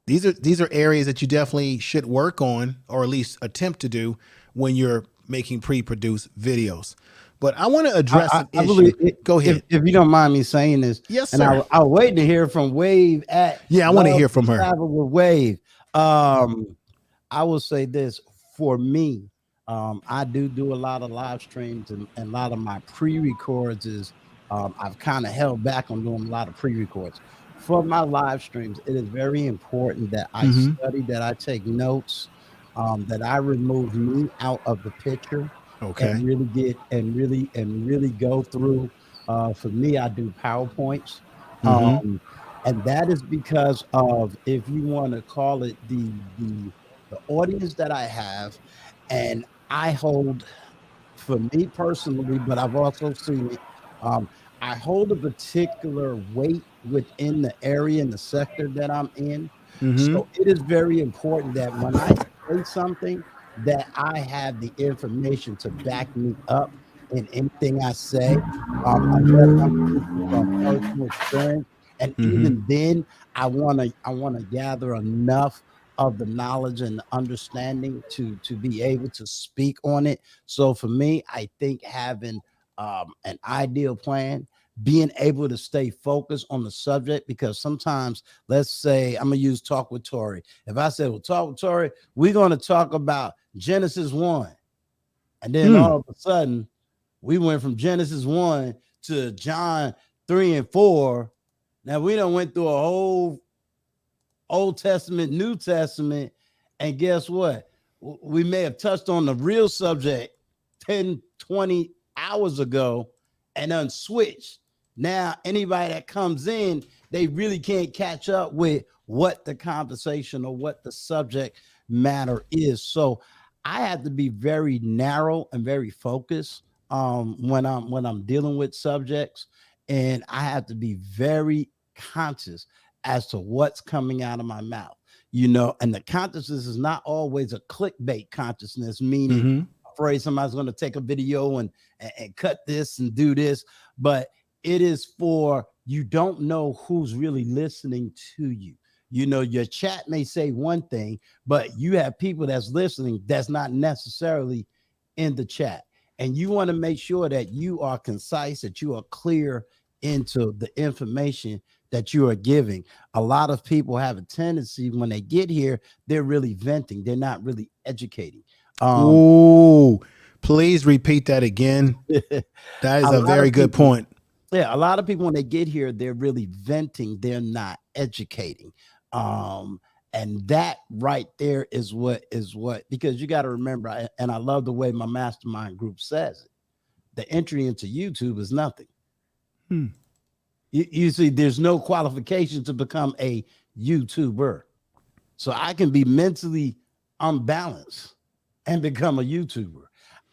[SPEAKER 2] these are areas that you definitely should work on, or at least attempt to do, when you're making pre-produced videos. But I want to address an issue. Go ahead.
[SPEAKER 8] If you don't mind me saying this.
[SPEAKER 2] Yes, sir.
[SPEAKER 8] And I waiting to hear from Wave at.
[SPEAKER 2] Yeah, I want to hear from her.
[SPEAKER 8] With Wave. I will say this, for me, I do a lot of live streams, and a lot of my pre-records is I've kind of held back on doing a lot of pre-records. For my live streams, it is very important that I study, that I take notes, that I remove me out of the picture.
[SPEAKER 2] Okay.
[SPEAKER 8] And really go through. For me, I do PowerPoints, and that is because of, if you want to call it, the audience that I have, and I hold, for me personally, but I've also seen it. I hold a particular weight within the area and the sector that I'm in. So it is very important that when I say something, that I have the information to back me up in anything I say. Unless I'm from personal experience, and even then, I want to gather enough of the knowledge and the understanding to be able to speak on it. So for me, I think having an ideal plan, being able to stay focused on the subject, because sometimes, let's say I'm gonna use Talk with Tori. If I said, well, Talk with Tori, we're going to talk about Genesis 1, and then all of a sudden we went from Genesis 1 to John 3 and 4. Now we done went through a whole Old Testament, New Testament, and guess what? We may have touched on the real subject 10, 20 hours ago and unswitched. Now, anybody that comes in, they really can't catch up with what the conversation or what the subject matter is. So I have to be very narrow and very focused when I'm dealing with subjects, and I have to be very conscious as to what's coming out of my mouth, and the consciousness is not always a clickbait consciousness, meaning afraid somebody's going to take a video and cut this and do this, but it is for you don't know who's really listening to you. Your chat may say one thing, but you have people that's listening that's not necessarily in the chat. And you want to make sure that you are concise, that you are clear into the information that you are giving. A lot of people have a tendency when they get here, they're really venting. They're not really educating.
[SPEAKER 2] Please repeat that again. That is a very good point.
[SPEAKER 8] Yeah, a lot of people when they get here, they're really venting. They're not educating. And that right there is what, because you got to remember, and I love the way my mastermind group says it, the entry into YouTube is nothing. You see, there's no qualification to become a YouTuber. So I can be mentally unbalanced and become a YouTuber.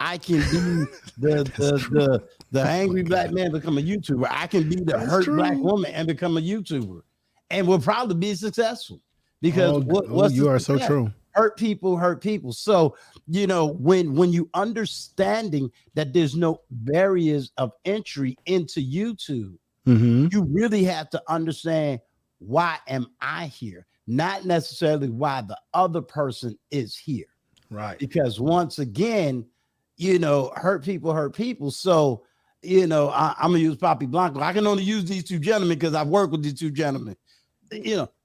[SPEAKER 8] I can be the angry black man, become a YouTuber. I can be the hurt black woman and become a YouTuber, and will probably be successful because
[SPEAKER 2] you are so true.
[SPEAKER 8] Hurt people. So, when you understanding that there's no barriers of entry into YouTube, you really have to understand, why am I here? Not necessarily why the other person is here.
[SPEAKER 2] Right.
[SPEAKER 8] Because once again, hurt people. So, I'm gonna use Poppy Blanco. I can only use these two gentlemen because I've worked with these two gentlemen.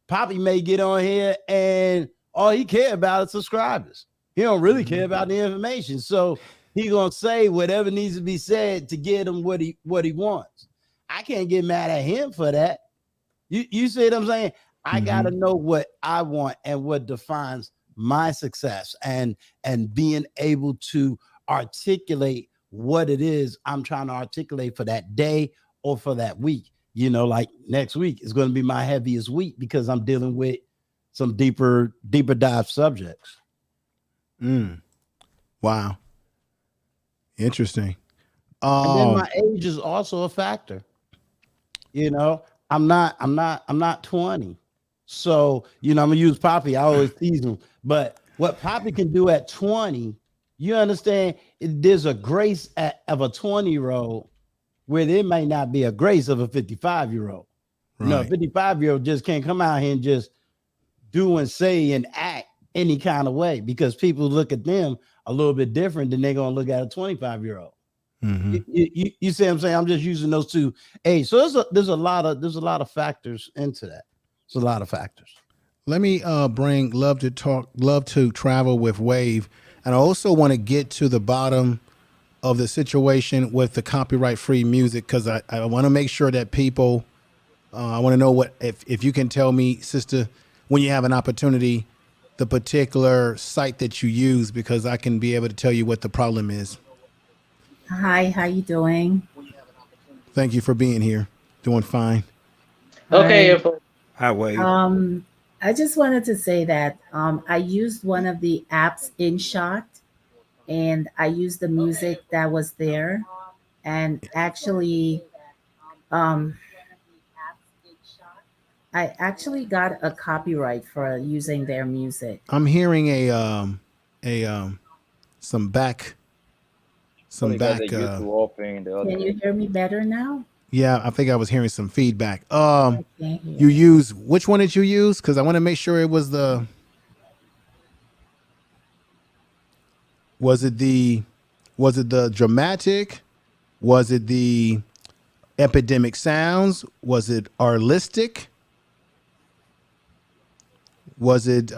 [SPEAKER 8] Poppy may get on here and all he care about is subscribers. He don't really care about the information. So he gonna say whatever needs to be said to get him what he wants. I can't get mad at him for that. You see what I'm saying? I gotta know what I want and what defines my success, and being able to articulate what it is I'm trying to articulate for that day or for that week. Like next week is going to be my heaviest week because I'm dealing with some deeper dive subjects.
[SPEAKER 2] Wow. Interesting.
[SPEAKER 8] And then my age is also a factor. I'm not 20. So, I'm gonna use Poppy. I always tease him, but what Poppy can do at 20, you understand, there's a grace of a 20-year-old where there may not be a grace of a 55-year-old. Right. A 55-year-old just can't come out here and just do and say and act any kind of way, because people look at them a little bit different than they're gonna look at a 25-year-old. You see what I'm saying? I'm just using those two age. So there's a lot of factors into that. It's a lot of factors.
[SPEAKER 2] Let me bring Love to Travel with Wave. And I also want to get to the bottom of the situation with the copyright free music, because I want to make sure that people, I want to know if you can tell me, sister, when you have an opportunity, the particular site that you use, because I can be able to tell you what the problem is.
[SPEAKER 9] Hi, how you doing?
[SPEAKER 2] Thank you for being here. Doing fine.
[SPEAKER 7] Okay.
[SPEAKER 6] Hi, Wade.
[SPEAKER 9] I just wanted to say that I used one of the apps InShot, and I used the music that was there, and actually, I actually got a copyright for using their music.
[SPEAKER 2] I'm hearing some back.
[SPEAKER 5] Can
[SPEAKER 9] you hear me better now?
[SPEAKER 2] Yeah, I think I was hearing some feedback. You use, which one did you use? Because I want to make sure it was was it the dramatic? Was it the epidemic sounds? Was it artistic? Was it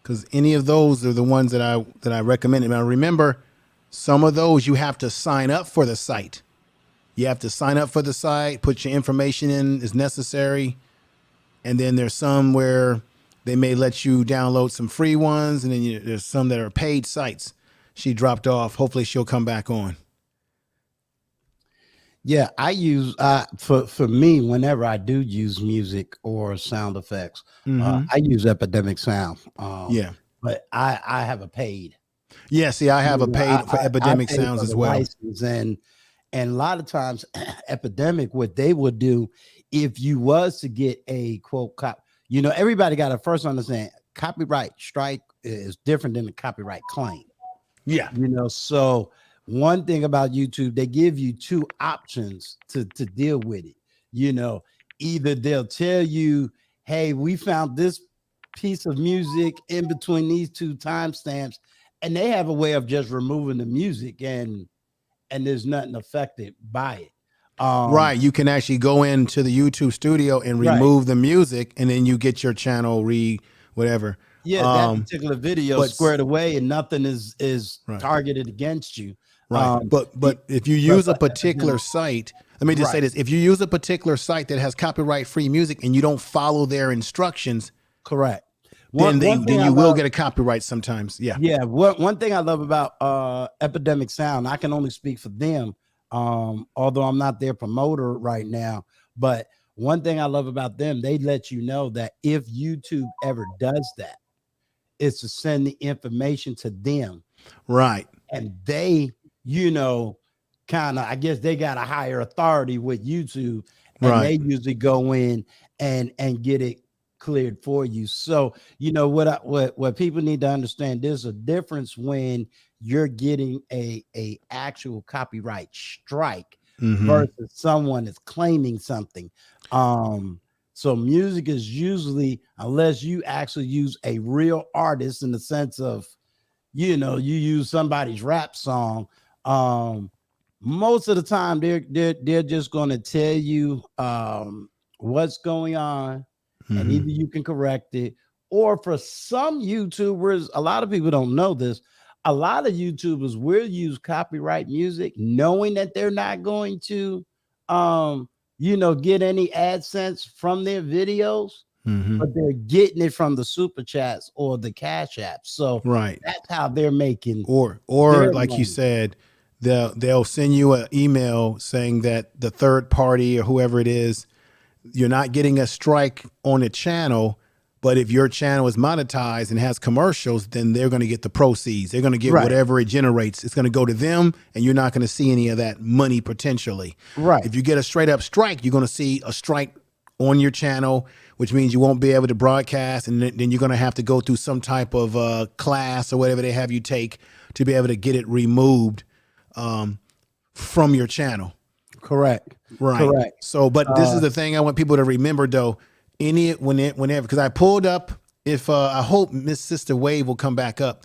[SPEAKER 2] because any of those are the ones that I recommended. Now remember, some of those you have to sign up for the site. You have to sign up for the site, put your information in as necessary. And then there's some where they may let you download some free ones. And then there's some that are paid sites. She dropped off. Hopefully she'll come back on.
[SPEAKER 8] Yeah, I use for me, whenever I do use music or sound effects, I use Epidemic Sound.
[SPEAKER 2] Yeah.
[SPEAKER 8] But I have a paid.
[SPEAKER 2] Yeah, see, I have a paid for Epidemic Sounds as well.
[SPEAKER 8] And a lot of times Epidemic, what they would do if you was to get a quote everybody got to first understand copyright strike is different than the copyright claim.
[SPEAKER 2] Yeah.
[SPEAKER 8] So one thing about YouTube, they give you two options to deal with it. Either they'll tell you, hey, we found this piece of music in between these two timestamps, and they have a way of just removing the music and there's nothing affected by it.
[SPEAKER 2] Right. You can actually go into the YouTube studio and remove the music, and then you get your channel whatever.
[SPEAKER 8] Yeah, that particular video squared away and nothing is targeted against you.
[SPEAKER 2] Right. But if you use a particular site, let me just say this. If you use a particular site that has copyright free music and you don't follow their instructions,
[SPEAKER 8] correct.
[SPEAKER 2] Then you will get a copyright sometimes. Yeah.
[SPEAKER 8] Yeah. One thing I love about Epidemic Sound, I can only speak for them, although I'm not their promoter right now. But one thing I love about them, they let you know that if YouTube ever does that, it's to send the information to them.
[SPEAKER 2] Right.
[SPEAKER 8] And they, kind of, I guess they got a higher authority with YouTube, and they usually go in and get it cleared for you. So, what people need to understand, there's a difference when you're getting a actual copyright strike versus someone is claiming something. So music is usually, unless you actually use a real artist in the sense of, you use somebody's rap song, most of the time they're just going to tell you what's going on, and either you can correct it, or for some YouTubers, a lot of people don't know this, a lot of YouTubers will use copyright music knowing that they're not going to get any AdSense from their videos, but they're getting it from the super chats or the cash apps. So that's how they're making.
[SPEAKER 2] Or like money. You said, they'll send you an email saying that the third party or whoever it is, you're not getting a strike on the channel, but if your channel is monetized and has commercials, then they're going to get the proceeds. They're going to get whatever it generates. It's going to go to them, and you're not going to see any of that money potentially. Right. If you get a straight up strike, you're going to see a strike on your channel, which means you won't be able to broadcast, and then you're going to have to go through some type of class or whatever they have you take to be able to get it removed from your channel.
[SPEAKER 8] Correct.
[SPEAKER 2] Right. Correct. So, but this is the thing I want people to remember, though. Whenever, because I pulled up, I hope Miss Sister Wave will come back up.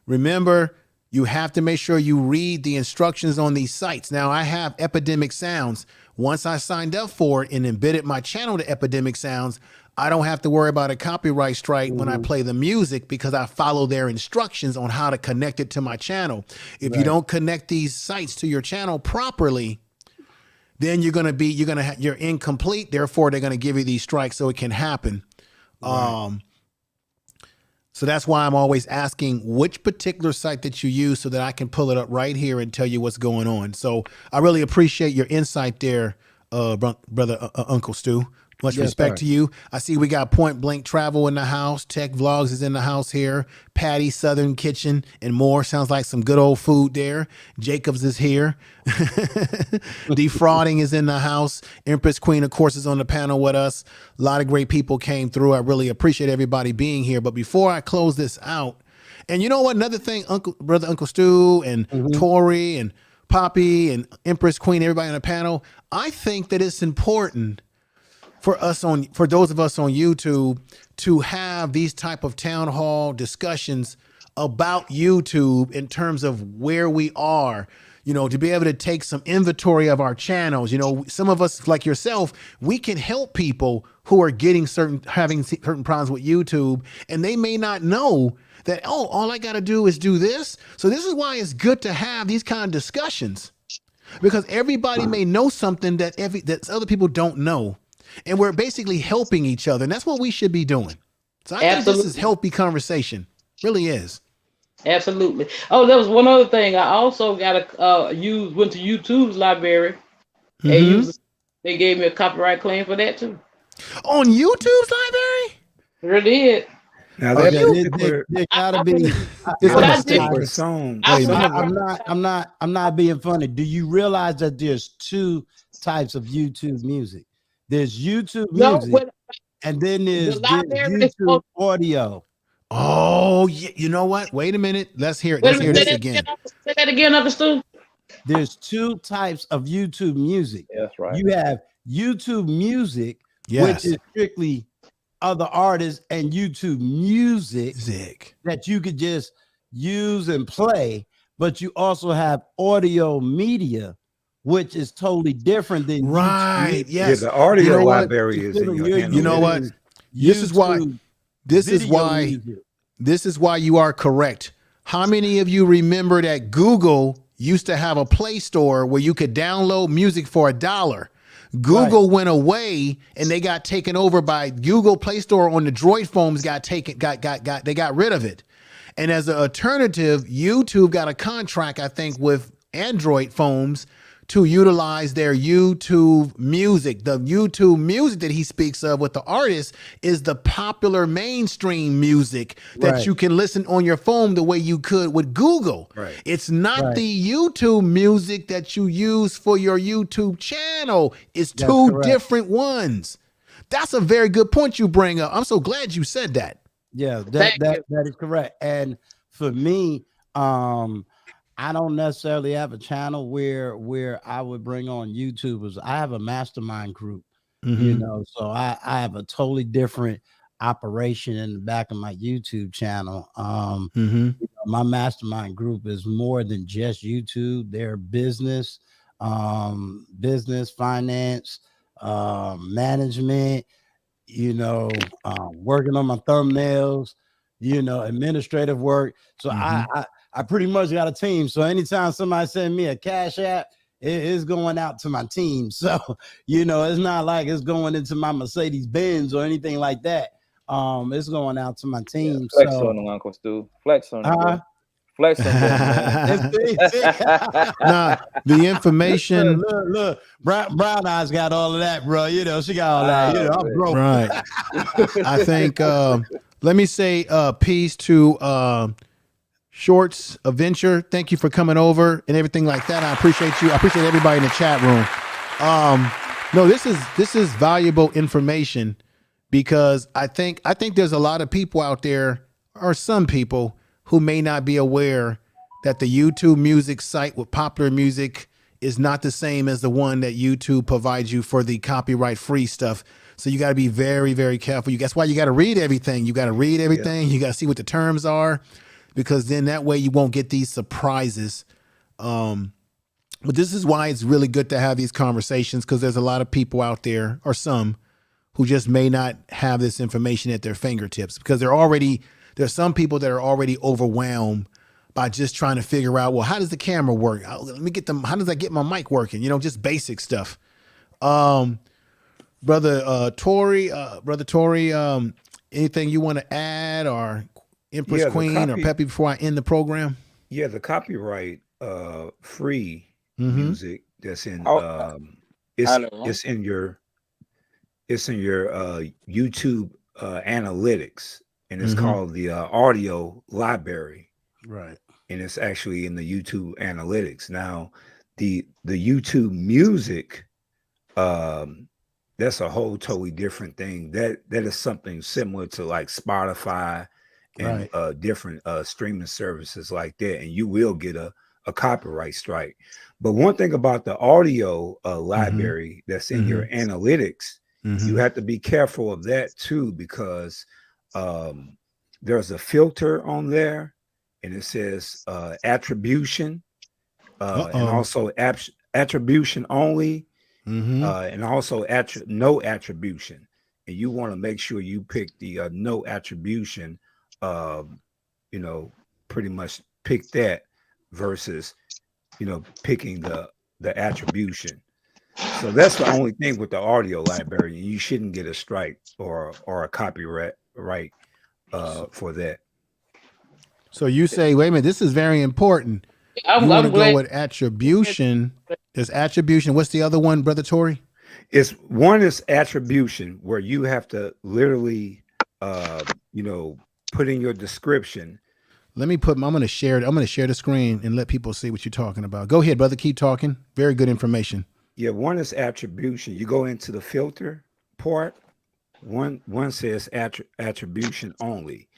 [SPEAKER 2] Remember, you have to make sure you read the instructions on these sites. Now, I have Epidemic Sounds. Once I signed up for it and embedded my channel to Epidemic Sounds, I don't have to worry about a copyright strike when I play the music, because I follow their instructions on how to connect it to my channel. If you don't connect these sites to your channel properly, then you're incomplete. Therefore, they're going to give you these strikes, so it can happen. Right. So that's why I'm always asking which particular site that you use, so that I can pull it up right here and tell you what's going on. So I really appreciate your insight there, brother Uncle Stu. Much respect to you. I see we got Point Blank Travel in the house. Tech Vlogs is in the house here. Patty Southern Kitchen and more. Sounds like some good old food there. Jacobs is here. Defrauding is in the house. Empress Queen, of course, is on the panel with us. A lot of great people came through. I really appreciate everybody being here. But before I close this out, and you know what? Another thing, brother Uncle Stu and Tori and Poppy and Empress Queen, everybody on the panel, I think that it's important for those of us on YouTube to have these type of town hall discussions about YouTube in terms of where we are, to be able to take some inventory of our channels. Some of us, like yourself, we can help people who are having certain problems with YouTube, and they may not know that, all I got to do is do this. So this is why it's good to have these kind of discussions. because everybody may know something that other people don't know, and we're basically helping each other, and that's what we should be doing. So I think this is healthy conversation, really is.
[SPEAKER 7] Absolutely. Oh, there was one other thing. I also got went to YouTube's library and they gave me a copyright claim for that too.
[SPEAKER 2] On YouTube's librry?
[SPEAKER 7] Sure did.
[SPEAKER 6] Now that
[SPEAKER 8] there gotta be I'm not being funny. Do you realize that there's two types of YouTube music? There's YouTube music, and then there's YouTube audio.
[SPEAKER 2] Oh, yeah. You know what? Wait a minute. Let's hear it. Let's hear this again.
[SPEAKER 7] Say that again, Uncle Stu.
[SPEAKER 8] There's two types of YouTube music.
[SPEAKER 5] That's right.
[SPEAKER 8] You have YouTube music, which is strictly other artists, and YouTube music that you could just use and play. But you also have audio media, which is totally different than
[SPEAKER 2] right.
[SPEAKER 8] YouTube.
[SPEAKER 2] Yes,
[SPEAKER 6] the audio library is in your
[SPEAKER 2] you know what? This is why. This is why you are correct. How many of you remember that Google used to have a Play Store where you could download music for $1? Google went away and they got taken over by Google Play Store on the Droid phones. They got rid of it. And as an alternative, YouTube got a contract, I think, with Android phones to utilize their YouTube music. The YouTube music that he speaks of with the artist is the popular mainstream music that you can listen on your phone the way you could with Google. Right. It's not the YouTube music that you use for your YouTube channel. It's two different ones. That's a very good point you bring up. I'm so glad you said that.
[SPEAKER 8] Yeah, that is correct. And for me, I don't necessarily have a channel where I would bring on YouTubers. I have a mastermind group, you know, so I have a totally different operation in the back of my YouTube channel. You know, my mastermind group is more than just YouTube. They're business, finance, management, you know, working on my thumbnails, you know, administrative work. So I pretty much got a team. So anytime somebody send me a Cash App, it's going out to my team. So, you know, it's not like it's going into my Mercedes Benz or anything like that. It's going out to my team.
[SPEAKER 5] Yeah, flex on them, Uncle Stu. Flex on them. Flex on them.
[SPEAKER 2] Nah, the information.
[SPEAKER 8] Look, Brown Eyes got all of that, bro. You know, she got all that. You know, I'm broke. Right.
[SPEAKER 2] I think, let me say peace to Shorts Adventure. Thank you for coming over and everything like that. I appreciate you. I appreciate everybody in the chat room. No, this is valuable information because I think there's a lot of people out there, or some people, who may not be aware that the YouTube music site with popular music is not the same as the one that YouTube provides you for the copyright free stuff. So you got to be very, very careful. That's why you got to read everything. You got to read everything. You got to see what the terms are, because then that way you won't get these surprises. But this is why it's really good to have these conversations, because there's a lot of people out there, or some, who just may not have this information at their fingertips, because there's some people that are already overwhelmed by just trying to figure out, well, how does the camera work? How does I get my mic working? You know, just basic stuff. Brother Tory, anything you want to add, or Empress Queen or Peppy, before I end the program?
[SPEAKER 6] Yeah, the copyright free music that's in it's in your YouTube analytics, and it's called the audio library.
[SPEAKER 8] Right.
[SPEAKER 6] And it's actually in the YouTube analytics. Now, the YouTube music, that's a whole totally different thing. That is something similar to like Spotify and different streaming services like that, and you will get a copyright strike. But one thing about the audio library that's in your analytics, you have to be careful of that too, because there's a filter on there, and it says attribution, and also attribution only, and also no attribution. And you want to make sure you pick the no attribution. You know, pretty much pick that versus, you know, picking the the attribution. So that's the only thing with the audio library. You shouldn't get a strike or a copyright for that.
[SPEAKER 2] So you say, wait a minute, this is very important. You want to go with attribution. There's attribution. What's the other one, Brother Tory?
[SPEAKER 6] One is attribution, where you have to literally, put in your description.
[SPEAKER 2] I'm going to share it. I'm going to share the screen and let people see what you're talking about. Go ahead, brother. Keep talking. Very good information.
[SPEAKER 6] Yeah, one is attribution. You go into the filter part. One says attribution only.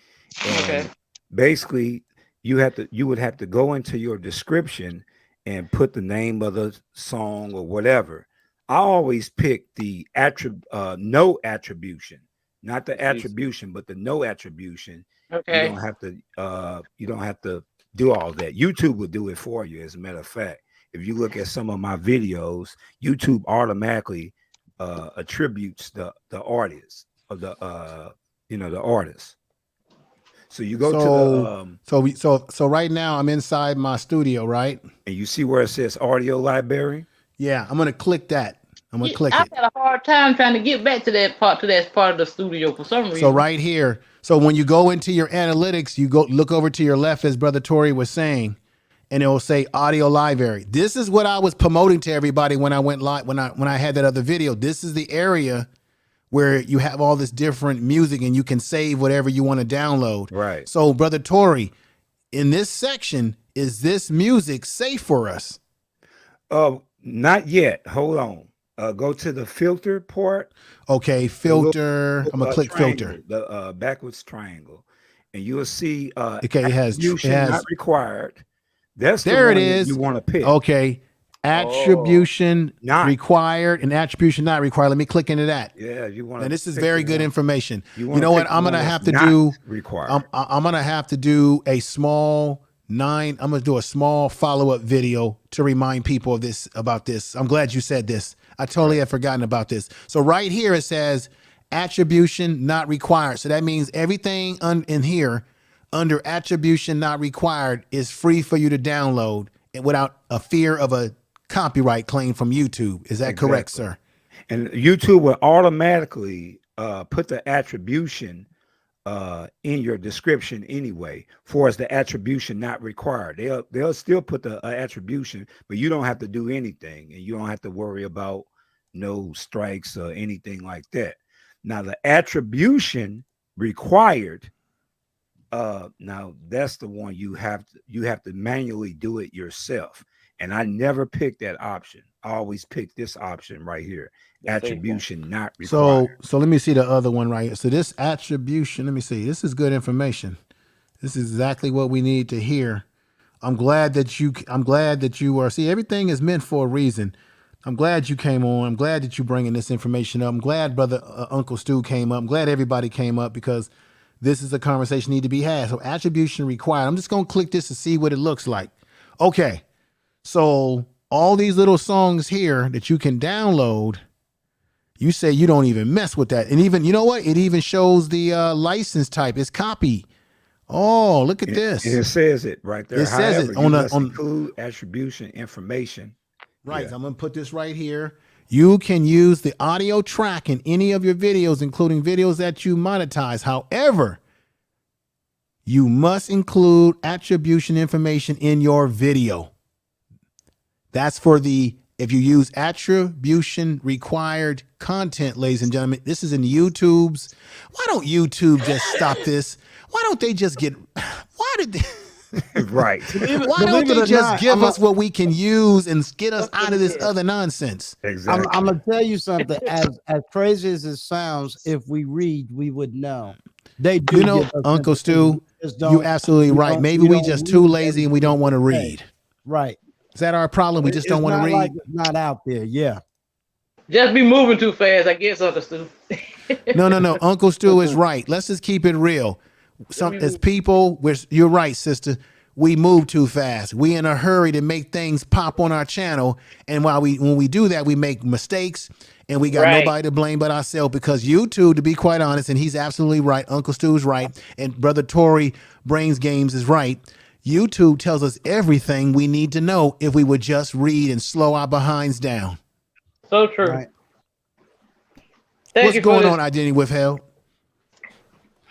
[SPEAKER 6] And basically, you would have to go into your description and put the name of the song or whatever. I always pick the no attribution, not the attribution, but the no attribution. Okay. You don't have to do all that. YouTube will do it for you. As a matter of fact, if you look at some of my videos, YouTube automatically attributes the artist of the artist. So you go to the
[SPEAKER 2] so right now I'm inside my studio, right?
[SPEAKER 6] And you see where it says audio library?
[SPEAKER 2] Yeah, I'm gonna click that. I'm gonna click it.
[SPEAKER 7] I've had a hard time trying to get back to that part of the studio for some reason.
[SPEAKER 2] So right here, so when you go into your analytics, you go look over to your left, as Brother Tory was saying, and it will say audio library. This is what I was promoting to everybody when I went live, when I had that other video. This is the area where you have all this different music and you can save whatever you want to download.
[SPEAKER 6] Right.
[SPEAKER 2] So Brother Tory, in this section, is this music safe for us?
[SPEAKER 6] Not yet. Hold on. Go to the filter part.
[SPEAKER 2] Okay, filter. I'm gonna click
[SPEAKER 6] triangle,
[SPEAKER 2] filter.
[SPEAKER 6] The backwards triangle, and you will see.
[SPEAKER 2] Okay, it has
[SPEAKER 6] not required. That's
[SPEAKER 2] there.
[SPEAKER 6] The
[SPEAKER 2] it is.
[SPEAKER 6] You want to pick.
[SPEAKER 2] Okay, attribution required and attribution not required. Let me click into that.
[SPEAKER 6] Yeah, you want.
[SPEAKER 2] And this is very good information. You know what? I'm gonna have to do.
[SPEAKER 6] Required.
[SPEAKER 2] I'm gonna have to do a small. I'm going to do a small follow-up video to remind people of this, about this. I'm glad you said this. I totally had forgotten about this. So right here, it says attribution not required. So that means everything in here under attribution not required is free for you to download and without a fear of a copyright claim from YouTube. Is that correct, sir?
[SPEAKER 6] And YouTube will automatically put the attribution in your description anyway, for as the attribution not required. They'll still put the attribution, but you don't have to do anything, and you don't have to worry about no strikes or anything like that. Now the attribution required, now that's the one you have to manually do it yourself. And I never picked that option. I always pick this option right here. Attribution not required.
[SPEAKER 2] So let me see the other one right here. So this attribution, let me see. This is good information. This is exactly what we need to hear. I'm glad that you are. See, everything is meant for a reason. I'm glad you came on. I'm glad that you're bringing this information up. I'm glad brother Uncle Stu came up. I'm glad everybody came up, because this is a conversation need to be had. So attribution required. I'm just going to click this to see what it looks like. Okay. So all these little songs here that you can download, you say you don't even mess with that. And even, you know what? It even shows the license type. It's copy. Oh, look at this.
[SPEAKER 6] It says it right there.
[SPEAKER 2] It says it on
[SPEAKER 6] include attribution information.
[SPEAKER 2] Right. Yeah. So I'm going to put this right here. You can use the audio track in any of your videos, including videos that you monetize. However, you must include attribution information in your video. That's for if you use attribution required content, ladies and gentlemen. This is in YouTube's. Why don't YouTube just stop this? Why don't they just why did they?
[SPEAKER 6] Right.
[SPEAKER 2] Why don't they just give us what we can use and get us out of this other nonsense?
[SPEAKER 6] Exactly.
[SPEAKER 8] I'm going to tell you something. As crazy as it sounds, if we read, we would know. They do.
[SPEAKER 2] You know, Uncle Stu, you're absolutely right. Maybe we just too lazy and we don't want to read.
[SPEAKER 8] Right.
[SPEAKER 2] Is that our problem? We just don't want to read.
[SPEAKER 8] Like it's not out there. Yeah.
[SPEAKER 7] Just be moving too fast, I guess, Uncle Stu.
[SPEAKER 2] No. Uncle Stu is right. Let's just keep it real. As people, you're right, sister. We move too fast. We in a hurry to make things pop on our channel, and when we do that, we make mistakes, and we got nobody to blame but ourselves, because YouTube, to be quite honest, and he's absolutely right. Uncle Stu's right, and Brother Tory Brains Games is right. YouTube tells us everything we need to know if we would just read and slow our behinds down.
[SPEAKER 7] So true.
[SPEAKER 8] Right.
[SPEAKER 2] What's going on, Identity Withheld?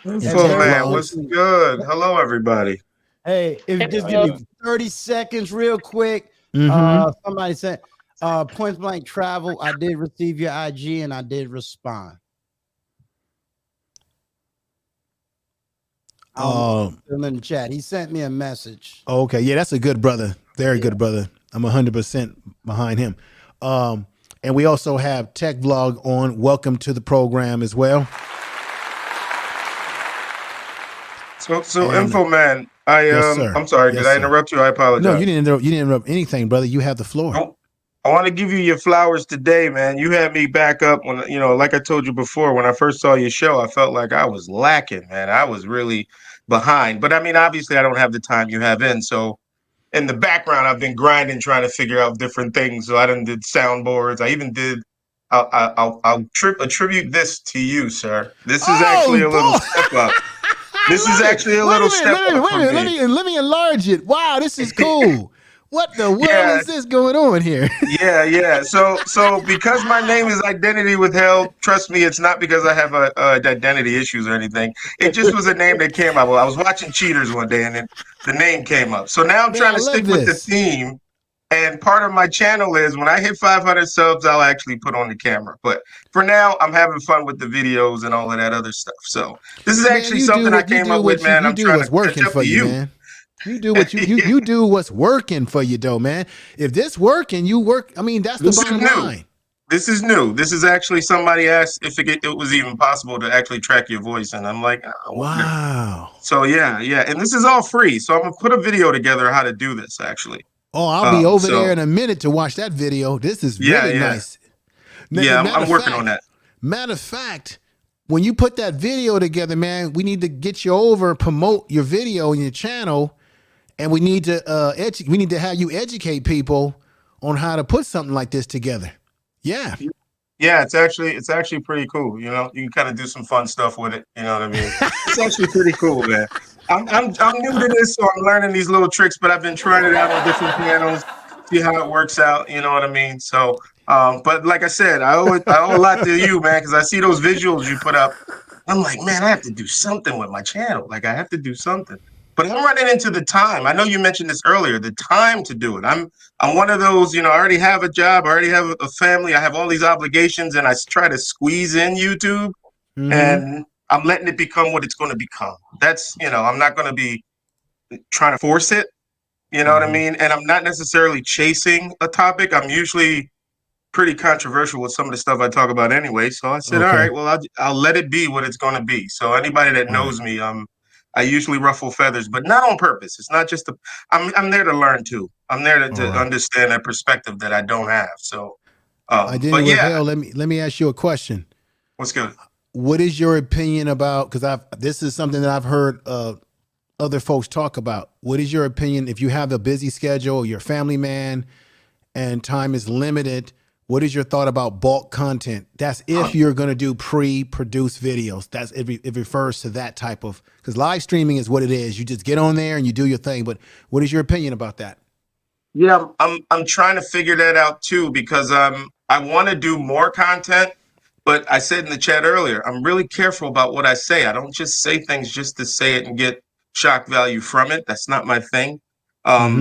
[SPEAKER 10] Info man, what's good? Hello, everybody.
[SPEAKER 8] Hey, if you just give me 30 seconds real quick. Somebody said, Point Blank Travel, I did receive your IG and I did respond. Still in the chat. He sent me a message.
[SPEAKER 2] Okay, yeah, that's a good brother. Very good brother. I'm 100% behind him. And we also have Tech Vlog on. Welcome to the program as well.
[SPEAKER 10] So Info man, I'm sorry, did I interrupt you? I apologize.
[SPEAKER 2] No, you didn't interrupt anything, brother. You have the floor.
[SPEAKER 10] I want to give you your flowers today, man. You had me back up when, like I told you before, when I first saw your show, I felt like I was lacking, man. I was really behind. But I mean, obviously I don't have the time you have in. So in the background, I've been grinding, trying to figure out different things. So I done did soundboards. I even did, I'll attribute this to you, sir. This is actually a little step up. This is actually a little step up for me.
[SPEAKER 2] Let me enlarge it. Wow, this is cool. What the world is this going on here?
[SPEAKER 10] Yeah. So because my name is Identity Withheld, trust me, it's not because I have identity issues or anything. It just was a name that came up. I was watching Cheaters one day, and then the name came up. So now I'm trying to stick with the theme. And part of my channel is when I hit 500 subs, I'll actually put on the camera. But for now, I'm having fun with the videos and all of that other stuff. So this is actually something I came up with, man. I'm trying to catch up to you,
[SPEAKER 2] man. You do what you do what's working for you, though, man. If this working, you work. I mean, that's the bottom line.
[SPEAKER 10] This is new. This is actually somebody asked if it was even possible to actually track your voice, and I'm like,
[SPEAKER 2] wow.
[SPEAKER 10] So yeah, and this is all free. So I'm gonna put a video together how to do this actually.
[SPEAKER 2] Oh, I'll be over there in a minute to watch that video. This is really nice.
[SPEAKER 10] I'm working on that.
[SPEAKER 2] Matter of fact, when you put that video together, man, we need to get you over, promote your video and your channel, and we need to have you educate people on how to put something like this together. Yeah.
[SPEAKER 10] Yeah, it's actually pretty cool. You can kind of do some fun stuff with it. You know what I mean? It's actually pretty cool, man. I'm new to this, so I'm learning these little tricks, but I've been trying it out on different channels, see how it works out. You know what I mean? So, but like I said, I owe a lot to you, man, because I see those visuals you put up. I'm like, man, I have to do something with my channel. Like, I have to do something. But I'm running into the time. I know you mentioned this earlier, the time to do it. I'm one of those, I already have a job, I already have a family, I have all these obligations, and I try to squeeze in YouTube, and I'm letting it become what it's going to become. That's, I'm not going to be trying to force it, you know what I mean? And I'm not necessarily chasing a topic. I'm usually pretty controversial with some of the stuff I talk about anyway. So I said, all right, well, I'll let it be what it's going to be. So anybody that knows me, I usually ruffle feathers, but not on purpose. It's not just I'm there to learn too. I'm there to understand that perspective that I don't have. So,
[SPEAKER 2] let me ask you a question.
[SPEAKER 10] What's good?
[SPEAKER 2] What is your opinion about? Because this is something that I've heard other folks talk about. What is your opinion if you have a busy schedule, you're a family man, and time is limited? What is your thought about bulk content? That's if you're going to do pre-produced videos. It refers to that type of, because live streaming is what it is. You just get on there and you do your thing. But what is your opinion about that?
[SPEAKER 10] Yeah, I'm trying to figure that out too, because I want to do more content. But I said in the chat earlier, I'm really careful about what I say. I don't just say things just to say it and get shock value from it. That's not my thing.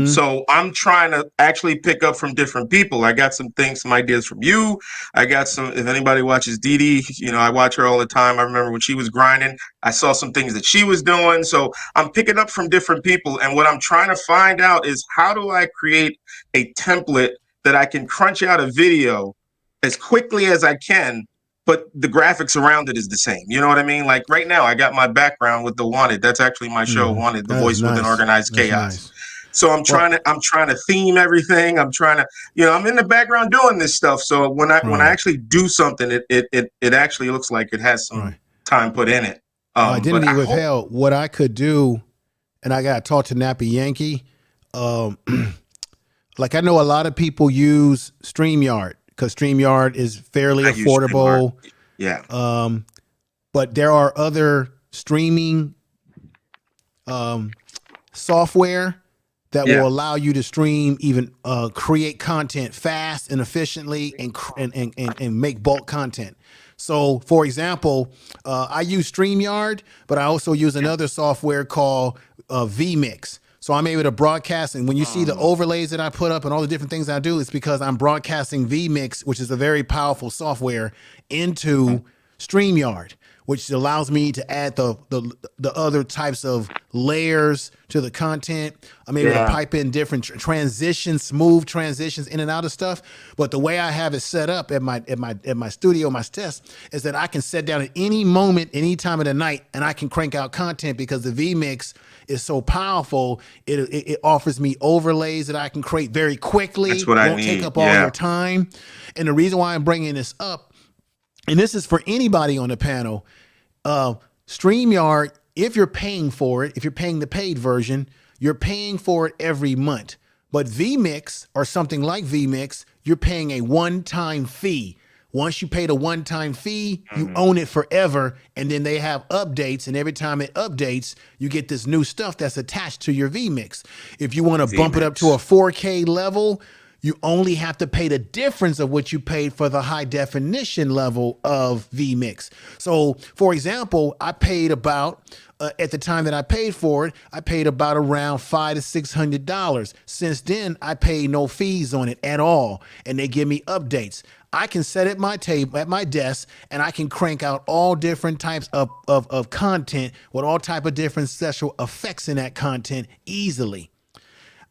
[SPEAKER 10] So I'm trying to actually pick up from different people. I got some ideas from you. I got some, if anybody watches Dee Dee, I watch her all the time. I remember when she was grinding, I saw some things that she was doing. So I'm picking up from different people. And what I'm trying to find out is, how do I create a template that I can crunch out a video as quickly as I can, but the graphics around it is the same. You know what I mean? Like right now, I got my background with the Wanted. That's actually my show, Wanted, the voice within organized chaos. So I'm trying to theme everything. I'm trying to, I'm in the background doing this stuff. So when I actually do something, it actually looks like it has some time put in it.
[SPEAKER 2] Identity Withheld, what I could do, and I got to talk to Nappy Yankee. Like, I know a lot of people use StreamYard because StreamYard is fairly affordable.
[SPEAKER 10] Yeah.
[SPEAKER 2] But there are other streaming software that will allow you to stream, even create content fast and efficiently, and make bulk content. So, for example, I use StreamYard, but I also use another software called vMix. So I'm able to broadcast, and when you see the overlays that I put up and all the different things I do, it's because I'm broadcasting vMix, which is a very powerful software, into StreamYard, which allows me to add the other types of layers to the content. I'm able to pipe in different transitions, smooth transitions in and out of stuff. But the way I have it set up at my studio, my test, is that I can sit down at any moment, any time of the night, and I can crank out content because the vMix is so powerful. It offers me overlays that I can create very quickly.
[SPEAKER 10] That's what I
[SPEAKER 2] won't
[SPEAKER 10] need.
[SPEAKER 2] take up all your time. And the reason why I'm bringing this up, and this is for anybody on the panel, StreamYard, if you're paying for it, if you're paying the paid version, you're paying for it every month. But vMix, or something like vMix, you're paying a one-time fee. Once you pay the one-time fee, you own it forever, and then they have updates, and every time it updates, you get this new stuff that's attached to your vMix. If you want to bump it up to a 4K level, you only have to pay the difference of what you paid for the high definition level of vMix. So, for example, I paid about, at the time that I paid for it, I paid about around $500 to $600. Since then, I paid no fees on it at all, and they give me updates. I can sit at my table, at my desk, and I can crank out all different types of content with all type of different special effects in that content easily.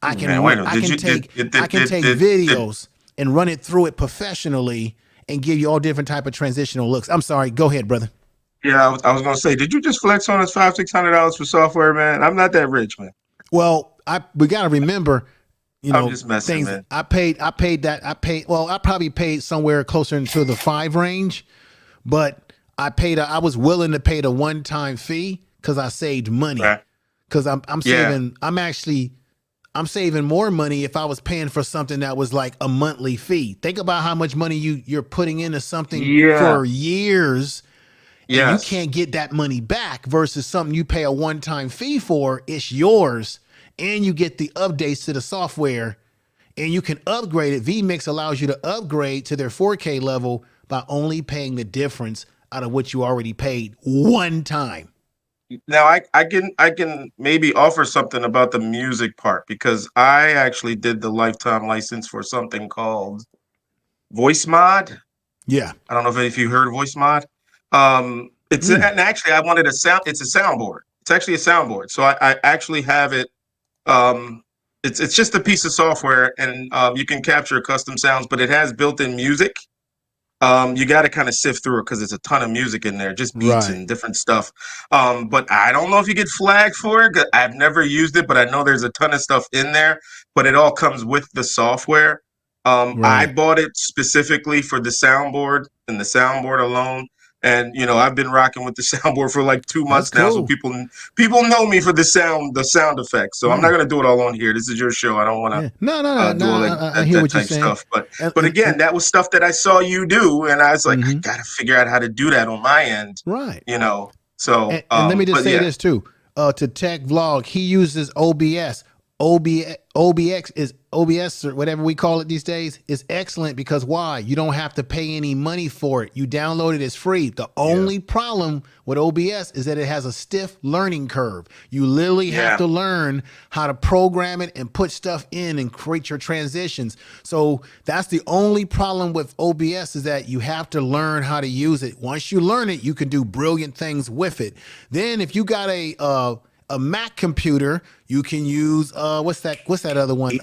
[SPEAKER 2] I can take videos and run it through it professionally and give you all different type of transitional looks. I'm sorry. Go ahead, brother.
[SPEAKER 10] Yeah, I was gonna say, did you just flex on us $500-600 for software, man? I'm not that rich, man.
[SPEAKER 2] Well, we gotta remember,
[SPEAKER 10] I'm just messing, man.
[SPEAKER 2] I probably paid somewhere closer into the 5 range, but I was willing to pay the one-time fee because I saved money. Because I'm saving more money if I was paying for something that was like a monthly fee. Think about how much money you're putting into something for years. And you can't get that money back versus something you pay a one-time fee for. It's yours, and you get the updates to the software, and you can upgrade it. vMix allows you to upgrade to their 4K level by only paying the difference out of what you already paid one time.
[SPEAKER 10] Now I can maybe offer something about the music part, because I actually did the lifetime license for something called Voice Mod.
[SPEAKER 2] Yeah. I
[SPEAKER 10] don't know if you heard of Voice Mod. And actually I wanted it's a soundboard. It's actually a soundboard. So I actually have it. It's just a piece of software, and you can capture custom sounds, but it has built-in music. You got to kind of sift through it because there's a ton of music in there, just beats and different stuff. But I don't know if you get flagged for it. I've never used it, but I know there's a ton of stuff in there, but it all comes with the software. I bought it specifically for the soundboard and the soundboard alone. And I've been rocking with the soundboard for like 2 months now. So people know me for the sound effects. So I'm not gonna do it all on here. This is your show. I don't want to do all that type stuff. But again, that was stuff that I saw you do, and I was like, I gotta figure out how to do that on my end.
[SPEAKER 2] Right.
[SPEAKER 10] So
[SPEAKER 2] and let me just say this too. To Tech Vlog, he uses OBS. OBS or whatever we call it these days is excellent because why? You don't have to pay any money for it. You download it, it's free. The only problem with OBS is that it has a stiff learning curve. You literally have to learn how to program it and put stuff in and create your transitions. So that's the only problem with OBS, is that you have to learn how to use it. Once you learn it, you can do brilliant things with it. Then if you got a Mac computer, you can use what's that other one?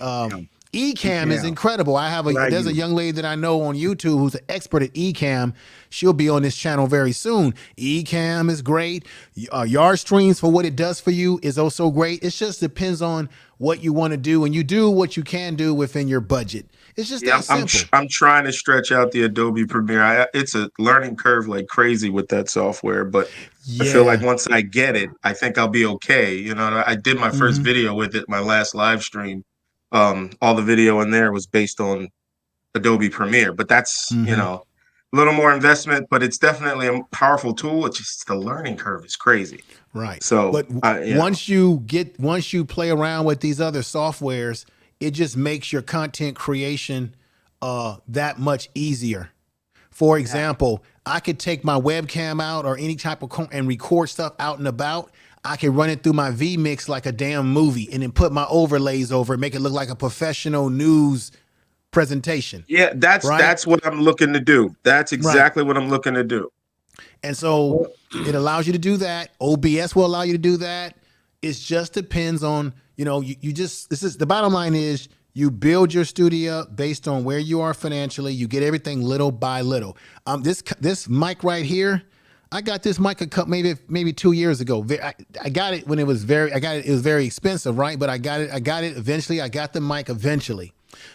[SPEAKER 2] Ecamm is incredible. There's a young lady that I know on YouTube who's an expert at Ecamm. She'll be on this channel very soon. Ecamm is great. Yard Streams, for what it does for you, is also great. It just depends on what you want to do, and you do what you can do within your budget. It's just that simple.
[SPEAKER 10] I'm trying to stretch out the Adobe Premiere. It's a learning curve like crazy with that software, but I feel like once I get it, I think I'll be okay. I did my first video with it, my last live stream. All the video in there was based on Adobe Premiere, but that's little more investment, but it's definitely a powerful tool. It's just the learning curve is crazy.
[SPEAKER 2] Right.
[SPEAKER 10] So,
[SPEAKER 2] but once you play around with these other softwares, it just makes your content creation that much easier. For example, I could take my webcam out or any type of and record stuff out and about. I can run it through my vMix like a damn movie and then put my overlays over it, make it look like a professional news presentation.
[SPEAKER 10] Yeah, that's what I'm looking to do. That's exactly what I'm looking to do.
[SPEAKER 2] And so it allows you to do that. OBS will allow you to do that. It just depends on, the bottom line is you build your studio based on where you are financially. You get everything little by little. This mic right here, I got this mic maybe 2 years ago. I got it when it was it was very expensive, right? But I got it eventually. I got the mic eventually.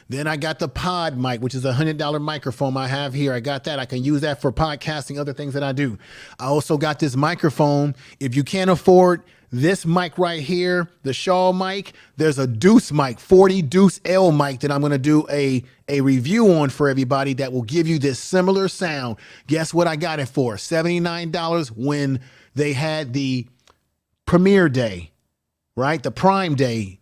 [SPEAKER 2] Then I got the pod mic, which is a $100 microphone I have here. I got that. I can use that for podcasting, other things that I do. I also got this microphone. If you can't afford this mic right here, the Shaw mic, there's a Deuce mic, 40 Deuce L mic that I'm going to do a review on for everybody that will give you this similar sound. Guess what I got it for? $79 when they had the premiere day, right? The Prime Day.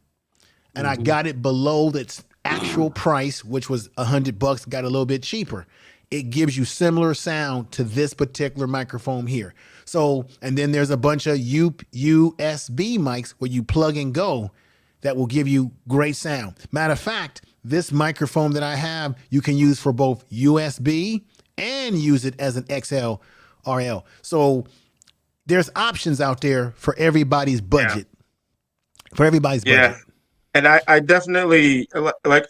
[SPEAKER 2] And I got it below its actual price, which was $100, got a little bit cheaper. It gives you similar sound to this particular microphone here. So, and then there's a bunch of USB mics where you plug and go that will give you great sound. Matter of fact, this microphone that I have, you can use for both USB and use it as an XLRL. So there's options out there for everybody's budget. Yeah. For everybody's budget.
[SPEAKER 10] And I definitely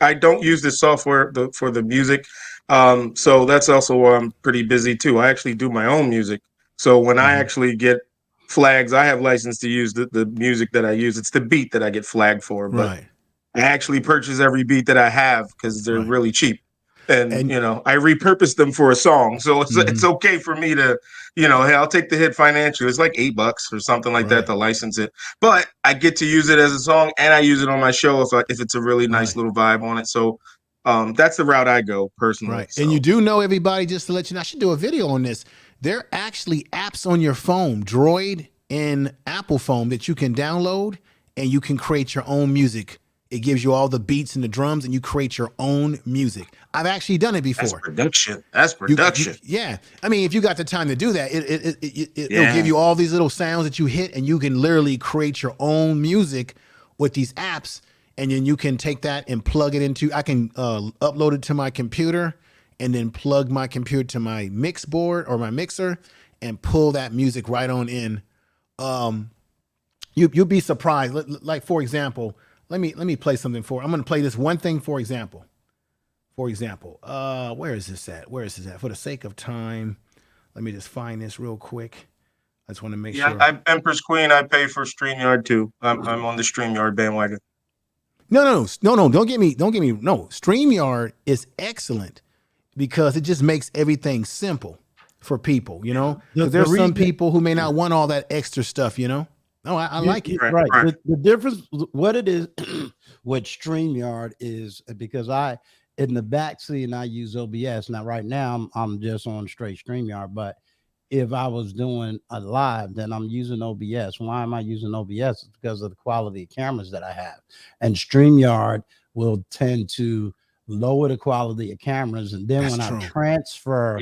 [SPEAKER 10] I don't use this software for the music. So that's also why I'm pretty busy too. I actually do my own music. So when I actually get flags, I have license to use the music that I use. It's the beat that I get flagged for. But I actually purchase every beat that I have because they're really cheap. And I repurpose them for a song. So it's okay for me to, hey, I'll take the hit financially. It's like $8 or something like that to license it. But I get to use it as a song and I use it on my show if it's a really nice little vibe on it. So that's the route I go personally.
[SPEAKER 2] Right.
[SPEAKER 10] So.
[SPEAKER 2] And you do know, everybody, just to let you know, I should do a video on this. There are actually apps on your phone, Droid and Apple phone, that you can download and you can create your own music. It gives you all the beats and the drums and you create your own music. I've actually done it before.
[SPEAKER 10] That's production.
[SPEAKER 2] Yeah. I mean, if you got the time to do that, it'll give you all these little sounds that you hit and you can literally create your own music with these apps. And then you can take that and plug it into, I can upload it to my computer and then plug my computer to my mix board or my mixer and pull that music right on in. You'll be surprised. Like, for example, let me play something I'm going to play this one thing, for example. Where is this at? For the sake of time, let me just find this real quick. I just want to make sure.
[SPEAKER 10] I'm Empress Queen. I pay for StreamYard too. I'm on the StreamYard bandwagon.
[SPEAKER 2] No. Don't get me. No, StreamYard is excellent because it just makes everything simple for people. There's some people who may not want all that extra stuff. No, I like it.
[SPEAKER 8] Right. The difference, what it is with StreamYard is because in the backseat and I use OBS. Now, right now, I'm just on straight StreamYard, but if I was doing a live, then I'm using OBS. Why am I using OBS? It's because of the quality of cameras that I have. And StreamYard will tend to lower the quality of cameras. And then I transfer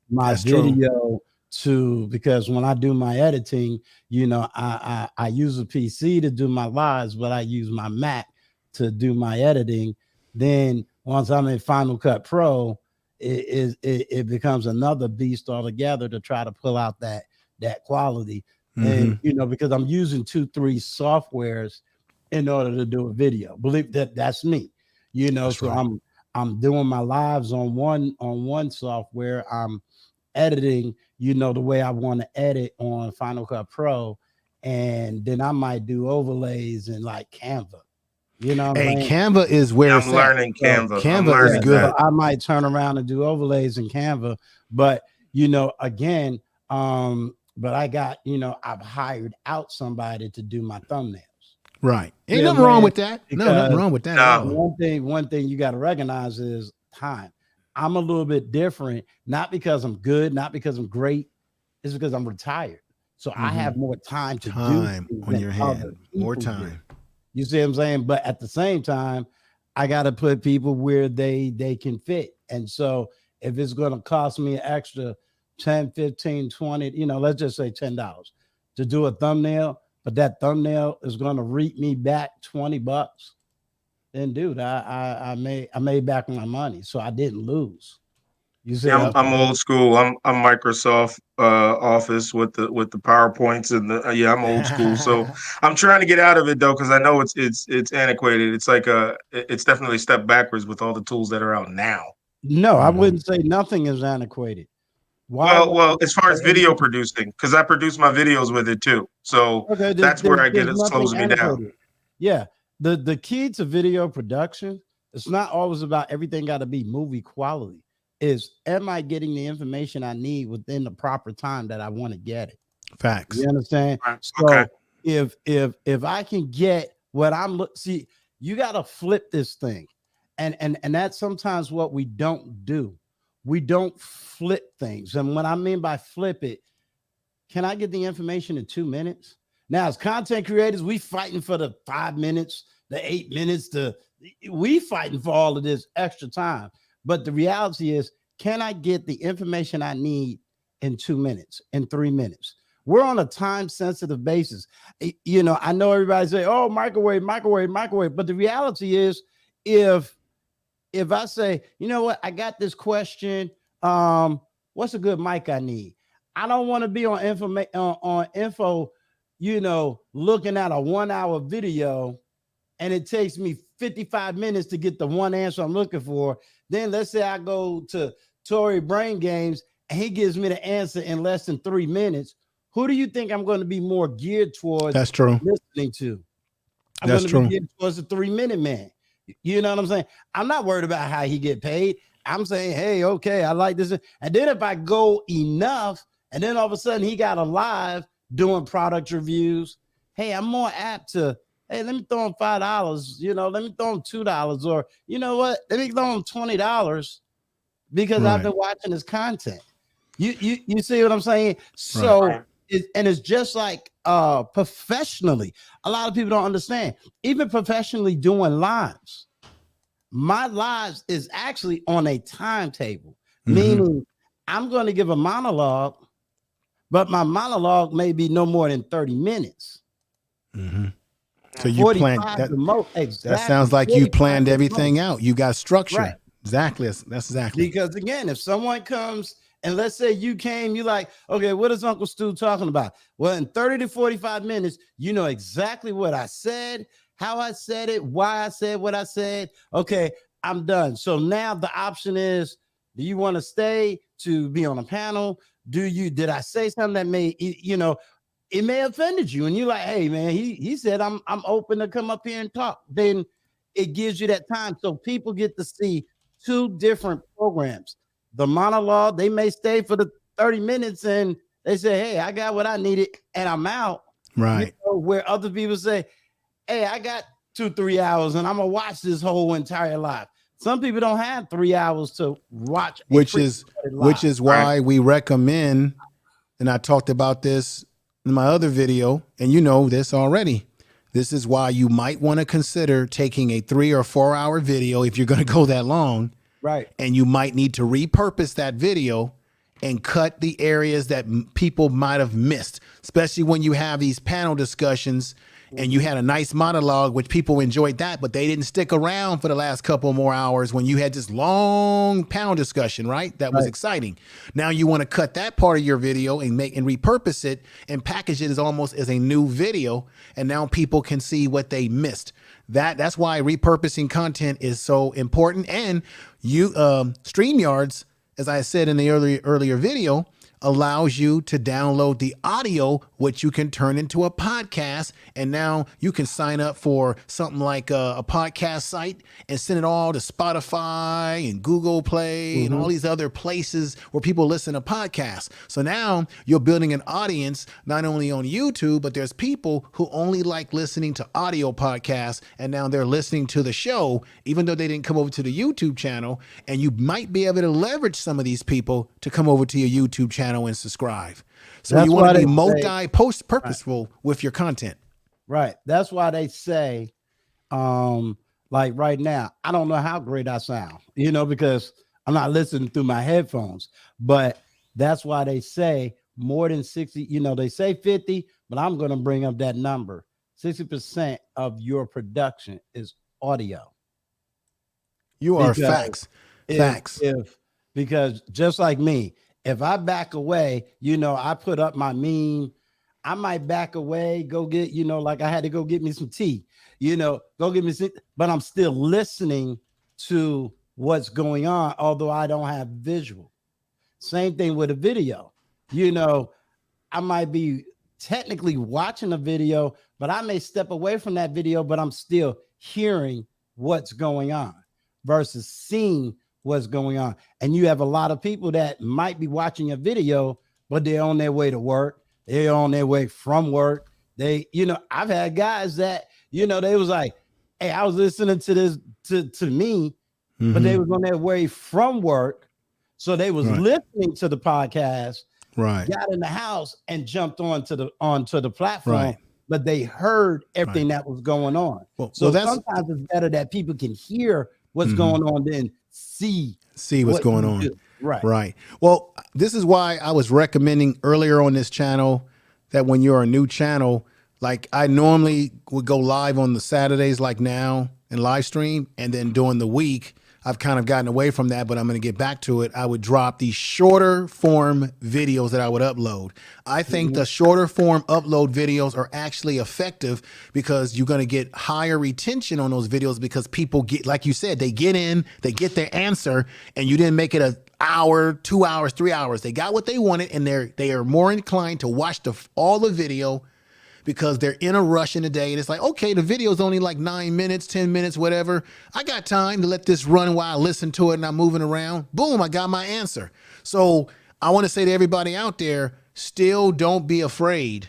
[SPEAKER 8] my video because when I do my editing, I use a PC to do my lives, but I use my Mac to do my editing. Then once I'm in Final Cut Pro, it becomes another beast altogether to try to pull out that quality. And because I'm using 2-3 softwares in order to do a video. Believe that's me. So I'm doing my lives on one software. I'm editing, the way I want to edit on Final Cut Pro, and then I might do overlays in like Canva.
[SPEAKER 2] Canva is where
[SPEAKER 10] I'm learning Canva.
[SPEAKER 2] Canva is good.
[SPEAKER 8] So I might turn around and do overlays in Canva, but again, but I got, I've hired out somebody to do my thumbnails.
[SPEAKER 2] Right. Ain't nothing wrong with that. No, nothing wrong with that.
[SPEAKER 8] One thing you got to recognize is time. I'm a little bit different, not because I'm good, not because I'm great. It's because I'm retired. So I have more time to do things
[SPEAKER 2] on your hand, more
[SPEAKER 8] do.
[SPEAKER 2] time.
[SPEAKER 8] You see what I'm saying? But at the same time, I got to put people where they can fit. And so if it's going to cost me an extra 10, 15, 20, let's just say $10 to do a thumbnail, but that thumbnail is going to reap me back $20, then dude, I made back my money. So I didn't lose. You see,
[SPEAKER 10] I'm old school. I'm Microsoft Office with the PowerPoints and the I'm old school. So I'm trying to get out of it though, because I know it's antiquated. It's like it's definitely a step backwards with all the tools that are out now.
[SPEAKER 8] No, I wouldn't say nothing is antiquated.
[SPEAKER 10] Well, as far as video producing, because I produce my videos with it too. So that's where I get it slows me down.
[SPEAKER 8] Yeah. The key to video production, it's not always about everything got to be movie quality. Is am I getting the information I need within the proper time that I want to get it?
[SPEAKER 2] Facts.
[SPEAKER 8] You understand? So if I can get what see, you got to flip this thing. And that's sometimes what we don't do. We don't flip things. And what I mean by flip it, can I get the information in 2 minutes? Now, as content creators, we fighting for the 5 minutes, the 8 minutes, we fighting for all of this extra time. But the reality is, can I get the information I need in 2 minutes, in 3 minutes? We're on a time-sensitive basis. I know everybody say, oh, microwave. But the reality is, if I say, you know what, I got this question, what's a good mic I need? I don't want to be on info, looking at a 1 hour video and it takes me 55 minutes to get the one answer I'm looking for. Then let's say I go to Tory Brain Games and he gives me the answer in less than 3 minutes. Who do you think I'm going to be more geared towards listening to? I'm going to be geared towards the 3 minute man. You know what I'm saying? I'm not worried about how he get paid. I'm saying, hey, okay, I like this. And then if I go enough, and then all of a sudden he got a live doing product reviews, hey, I'm more apt to, hey, let me throw him $5, let me throw him $2, or you know what? Let me throw him $20 because I've been watching his content. You see what I'm saying? So it's just like professionally. A lot of people don't understand. Even professionally doing lives, my lives is actually on a timetable, meaning I'm going to give a monologue, but my monologue may be no more than 30 minutes.
[SPEAKER 2] So you planned that. Exactly. That sounds like you planned everything out. You got structure. Right. Exactly. That's exactly.
[SPEAKER 8] Because again, if someone comes and let's say you came, you like, okay, what is Uncle Stu talking about? Well, in 30 to 45 minutes, you know exactly what I said, how I said it, why I said what I said. Okay, I'm done. So now the option is, do you want to stay to be on a panel? Did I say something that may, it may have offended you, and you're like, hey man, he said I'm open to come up here and talk. Then it gives you that time. So people get to see two different programs. The monologue, they may stay for the 30 minutes and they say, hey, I got what I needed and I'm out.
[SPEAKER 2] Right.
[SPEAKER 8] Where other people say, hey, I got 2-3 hours and I'm gonna watch this whole entire live. Some people don't have 3 hours to watch,
[SPEAKER 2] which is why we recommend, and I talked about this in my other video, and you know this already. This is why you might want to consider taking a 3 or 4 hour video if you're going to go that long.
[SPEAKER 8] Right.
[SPEAKER 2] And you might need to repurpose that video and cut the areas that people might have missed, especially when you have these panel discussions and you had a nice monologue, which people enjoyed that, but they didn't stick around for the last couple more hours when you had this long panel discussion, right? That was exciting. Now you want to cut that part of your video and repurpose it and package it as almost as a new video. And now people can see what they missed. That's why repurposing content is so important. And you StreamYards, as I said in the earlier video, allows you to download the audio, which you can turn into a podcast. And now you can sign up for something like a podcast site and send it all to Spotify and Google Play and all these other places where people listen to podcasts. So now you're building an audience, not only on YouTube, but there's people who only like listening to audio podcasts. And now they're listening to the show, even though they didn't come over to the YouTube channel. And you might be able to leverage some of these people to come over to your YouTube channel and subscribe. So you want to be multi-purposeful with your content.
[SPEAKER 8] Right. That's why they say, like right now, I don't know how great I sound, because I'm not listening through my headphones, but that's why they say more than 60, they say 50, but I'm going to bring up that number. 60% of your production is audio.
[SPEAKER 2] You are facts.
[SPEAKER 8] Because just like me, if I back away, I put up my meme, I might back away, go get, like I had to go get me some tea, go get me some, but I'm still listening to what's going on, although I don't have visual. Same thing with a video. I might be technically watching a video, but I may step away from that video, but I'm still hearing what's going on versus seeing what's going on. And you have a lot of people that might be watching a video, but they're on their way to work. They're on their way from work. I've had guys that, they was like, hey, I was listening to this to me, but they was on their way from work. So they was listening to the podcast, got in the house and jumped onto the platform, but they heard everything that was going on.
[SPEAKER 2] Well,
[SPEAKER 8] so sometimes it's better that people can hear what's going on than see
[SPEAKER 2] what's going on.
[SPEAKER 8] Right.
[SPEAKER 2] Well, this is why I was recommending earlier on this channel that when you're a new channel, like I normally would go live on the Saturdays like now and live stream. And then during the week, I've kind of gotten away from that, but I'm going to get back to it. I would drop these shorter form videos that I would upload. I think the shorter form upload videos are actually effective because you're going to get higher retention on those videos because people get, like you said, they get in, they get their answer, and you didn't make it an hour, 2 hours, 3 hours. They got what they wanted, and they are more inclined to watch all the video because they're in a rush in the day. And it's like, okay, the video is only like 9 minutes, 10 minutes, whatever. I got time to let this run while I listen to it and I'm moving around. Boom, I got my answer. So I want to say to everybody out there, still don't be afraid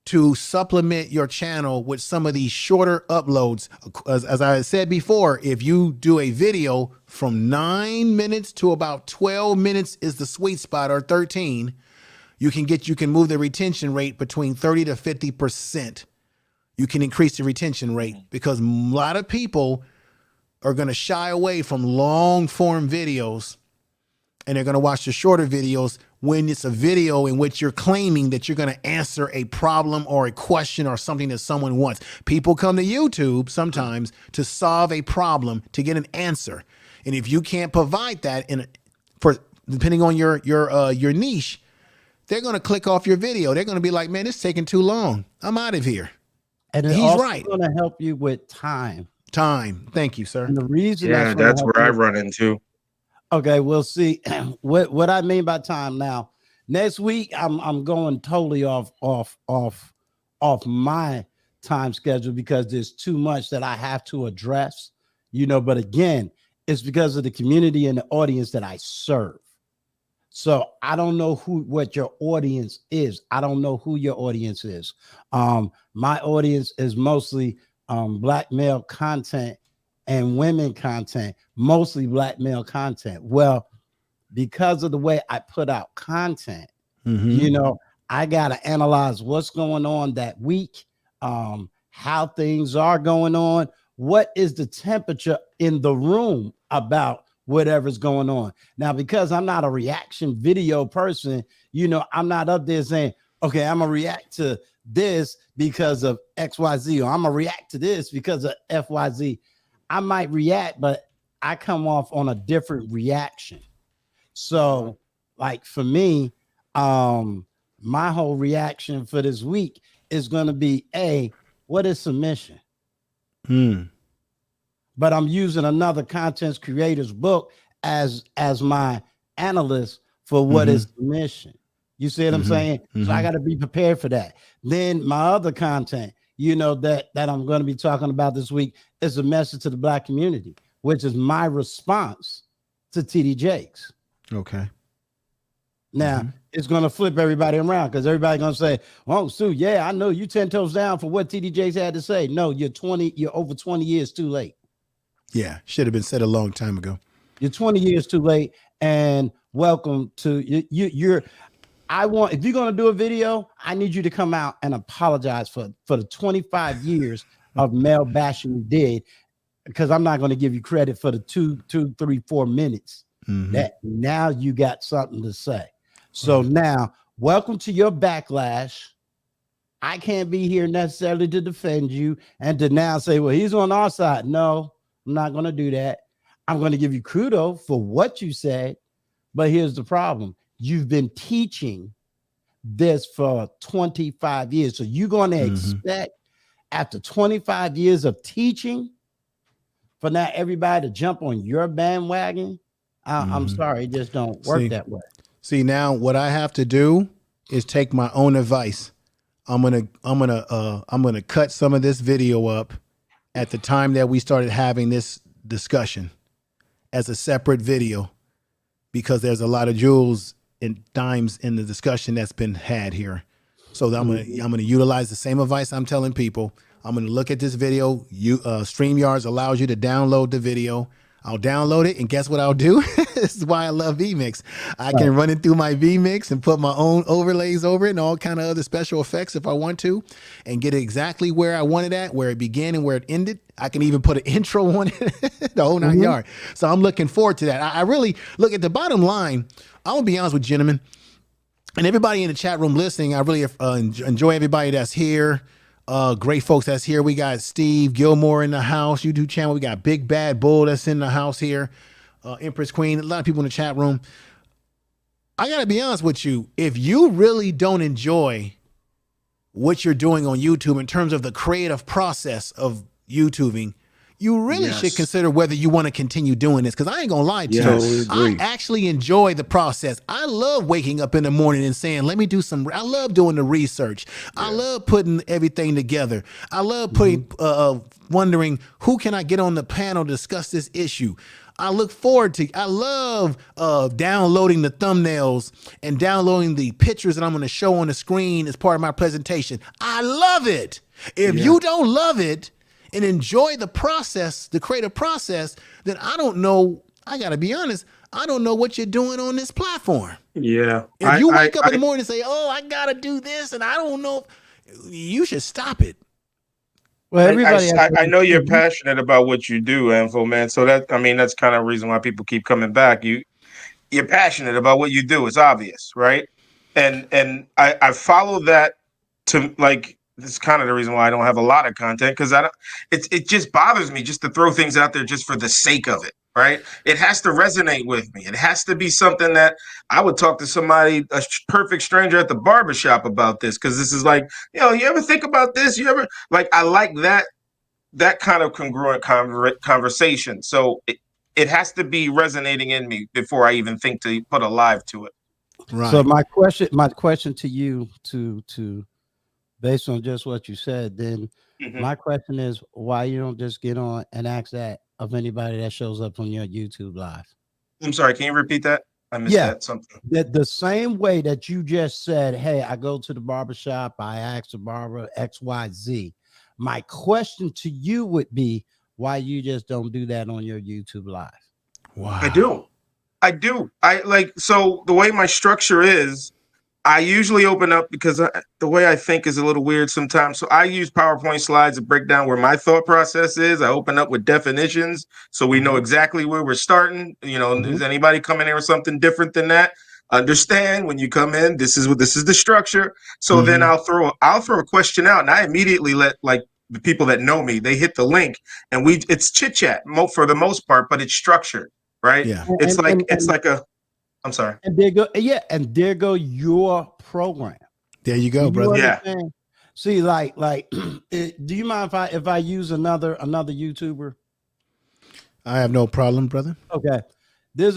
[SPEAKER 2] to supplement your channel with some of these shorter uploads. As I said before, if you do a video from 9 minutes to about 12 minutes is the sweet spot, or 13, you can move the retention rate between 30 to 50%. You can increase the retention rate because a lot of people are going to shy away from long form videos and they're going to watch the shorter videos when it's a video in which you're claiming that you're going to answer a problem or a question or something that someone wants. People come to YouTube sometimes to solve a problem, to get an answer. And if you can't provide that depending on your niche, they're going to click off your video. They're going to be like, man, it's taking too long. I'm out of here.
[SPEAKER 8] And he's also going to help you with time.
[SPEAKER 2] Thank you, sir.
[SPEAKER 8] And the reason
[SPEAKER 10] that's where I run into.
[SPEAKER 8] Okay, we'll see what I mean by time. Now, next week, I'm going totally off my time schedule because there's too much that I have to address, but again, it's because of the community and the audience that I serve. So I don't know what your audience is. I don't know who your audience is. My audience is mostly Black male content and women content, mostly Black male content. Well, because of the way I put out content, I got to analyze what's going on that week, how things are going on, what is the temperature in the room about whatever's going on. Now, because I'm not a reaction video person, I'm not up there saying, okay, I'm gonna react to this because of XYZ, or I'm gonna react to this because of FYZ. I might react, but I come off on a different reaction. So like for me, my whole reaction for this week is gonna be, what is submission? But I'm using another content creator's book as my analyst for what is submission. You see what I'm saying? So I got to be prepared for that. Then my other content, you know, that I'm going to be talking about this week is a message to the Black community, which is my response to TD Jakes.
[SPEAKER 2] Okay.
[SPEAKER 8] Now it's going to flip everybody around because everybody's going to say, "Oh, Sue, yeah, I know you 10 toes down for what TD Jakes had to say." No, you're over 20 years too late.
[SPEAKER 2] Yeah, should have been said a long time ago.
[SPEAKER 8] You're 20 years too late. And welcome to you're. If you're going to do a video, I need you to come out and apologize for the 25 years of male bashing you did, because I'm not going to give you credit for the 2, 3, 4 minutes that now you got something to say. So now, welcome to your backlash. I can't be here necessarily to defend you and to now say, well, he's on our side. No, I'm not going to do that. I'm going to give you kudos for what you said. But here's the problem. You've been teaching this for 25 years. So you're going to expect after 25 years of teaching for now everybody to jump on your bandwagon? I'm sorry, it just don't work that way.
[SPEAKER 2] See, now what I have to do is take my own advice. I'm gonna cut some of this video up at the time that we started having this discussion as a separate video, because there's a lot of jewels and dimes in the discussion that's been had here. So I'm gonna utilize the same advice I'm telling people. I'm gonna look at this video. StreamYards allows you to download the video. I'll download it, and guess what I'll do? This is why I love vMix. I can run it through my vMix and put my own overlays over it and all kind of other special effects if I want to, and get it exactly where I want it at, where it began and where it ended. I can even put an intro on it, the whole 9 yards. So I'm looking forward to that. I really look at the bottom line. I'm gonna be honest with you, gentlemen, and everybody in the chat room listening. I really enjoy everybody that's here. Great folks that's here. We got Steve Gilmore in the house, YouTube channel. We got Big Bad Bull that's in the house here. Empress Queen, a lot of people in the chat room. I gotta be honest with you. If you really don't enjoy what you're doing on YouTube in terms of the creative process of YouTubing, you really should consider whether you want to continue doing this. Because I ain't gonna lie to you, I actually enjoy the process. I love waking up in the morning and saying, let me do I love doing the research. I love putting everything together. I love putting wondering who can I get on the panel to discuss this issue. I love downloading the thumbnails and downloading the pictures that I'm going to show on the screen as part of my presentation. I love it. If you don't love it and enjoy the process, the creative process, then I don't know. I got to be honest. I don't know what you're doing on this platform.
[SPEAKER 10] Yeah.
[SPEAKER 2] If you wake up in the morning and say, oh, I got to do this, and I don't know, you should stop it.
[SPEAKER 8] Well, everybody,
[SPEAKER 10] I know you're passionate about what you do, Info Man. So that's kind of the reason why people keep coming back. You're passionate about what you do. It's obvious, right? And I follow that to like. This is kind of the reason why I don't have a lot of content, because it just bothers me just to throw things out there just for the sake of it, right? It has to resonate with me. It has to be something that I would talk to somebody, a perfect stranger at the barbershop about this, because this is like, you ever think about this? You ever, like, I like that kind of congruent conversation. So it has to be resonating in me before I even think to put a live to it.
[SPEAKER 8] Right. So my question to you, to based on just what you said, then my question is, why you don't just get on and ask that of anybody that shows up on your YouTube live?
[SPEAKER 10] I'm sorry, can you repeat that? I missed that something.
[SPEAKER 8] The same way that you just said, hey, I go to the barbershop, I ask the barber XYZ. My question to you would be, why you just don't do that on your YouTube live?
[SPEAKER 2] Wow.
[SPEAKER 10] I do. So the way my structure is, I usually open up because the way I think is a little weird sometimes. So I use PowerPoint slides to break down where my thought process is. I open up with definitions so we know exactly where we're starting. Is anybody coming in with something different than that? Understand when you come in, this is the structure. So then I'll throw a question out, and I immediately let like the people that know me, they hit the link, and it's chit chat for the most part, but it's structured, right? Yeah. I'm sorry.
[SPEAKER 8] And there go your program.
[SPEAKER 2] There you go, brother.
[SPEAKER 8] Yeah. See, like, do you mind if I use another YouTuber?
[SPEAKER 2] I have no problem, brother.
[SPEAKER 8] Okay. there's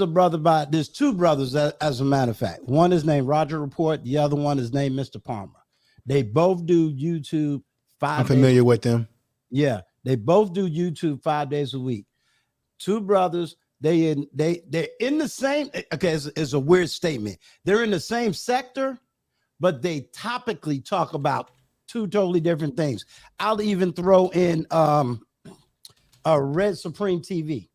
[SPEAKER 8] two brothers, as a matter of fact. One is named Roger Report. The other one is named Mr. Palmer. They both do YouTube 5 days.
[SPEAKER 2] I'm familiar with them.
[SPEAKER 8] Yeah, they both do YouTube 5 days a week. Two brothers. They're in the same. Okay, it's a weird statement. They're in the same sector, but they topically talk about two totally different things. I'll even throw in a Red Supreme TV.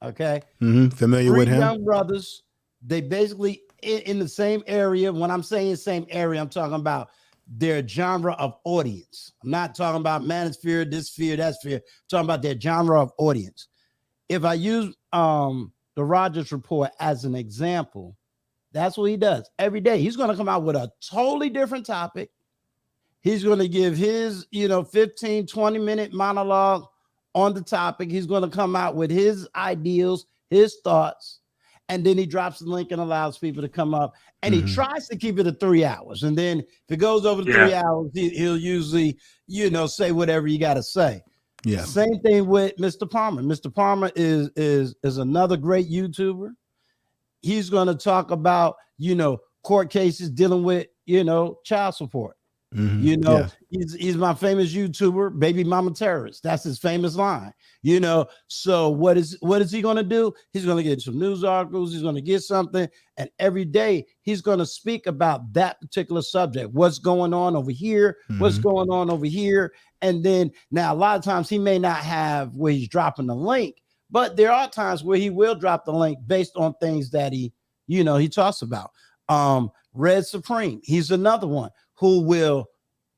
[SPEAKER 8] Okay,
[SPEAKER 2] familiar with him.
[SPEAKER 8] Young brothers. They basically in the same area. When I'm saying same area, I'm talking about their genre of audience. I'm not talking about manosphere, this sphere, that sphere. I'm talking about their genre of audience. If I use the Rogers Report as an example, that's what he does every day. He's going to come out with a totally different topic. He's going to give his, 15, 20-minute monologue on the topic. He's going to come out with his ideals, his thoughts, and then he drops the link and allows people to come up. And he tries to keep it at 3 hours. And then if it goes over 3 hours, he'll usually, say whatever you got to say.
[SPEAKER 2] Yeah.
[SPEAKER 8] Same thing with Mr. Palmer. Mr. Palmer is another great YouTuber. He's going to talk about, court cases dealing with, child support. He's my famous YouTuber, Baby Mama Terrorist. That's his famous line. So what is he going to do? He's going to get some news articles. He's going to get something, and every day he's going to speak about that particular subject. What's going on over here? What's going on over here? And then now a lot of times he may not have where he's dropping the link, but there are times where he will drop the link based on things that he talks about. Red Supreme, he's another one who will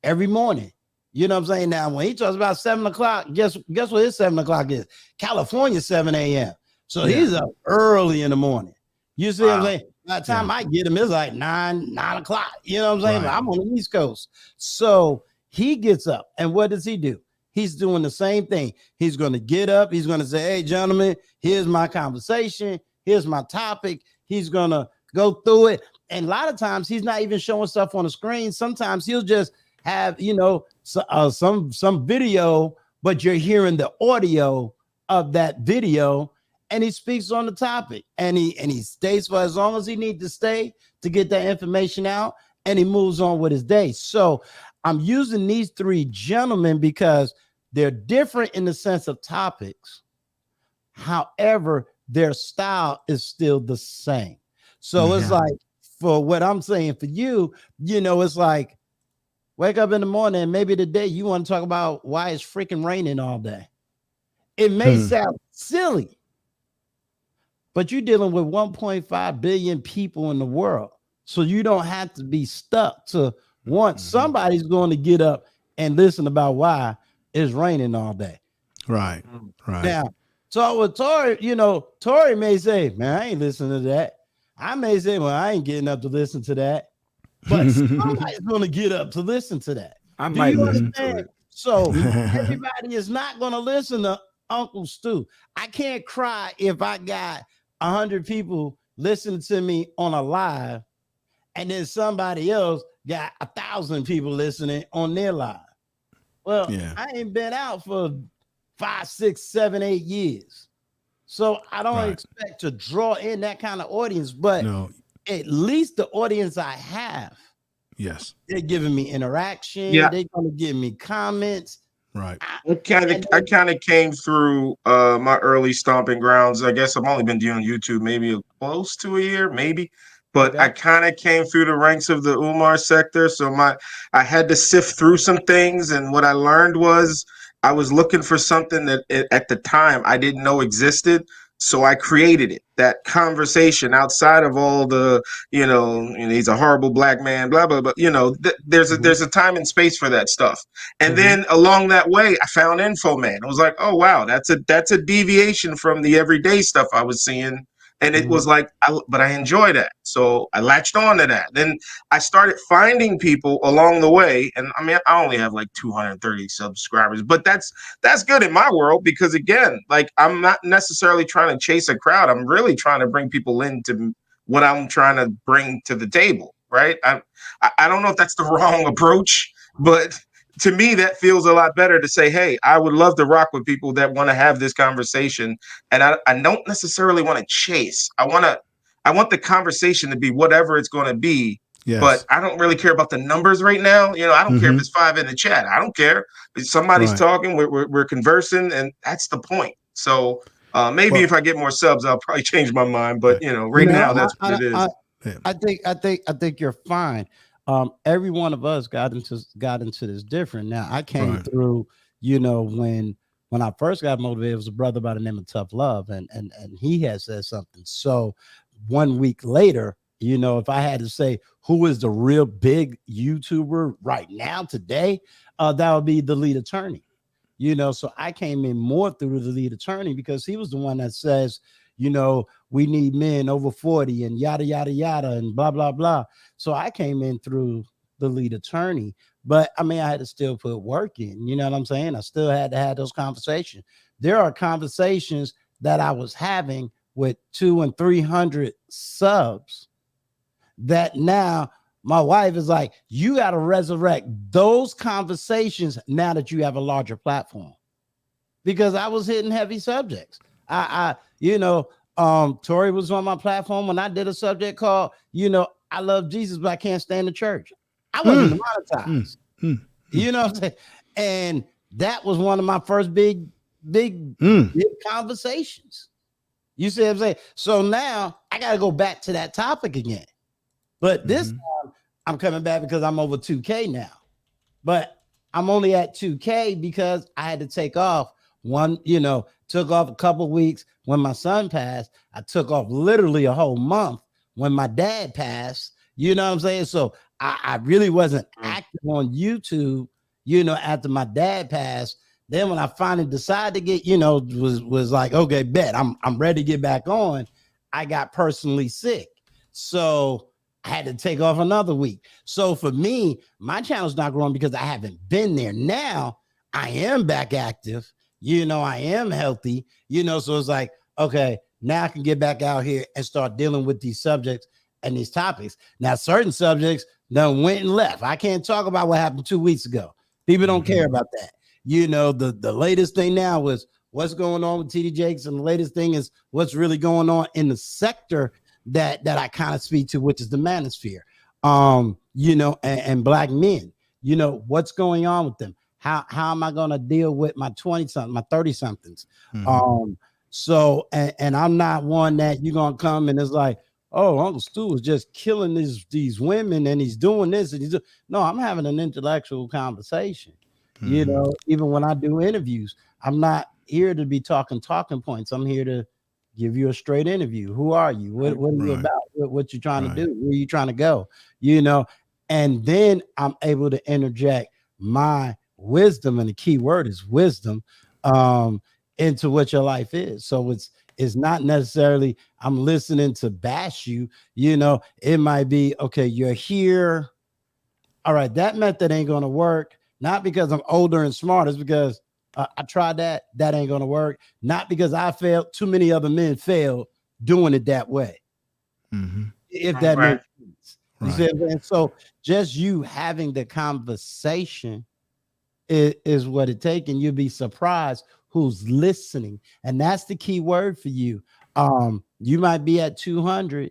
[SPEAKER 8] every morning, what I'm saying? Now, when he talks about 7 o'clock, guess what his 7 o'clock is? California, 7 a.m. So he's up early in the morning. You see what I'm saying? By the time I get him, it's like 9 o'clock. You know what I'm saying? Right. I'm on the East Coast. So he gets up, and what does he do? He's doing the same thing. He's going to get up. He's going to say, hey, gentlemen, here's my conversation. Here's my topic. He's going to go through it. And a lot of times he's not even showing stuff on the screen. Sometimes he'll just have, some video, but you're hearing the audio of that video, and he speaks on the topic, and he stays for as long as he needs to stay to get that information out, and he moves on with his day. So I'm using these three gentlemen because they're different in the sense of topics. However, their style is still the same. So it's like, for what I'm saying for you, it's like wake up in the morning and maybe today you want to talk about why it's freaking raining all day. It may sound silly, but you're dealing with 1.5 billion people in the world. So you don't have to be stuck to one. Somebody's going to get up and listen about why it's raining all day.
[SPEAKER 2] Right.
[SPEAKER 8] Now, so with Tori, Tori may say, man, I ain't listening to that. I may say, well, I ain't getting up to listen to that, but somebody's going to get up to listen to that.
[SPEAKER 6] I might listen to it.
[SPEAKER 8] So everybody is not going to listen to Uncle Stu. I can't cry if I got 100 people listening to me on a live, and then somebody else got 1,000 people listening on their live. Well, I ain't been out for 5, 6, 7, 8 years. So I don't expect to draw in that kind of audience, but at least the audience I have, they're giving me interaction. They're going to give me comments.
[SPEAKER 2] Right.
[SPEAKER 10] I kind of came through my early stomping grounds. I guess I've only been doing YouTube maybe close to a year, maybe. But I kind of came through the ranks of the Umar sector. So I had to sift through some things. And what I learned was I was looking for something that at the time I didn't know existed. So I created it, that conversation outside of all the, he's a horrible black man, blah, blah, blah. There's a time and space for that stuff. And then along that way, I found Info Man. I was like, oh, wow, that's a deviation from the everyday stuff I was seeing. And it was like, but I enjoy that. So I latched on to that. Then I started finding people along the way. And I mean, I only have like 230 subscribers, but that's good in my world because, again, like I'm not necessarily trying to chase a crowd. I'm really trying to bring people into what I'm trying to bring to the table. Right. I don't know if that's the wrong approach, but to me, that feels a lot better to say, hey, I would love to rock with people that want to have this conversation. And I don't necessarily want to chase. I want the conversation to be whatever it's going to be.
[SPEAKER 2] Yes.
[SPEAKER 10] But I don't really care about the numbers right now. You know, I don't care if it's 5 in the chat. I don't care. If somebody's talking, we're conversing, and that's the point. So maybe if I get more subs, I'll probably change my mind. But you know, right now that's what it is.
[SPEAKER 8] I think you're fine. Every one of us got into this different. Now I came through, you know, when I first got motivated, it was a brother by the name of Tough Love, and he had said something. So 1 week later, you know, if I had to say who is the real big YouTuber right now today, that would be the lead attorney. You know, so I came in more through the lead attorney because he was the one that says, you know, we need men over 40 and yada, yada, yada, and blah, blah, blah. So I came in through the lead attorney, but I mean, I had to still put work in, you know what I'm saying? I still had to have those conversations. There are conversations that I was having with 200 and 300 subs that now my wife is like, you got to resurrect those conversations now that you have a larger platform, because I was hitting heavy subjects. You know, Tori was on my platform when I did a subject called, you know, I love Jesus, but I can't stand the church. I wasn't monetized. You know what I'm saying? And that was one of my first big conversations. You see what I'm saying? So now I got to go back to that topic again. But this time I'm coming back because I'm over 2K now. But I'm only at 2K because I had to take off took off a couple weeks when my son passed. I took off literally a whole month when my dad passed. You know what I'm saying? So I really wasn't active on YouTube, you know, after my dad passed. Then when I finally decided to get, you know, was like, okay, bet I'm ready to get back on, I got personally sick. So I had to take off another week. So for me, my channel's not growing because I haven't been there. Now I am back active. You know, I am healthy, you know, so it's like, okay, now I can get back out here and start dealing with these subjects and these topics. Now, certain subjects done went and left. I can't talk about what happened 2 weeks ago. People don't care about that. You know, the latest thing now is what's going on with TD Jakes, and the latest thing is what's really going on in the sector that I kind of speak to, which is the manosphere, you know, and black men, you know, what's going on with them. How am I going to deal with my 20-something, my 30-somethings? So, and I'm not one that you're going to come and it's like, oh, Uncle Stu is just killing these women and he's doing this. And no, I'm having an intellectual conversation. You know, even when I do interviews, I'm not here to be talking points. I'm here to give you a straight interview. Who are you? What are you about? What you trying to do? Where you trying to go? You know, and then I'm able to interject my wisdom, and the key word is wisdom, into what your life is. So it's not necessarily I'm listening to bash you. You know, it might be, okay, you're here. All right, that method ain't gonna work. Not because I'm older and smart, it's because I tried that ain't gonna work. Not because I failed, too many other men failed doing it that way. If that makes sense. You see what I'm saying? So just you having the conversation is what it takes, and you'll be surprised who's listening. And that's the key word for you. You might be at 200,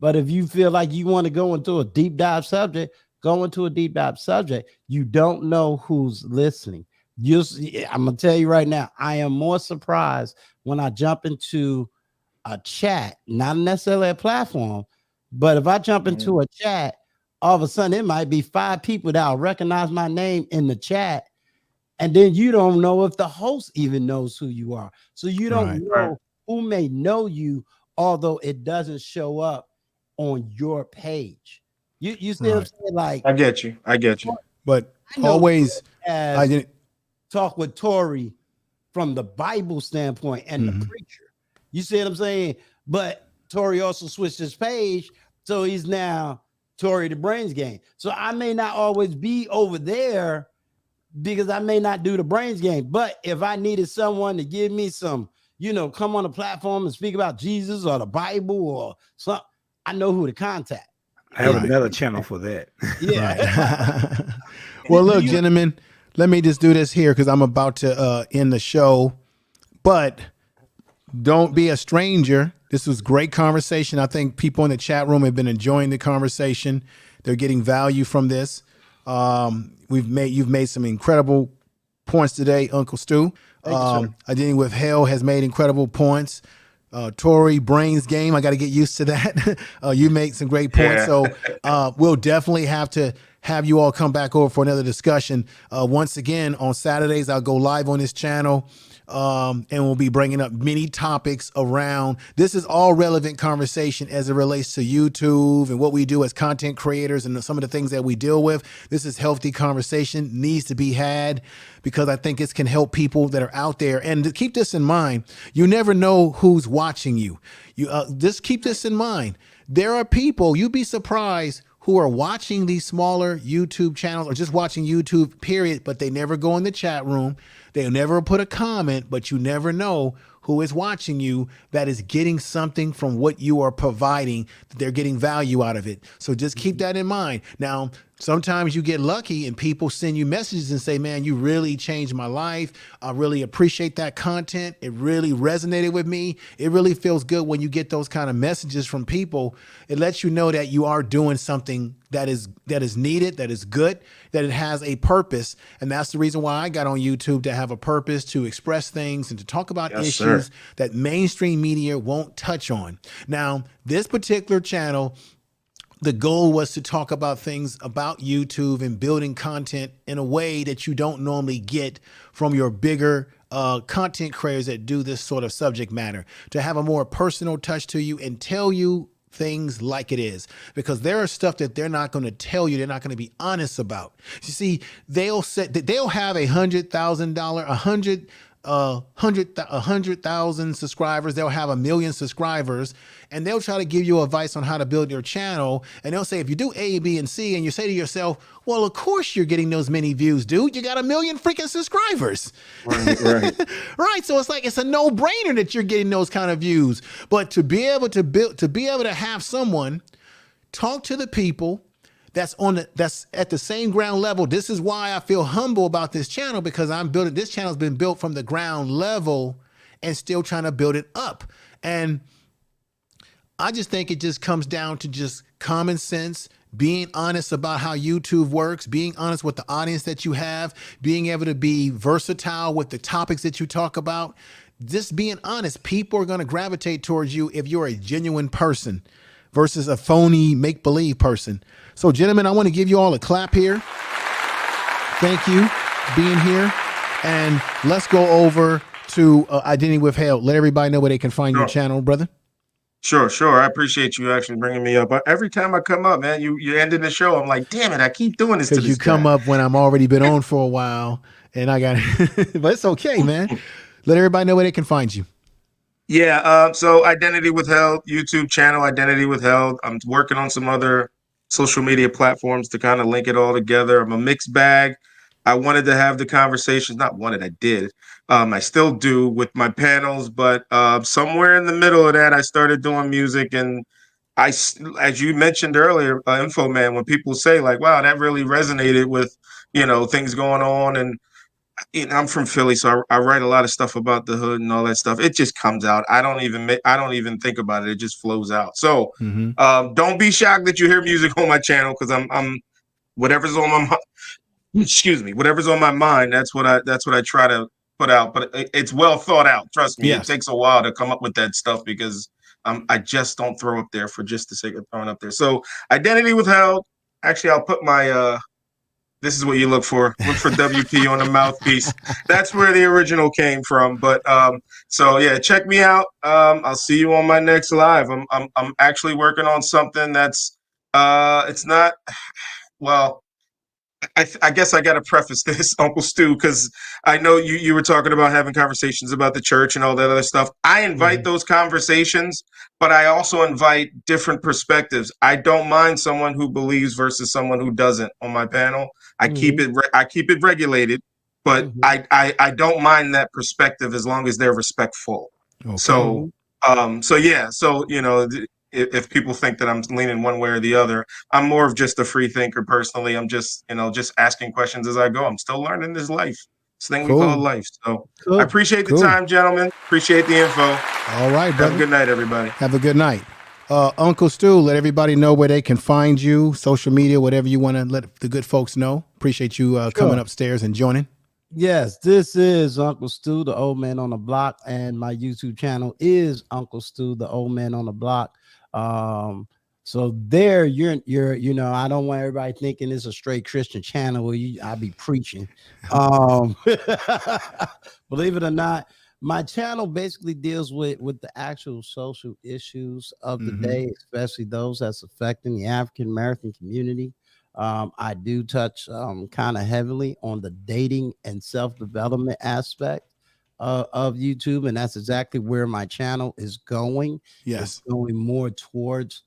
[SPEAKER 8] but if you feel like you want to go into a deep dive subject, go into a deep dive subject. You don't know who's listening. I'm gonna tell you right now, I am more surprised when I jump into a chat, not necessarily a platform, but if I jump into a chat, all of a sudden it might be 5 people that will recognize my name in the chat, and then you don't know if the host even knows who you are. So you don't know who may know you, although it doesn't show up on your page. You see what I'm saying? Like,
[SPEAKER 10] I get you.
[SPEAKER 2] But always,
[SPEAKER 8] I didn't talk with Tori from the Bible standpoint and the preacher. You see what I'm saying? But Tori also switched his page, so he's now Tori the Brains Game. So I may not always be over there because I may not do the Brains Game. But if I needed someone to give me some, you know, come on the platform and speak about Jesus or the Bible or something, I know who to contact.
[SPEAKER 6] I have another channel for that.
[SPEAKER 2] Well, look, gentlemen, let me just do this here because I'm about to end the show. But don't be a stranger. This was great conversation. I think people in the chat room have been enjoying the conversation. They're getting value from this. You've made some incredible points today, Uncle Stu. Identity with Hell has made incredible points. Tori, Brains Game, I got to get used to that. You make some great points.
[SPEAKER 10] Yeah.
[SPEAKER 2] So we'll definitely have to have you all come back over for another discussion. Once again, on Saturdays, I'll go live on this channel. And we'll be bringing up many topics around. This is all relevant conversation as it relates to YouTube and what we do as content creators and some of the things that we deal with. This is healthy conversation, needs to be had because I think it can help people that are out there. And to keep this in mind, you never know who's watching you. Just keep this in mind. There are people, you'd be surprised, who are watching these smaller YouTube channels or just watching YouTube, period, but they never go in the chat room. They'll never put a comment, but you never know who is watching you that is getting something from what you are providing, that they're getting value out of it. So just keep that in mind. Now, sometimes you get lucky and people send you messages and say, man, you really changed my life. I really appreciate that content. It really resonated with me. It really feels good when you get those kind of messages from people. It lets you know that you are doing something that is needed, that is good, that it has a purpose. And that's the reason why I got on YouTube, to have a purpose, to express things and to talk about issues that mainstream media won't touch on. Now, this particular channel, the goal was to talk about things about YouTube and building content in a way that you don't normally get from your bigger content creators that do this sort of subject matter, to have a more personal touch to you and tell you things like it is, because there are stuff that they're not going to tell you. They're not going to be honest about. You see, they'll have $100,000, 100,000 subscribers. They'll have 1 million subscribers, and they'll try to give you advice on how to build your channel. And they'll say, if you do A, B, and C, and you say to yourself, well, of course you're getting those many views, dude. You got 1 million freaking subscribers.
[SPEAKER 10] Right.
[SPEAKER 2] Right. So it's a no-brainer that you're getting those kind of views. But to be able to have someone talk to the people that's at the same ground level. This is why I feel humble about this channel, because this channel's been built from the ground level and still trying to build it up. And I just think it just comes down to just common sense, being honest about how YouTube works, being honest with the audience that you have, being able to be versatile with the topics that you talk about. Just being honest. People are going to gravitate towards you if you're a genuine person versus a phony make-believe person. So, gentlemen, I want to give you all a clap here. Thank you for being here. And let's go over to Identity with Hell. Let everybody know where they can find your channel, brother.
[SPEAKER 10] Sure. I appreciate you actually bringing me up. But every time I come up, man, you're ending the show. I'm like, damn it, I keep doing this to this
[SPEAKER 2] Because you come up when I'm already been on for a while, and I got but it's okay, man. Let everybody know where they can find you.
[SPEAKER 10] Yeah, so Identity Withheld, YouTube channel, Identity Withheld. I'm working on some other social media platforms to kind of link it all together. I'm a mixed bag. I wanted to have the conversations, not wanted, I did. I still do with my panels, but somewhere in the middle of that, I started doing music. And as you mentioned earlier, Info Man, when people say like, wow, that really resonated with, things going on. And I'm from Philly, so I write a lot of stuff about the hood and all that stuff. It just comes out. I don't even think about it. It just flows out. So don't be shocked that you hear music on my channel, because I'm whatever's on my whatever's on my mind. That's what I try to put out. But it's well thought out. Trust me. Yes. It takes a while to come up with that stuff, because I just don't throw up there for just the sake of throwing up there. So Identity Withheld. Actually, I'll put my this is what you look for. Look for WP on the mouthpiece. That's where the original came from. But so yeah, check me out. I'll see you on my next live. I'm actually working on something that's it's not, well, I guess I got to preface this, Uncle Stu, because I know you were talking about having conversations about the church and all that other stuff. I invite those conversations, but I also invite different perspectives. I don't mind someone who believes versus someone who doesn't on my panel. I keep it regulated, but I don't mind that perspective as long as they're respectful. Okay. So yeah, so if people think that I'm leaning one way or the other. I'm more of just a free thinker personally. I'm just, just asking questions as I go. I'm still learning this life, this thing we call
[SPEAKER 2] Cool.
[SPEAKER 10] life. So I
[SPEAKER 8] Cool.
[SPEAKER 10] appreciate the
[SPEAKER 2] Cool.
[SPEAKER 10] time, gentlemen. Appreciate the info.
[SPEAKER 2] All right, brother.
[SPEAKER 10] Have a good night, everybody.
[SPEAKER 2] Have a good night. Uncle Stu, let everybody know where they can find you, social media, whatever you want to let the good folks know. Appreciate you coming upstairs and joining.
[SPEAKER 8] Yes, this is Uncle Stu, the old man on the block, and my YouTube channel is Uncle Stu, the old man on the block. So there, I don't want everybody thinking it's a straight Christian channel where I be preaching. Believe it or not, my channel basically deals with the actual social issues of the day, especially those that's affecting the African American community. I do touch kind of heavily on the dating and self-development aspect of YouTube, and that's exactly where my channel is going.
[SPEAKER 2] Yes,
[SPEAKER 8] it's going more towards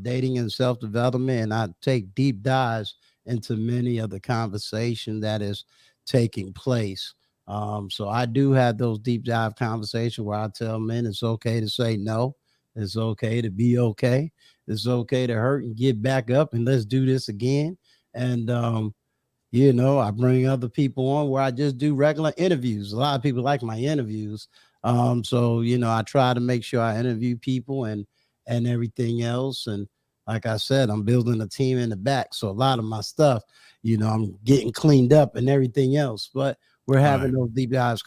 [SPEAKER 8] dating and self-development, and I take deep dives into many of the conversation that is taking place. So I do have those deep dive conversations where I tell men it's okay to say no, it's okay to be okay, it's okay to hurt and get back up, and let's do this again. And I bring other people on where I just do regular interviews. A lot of people like my interviews. So I try to make sure I interview people and everything else. And like I said, I'm building a team in the back. So a lot of my stuff, I'm getting cleaned up and everything else. But we're having those deep dives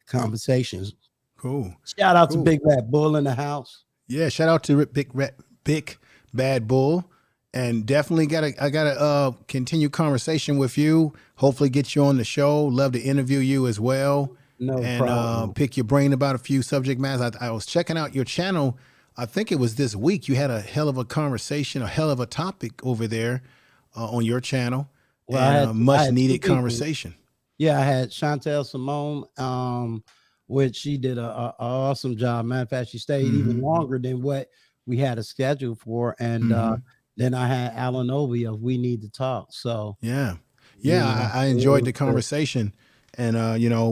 [SPEAKER 8] conversations.
[SPEAKER 2] Cool.
[SPEAKER 8] Shout out to Big Bad Bull in the house.
[SPEAKER 2] Yeah, shout out to Big Bad Bull. And definitely I gotta continue conversation with you. Hopefully get you on the show. Love to interview you as well.
[SPEAKER 8] No problem.
[SPEAKER 2] Pick your brain about a few subject matters. I was checking out your channel. I think it was this week. You had a hell of a conversation, a hell of a topic over there on your channel. Well, and much needed conversation.
[SPEAKER 8] Yeah, I had Chantel Simone, which she did a awesome job. Matter of fact, she stayed even longer than what we had a schedule for. And then I had Alan Obi of We Need to Talk. So
[SPEAKER 2] I enjoyed the conversation. And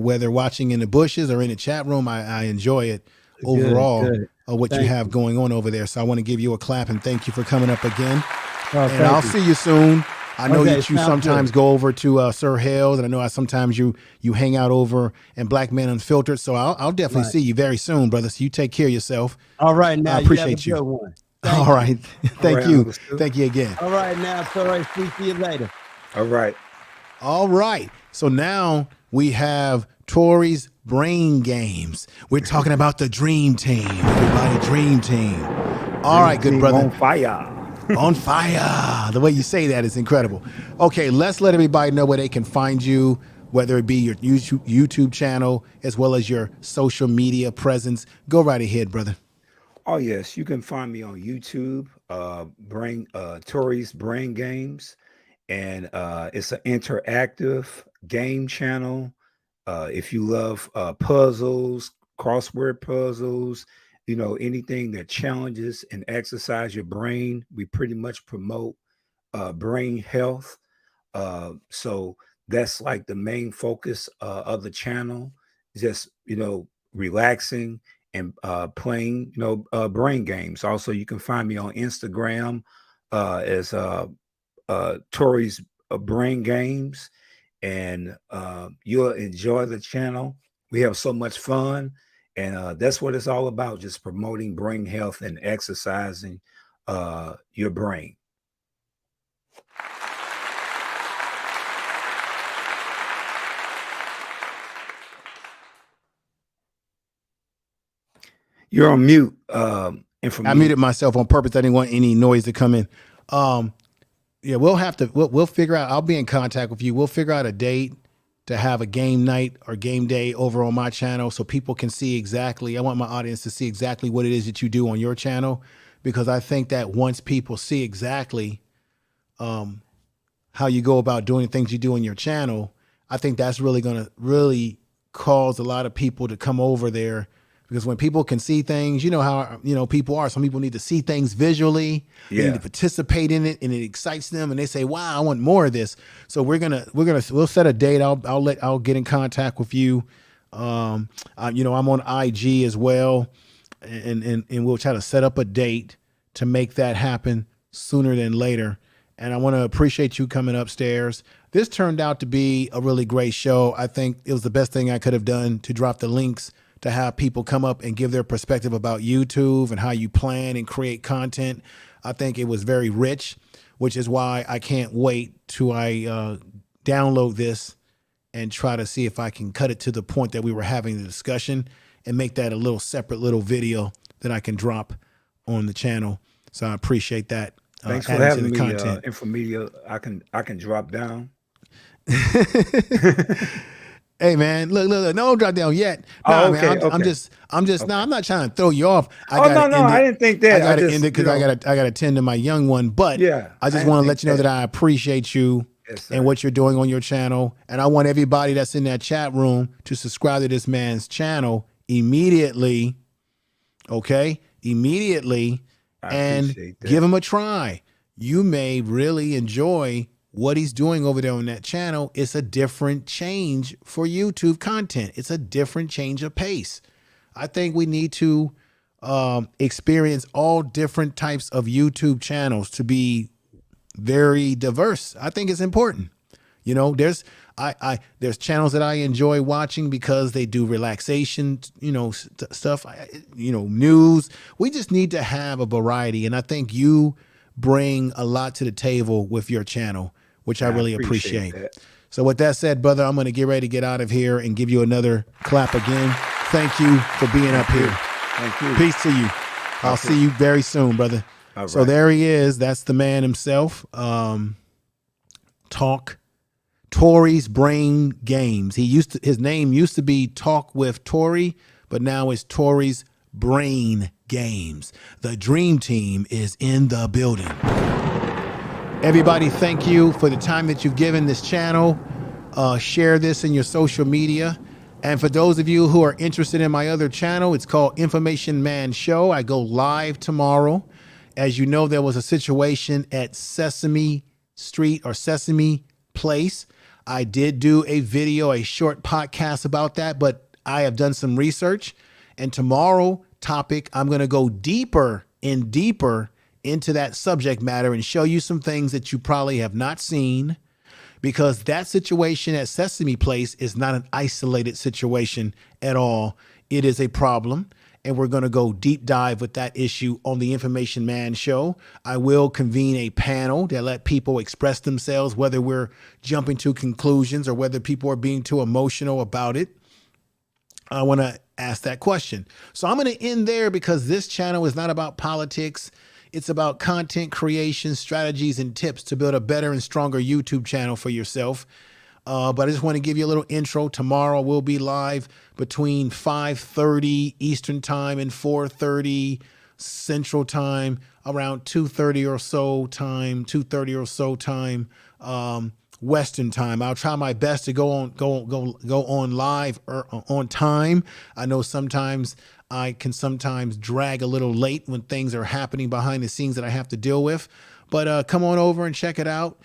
[SPEAKER 2] whether watching in the bushes or in the chat room, I enjoy it overall. What you have going on over there. So I want to give you a clap and thank you for coming up again. And I'll see you soon. I know that you sometimes go over to Sir Hales, and I know sometimes you hang out over in Black Men Unfiltered. So I'll definitely see you very soon, brother. So you take care of yourself.
[SPEAKER 8] All right, now
[SPEAKER 2] I appreciate you. All right, thank you. Thank you again.
[SPEAKER 8] All right, now, so I speak to you later.
[SPEAKER 6] All right.
[SPEAKER 2] So now we have Tori's Brain Games. We're talking about the Dream Team, everybody. Dream Team. All right, good brother.
[SPEAKER 6] On fire.
[SPEAKER 2] On fire. The way you say that is incredible. Okay, let's let everybody know where they can find you, whether it be your YouTube channel as well as your social media presence. Go right ahead, brother.
[SPEAKER 6] Oh, yes. You can find me on YouTube, Tori's Brain Games. And it's an interactive game channel. If you love puzzles, crossword puzzles, anything that challenges and exercise your brain, we pretty much promote brain health. So that's like the main focus of the channel, just, relaxing and playing, brain games. Also, you can find me on Instagram as Tori's Brain Games, and you'll enjoy the channel. We have so much fun. And that's what it's all about, just promoting brain health and exercising your brain. You're on mute.
[SPEAKER 2] I muted myself on purpose. I didn't want any noise to come in. We'll figure out. I'll be in contact with you. We'll figure out a date to have a game night or game day over on my channel so people can see exactly. I want my audience to see exactly what it is that you do on your channel, because I think that once people see exactly how you go about doing things you do in your channel, I think that's really going to really cause a lot of people to come over there. Because when people can see things, how people are. Some people need to see things visually. They need to participate in it, and it excites them, and they say, "Wow, I want more of this." So we'll set a date. I'll get in contact with you. I'm on IG as well, and we'll try to set up a date to make that happen sooner than later. And I want to appreciate you coming upstairs. This turned out to be a really great show. I think it was the best thing I could have done to drop the links to have people come up and give their perspective about YouTube and how you plan and create content. I think it was very rich, which is why I can't wait till I download this and try to see if I can cut it to the point that we were having the discussion and make that a little separate little video that I can drop on the channel. So I appreciate that.
[SPEAKER 6] Thanks for having me, Infomedia. I can drop down.
[SPEAKER 2] Hey man, look, no, don't drop down yet. No,
[SPEAKER 6] okay,
[SPEAKER 2] man, I'm just,
[SPEAKER 6] okay.
[SPEAKER 2] No, I'm not trying to throw you off.
[SPEAKER 6] No, I didn't think that.
[SPEAKER 2] I got to end it because I got to tend to my young one. But
[SPEAKER 6] yeah,
[SPEAKER 2] I just want to let you know that I appreciate you and what you're doing on your channel. And I want everybody that's in that chat room to subscribe to this man's channel immediately. Okay, immediately, and give him a try. You may really enjoy what he's doing over there on that channel. It's a different change for YouTube content. It's a different change of pace. I think we need to experience all different types of YouTube channels to be very diverse. I think it's important. You know, there's channels that I enjoy watching because they do relaxation, you know, stuff, you know, news. We just need to have a variety. And I think you bring a lot to the table with your channel, which I really appreciate. So with that said, brother, I'm going to get ready to get out of here and give you another clap again. Thank you for being up here.
[SPEAKER 6] Thank you.
[SPEAKER 2] Peace to you. I'll see you very soon, brother.
[SPEAKER 6] All right.
[SPEAKER 2] So there he is. That's the man himself. Tori's Brain Games. His name used to be Talk with Tori, but now it's Tori's Brain Games. The dream team is in the building. Everybody, thank you for the time that you've given this channel. Share this in your social media. And for those of you who are interested in my other channel, it's called Information Man Show. I go live tomorrow. As you know, there was a situation at Sesame Street or Sesame Place. I did do a video, a short podcast about that, but I have done some research. And tomorrow topic, I'm going to go deeper into that subject matter and show you some things that you probably have not seen, because that situation at Sesame Place is not an isolated situation at all. It is a problem. And we're going to go deep dive with that issue on the Information Man Show. I will convene a panel that let people express themselves, whether we're jumping to conclusions or whether people are being too emotional about it. I want to ask that question. So I'm going to end there because this channel is not about politics. It's about content creation, strategies, and tips to build a better and stronger YouTube channel for yourself. But I just want to give you a little intro. Tomorrow we'll be live between 5:30 Eastern time and 4:30 Central time, around 2:30 or so time, Western time. I'll try my best to go on live on time. I know sometimes I can drag a little late when things are happening behind the scenes that I have to deal with. But come on over and check it out.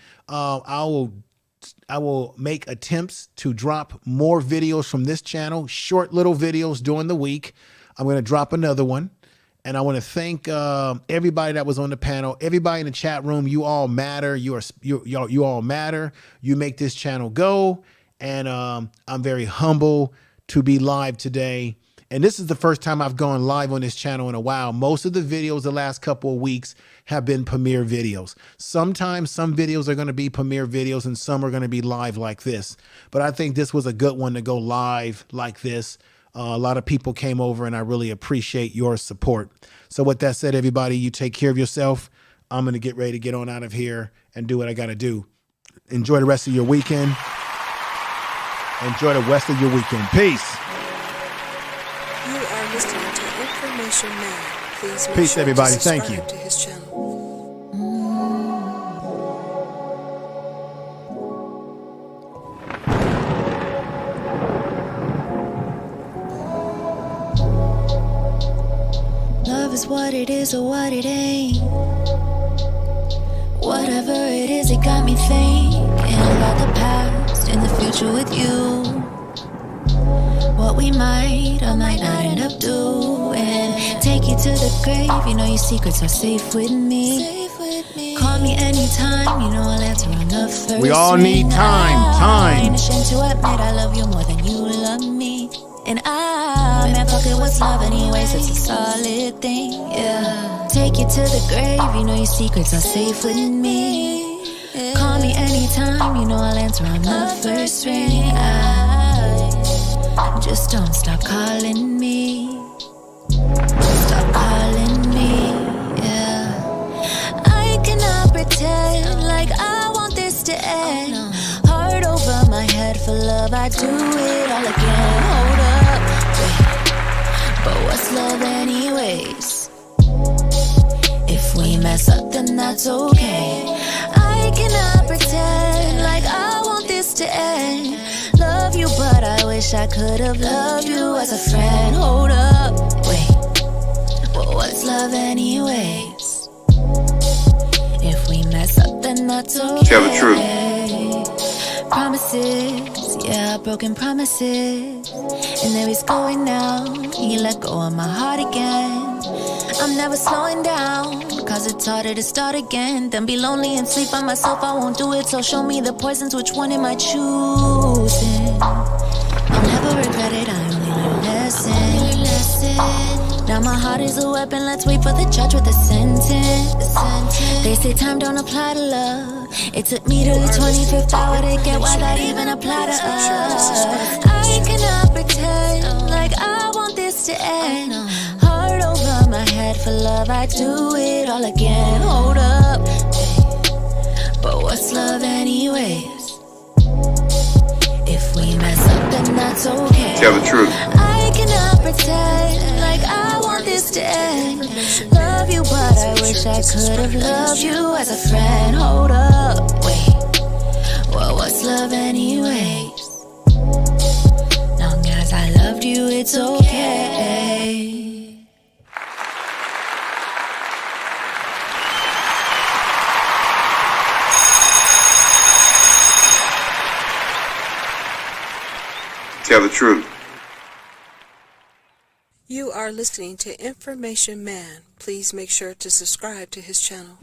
[SPEAKER 2] I will make attempts to drop more videos from this channel, short little videos during the week. I'm going to drop another one. And I want to thank everybody that was on the panel, everybody in the chat room. You all matter. You all matter. You make this channel go. And I'm very humble to be live today. And this is the first time I've gone live on this channel in a while. Most of the videos the last couple of weeks have been premiere videos. Sometimes some videos are going to be premiere videos and some are going to be live like this. But I think this was a good one to go live like this. A lot of people came over and I really appreciate your support. So with that said, everybody, you take care of yourself. I'm going to get ready to get on out of here and do what I got to do. Enjoy the rest of your weekend. Enjoy the rest of your weekend. Peace.
[SPEAKER 4] You are listening to Information Man. Please make
[SPEAKER 2] Peace,
[SPEAKER 4] sure
[SPEAKER 2] everybody.
[SPEAKER 4] to
[SPEAKER 2] Thank you.
[SPEAKER 4] subscribe to his channel.
[SPEAKER 1] Love is what it is or what it ain't. Whatever it is, it got me thinking about the past and the future with you.
[SPEAKER 11] what we might or might not end up doing. Take you to the grave, you know your secrets are safe with me. Call me anytime, you know I'll answer on the first
[SPEAKER 2] We all
[SPEAKER 11] ring.
[SPEAKER 2] need time.
[SPEAKER 11] I ain't ashamed to admit I love you more than you love me. And man, fuck it, what's love anyways? It's a solid thing, yeah. Take you to the grave, you know your secrets are safe with me. Call me anytime, you know I'll answer on the first ring. Just don't stop calling me. Stop calling me, yeah. I cannot pretend like I want this to end. Heart over my head for love, I do it all again. Hold up, wait, but what's love anyways? If we mess up, then that's okay. I cannot pretend like I want this to end. Love you, but I wish I could have loved you as a friend. Hold up, wait, but what's love anyways? If we mess up, then that's okay.
[SPEAKER 3] Tell the truth.
[SPEAKER 11] Promises, yeah, broken promises. And there he's going now. He let go of my heart again. I'm never slowing down, cause it's harder to start again than be lonely and sleep by myself. I won't do it, so show me the poisons. Which one am I choosing? I'll never regret it, I only learned a lesson. Now my heart is a weapon, let's wait for the judge with the sentence. They say time don't apply to love. It took me to the 25th hour to get why that even applied to us. I cannot pretend like I want this to end. Heart over my head for love, I do it all again. Hold up, but what's love anyways? If we mess up, then that's okay.
[SPEAKER 3] Tell the truth.
[SPEAKER 11] I cannot pretend like I want this to end. Love you, but I wish I could have loved you as a friend. Hold up, wait, well, what's love anyways? Long as I loved you, it's okay.
[SPEAKER 3] Tell the truth.
[SPEAKER 4] You are listening to Information Man. Please make sure to subscribe to his channel.